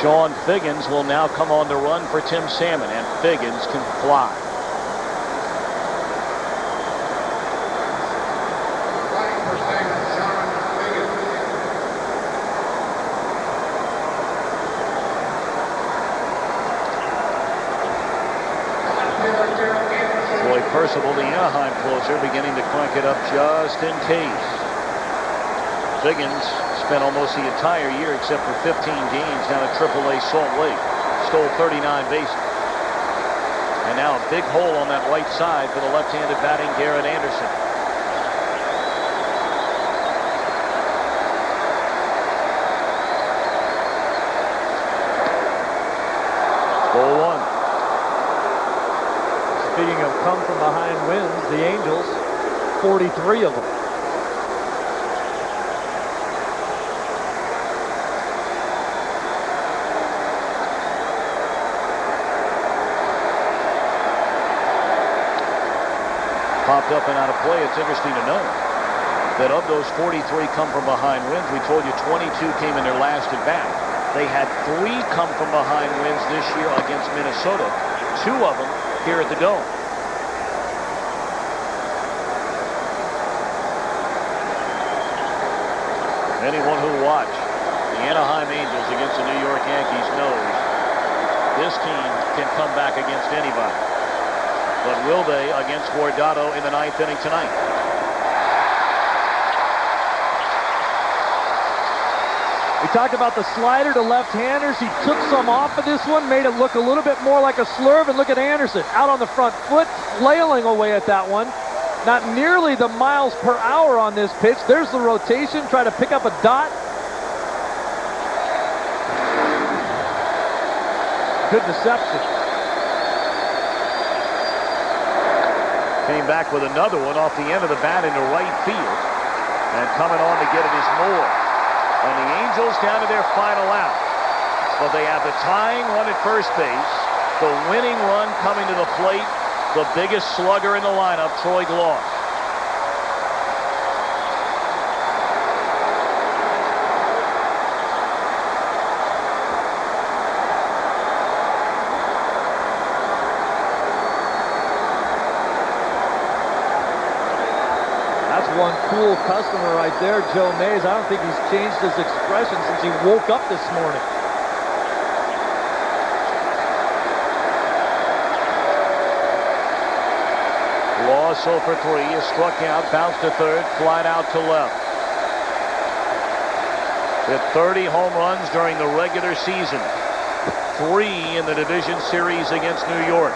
Sean Figgins will now come on to run for Tim Salmon, and Figgins can fly. Percival, the Anaheim closer, beginning to crank it up just in case. Figgins spent almost the entire year, except for 15 games, down at AAA Salt Lake. Stole 39 bases. And now a big hole on that right side for the left-handed batting Garrett Anderson. Ball 1.
Speaking of come from behind wins, the Angels, 43 of them.
Popped up and out of play. It's interesting to note that of those 43 come from behind wins, we told you 22 came in their last at bat. They had 3 come from behind wins this year against Minnesota. 2 of them here at the Dome. Anyone who watched the Anaheim Angels against the New York Yankees knows this team can come back against anybody. But will they against Guardado in the 9th inning tonight?
We talked about the slider to left-handers. He took some off of this one, made it look a little bit more like a slurve. And look at Anderson out on the front foot, flailing away at that one. Not nearly the miles per hour on this pitch. There's the rotation, try to pick up a dot. Good deception.
Came back with another one off the end of the bat into right field. And coming on to get it is Moore. And the Angels down to their final out. But they have the tying run at first base. The winning run coming to the plate. The biggest slugger in the lineup, Troy Gloss.
That's one cool customer right there, Joe Mays. I don't think he's changed his expression since he woke up this morning.
Gloss 0 for 3 is struck out, bounced to third, flied out to left. With 30 home runs during the regular season, 3 in the division series against New York.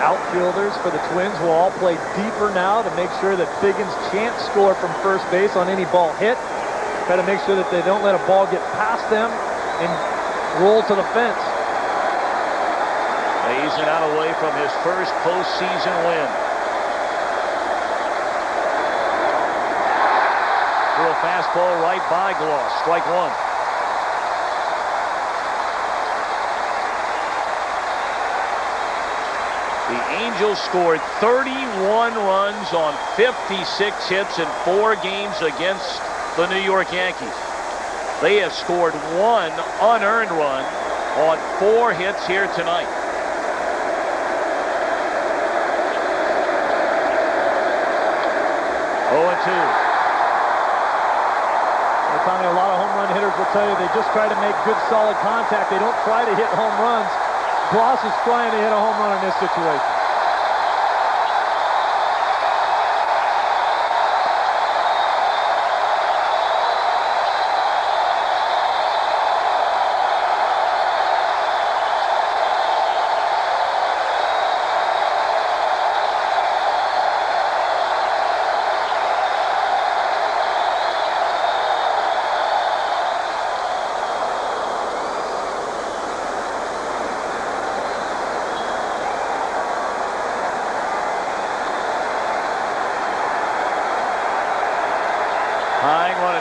Outfielders for the Twins will all play deeper now to make sure that Figgins can't score from first base on any ball hit. Try to make sure that they don't let a ball get past them and roll to the fence.
He's out away from his first postseason win. Threw a fastball right by Gloss. Strike 1. The Angels scored 31 runs on 56 hits in 4 games against the New York Yankees. They have scored 1 unearned run on 4 hits here tonight.
Tommy, a lot of home run hitters will tell you they just try to make good solid contact. They don't try to hit home runs. Gloss is trying to hit a home run in this situation.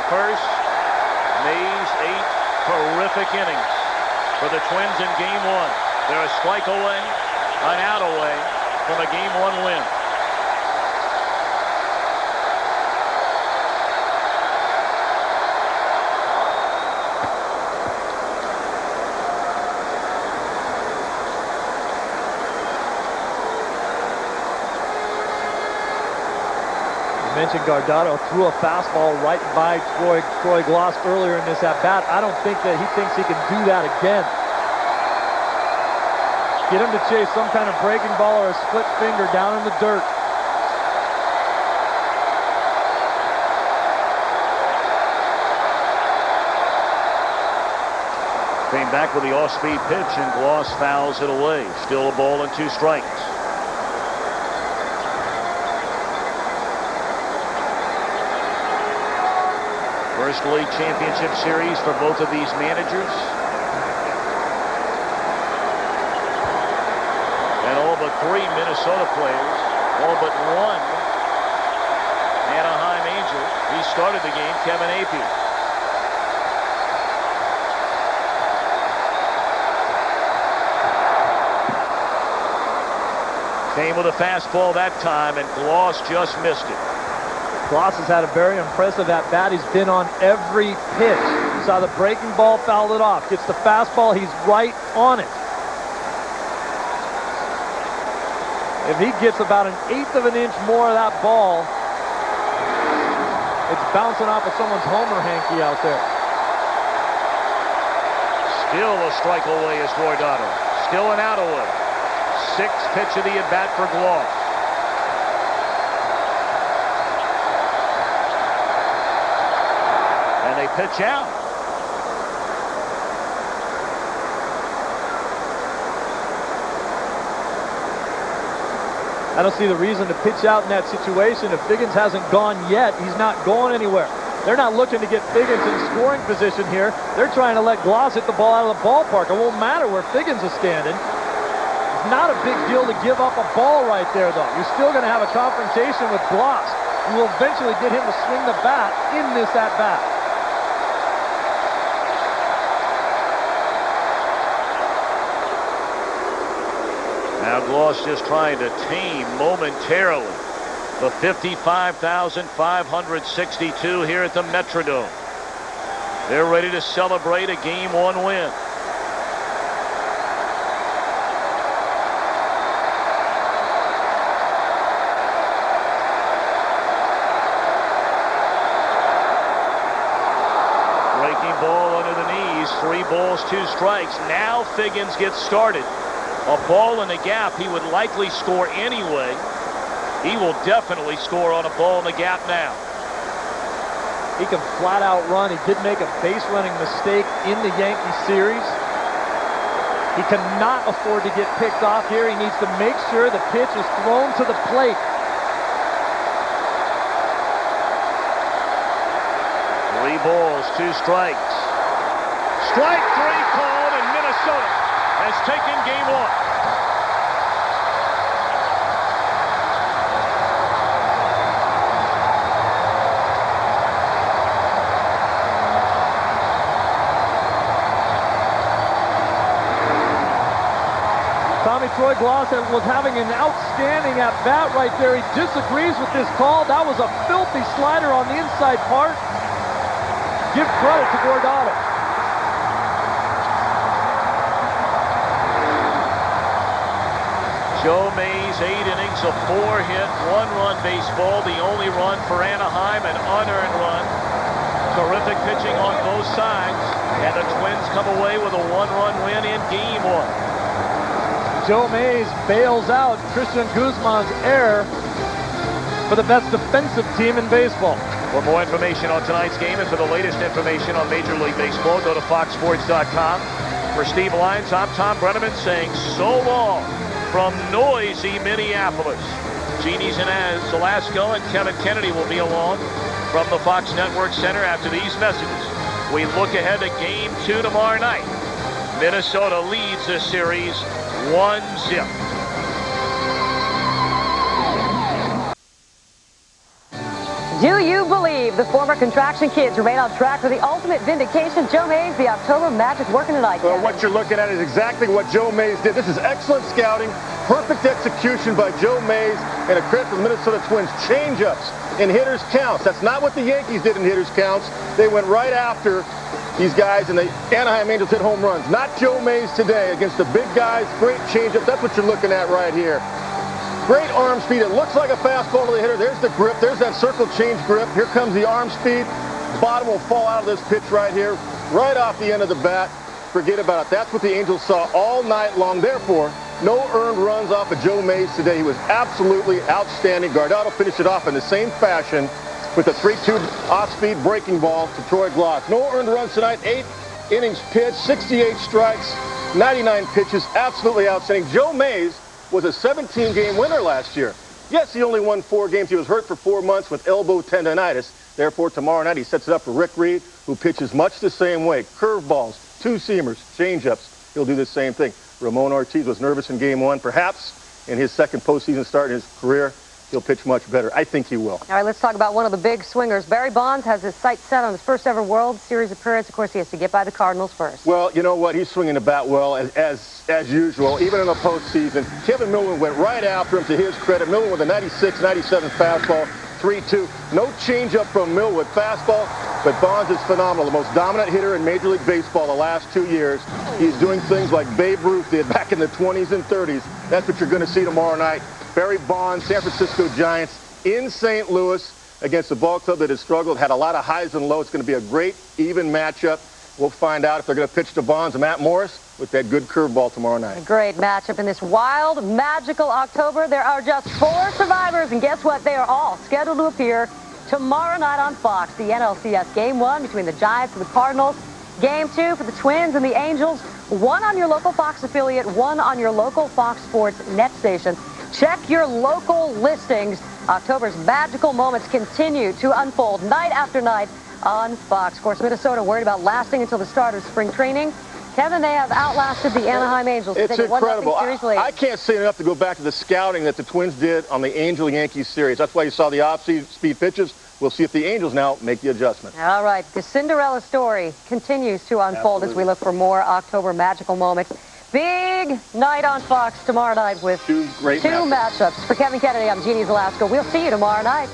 first. Mays 8 terrific innings for the Twins in Game 1. They're a strike away, an out away from a Game 1 win.
Mentioned Guardado threw a fastball right by Troy Gloss earlier in this at-bat. I don't think that he thinks he can do that again. Get him to chase some kind of breaking ball or a split finger down in the dirt.
Came back with the off-speed pitch, and Gloss fouls it away. Still a ball and 2 strikes. First League Championship Series for both of these managers. And all but 3 Minnesota players, all but 1 Anaheim Angel. He started the game, Kevin Appier. Came with a fastball that time, and Gloss just missed it.
Gloss has had a very impressive at-bat. He's been on every pitch. You saw the breaking ball, fouled it off. Gets the fastball, he's right on it. If he gets about 1/8 of an inch more of that ball, it's bouncing off of someone's homer hanky out there.
Still a strike away is Guardado. Still an out away. 6th pitch of the at-bat for Gloss. They pitch out.
I don't see the reason to pitch out in that situation. If Figgins hasn't gone yet, he's not going anywhere. They're not looking to get Figgins in scoring position here. They're trying to let Gloss hit the ball out of the ballpark. It won't matter where Figgins is standing. It's not a big deal to give up a ball right there, though. You're still going to have a confrontation with Gloss. You will eventually get him to swing the bat in this at-bat.
Now Gloss just trying to tame momentarily the 55,562 here at the Metrodome. They're ready to celebrate a Game 1 win. Breaking ball under the knees, 3 balls, 2 strikes. Now Figgins gets started. A ball in the gap, he would likely score anyway. He will definitely score on a ball in the gap now.
He can flat out run. He did make a base running mistake in the Yankee series. He cannot afford to get picked off here. He needs to make sure the pitch is thrown to the plate.
Three balls, 2 strikes. Strike 3 called, and Minnesota has taken Game 1.
Troy Gloss was having an outstanding at-bat right there. He disagrees with this call. That was a filthy slider on the inside part. Give credit to Guardado.
Joe Mays, 8 innings, a 4-hit, 1-run baseball. The only run for Anaheim, an unearned run. Terrific pitching on both sides. And the Twins come away with a 1-run win in Game 1.
Joe Mays bails out Christian Guzman's error for the best defensive team in baseball.
For more information on tonight's game and for the latest information on Major League Baseball, go to foxsports.com. For Steve Lyons, I'm Tom Brenneman saying so long from noisy Minneapolis. Jeannie Zelasco and Kevin Kennedy will be along from the Fox Network Center after these messages. We look ahead to Game 2 tomorrow night. Minnesota leads this series 1-0.
Do you believe the former contraction kids remain on track for the ultimate vindication? Joe Mays, the October Magic working tonight.
Well, what you're looking at is exactly what Joe Mays did. This is excellent scouting, perfect execution by Joe Mays, and a credit to the Minnesota Twins. Change-ups in hitters' counts. That's not what the Yankees did in hitters' counts. They went right after these guys, and the Anaheim Angels hit home runs. Not Joe Mays today against the big guys. Great change-ups. That's what you're looking at right here. Great arm speed. It looks like a fastball to the hitter. There's the grip. There's that circle change grip. Here comes the arm speed. Bottom will fall out of this pitch right here, right off the end of the bat. Forget about it. That's what the Angels saw all night long. Therefore, no earned runs off of Joe Mays today. He was absolutely outstanding. Guardado finished it off in the same fashion with a 3-2 off-speed breaking ball to Troy Glaus. No earned runs tonight. 8 innings pitched, 68 strikes, 99 pitches. Absolutely outstanding. Joe Mays was a 17-game winner last year. Yes, he only won 4 games. He was hurt for 4 months with elbow tendonitis. Therefore, tomorrow night he sets it up for Rick Reed, who pitches much the same way. Curveballs, 2-seamers, changeups. He'll do the same thing. Ramon Ortiz was nervous in Game 1. Perhaps in his second postseason start in his career, he'll pitch much better. I think he will.
All right, let's talk about one of the big swingers. Barry Bonds has his sights set on his first ever World Series appearance. Of course, he has to get by the Cardinals first.
Well, you know what? He's swinging the bat well, as usual, even in the postseason. Kevin Millman went right after him, to his credit. Millman with a 96, 97 fastball, 3-2. No changeup from Millwood fastball, but Bonds is phenomenal. The most dominant hitter in Major League Baseball the last 2 years. He's doing things like Babe Ruth did back in the 20s and 30s. That's what you're going to see tomorrow night. Barry Bonds, San Francisco Giants in St. Louis against a ball club that has struggled, had a lot of highs and lows. It's going to be a great, even matchup. We'll find out if they're going to pitch to Bonds and Matt Morris with that good curveball tomorrow night.
A great matchup in this wild, magical October. There are just 4 survivors, and guess what? They are all scheduled to appear tomorrow night on Fox. The NLCS Game 1 between the Giants and the Cardinals. Game 2 for the Twins and the Angels. 1 on your local Fox affiliate, 1 on your local Fox Sports net station. Check your local listings. October's magical moments continue to unfold night after night on Fox. Of course, Minnesota worried about lasting until the start of spring training. Kevin, they have outlasted the Anaheim Angels.
It's incredible. I can't say enough to go back to the scouting that the Twins did on the Angel-Yankees series. That's why you saw the off-speed pitches. We'll see if the Angels now make the adjustment.
All right. The Cinderella story continues to unfold as we look for more October magical moments. Big night on Fox tomorrow night with
2 great
matchups. For Kevin Kennedy, I'm Jeannie Zalaska. We'll see you tomorrow night.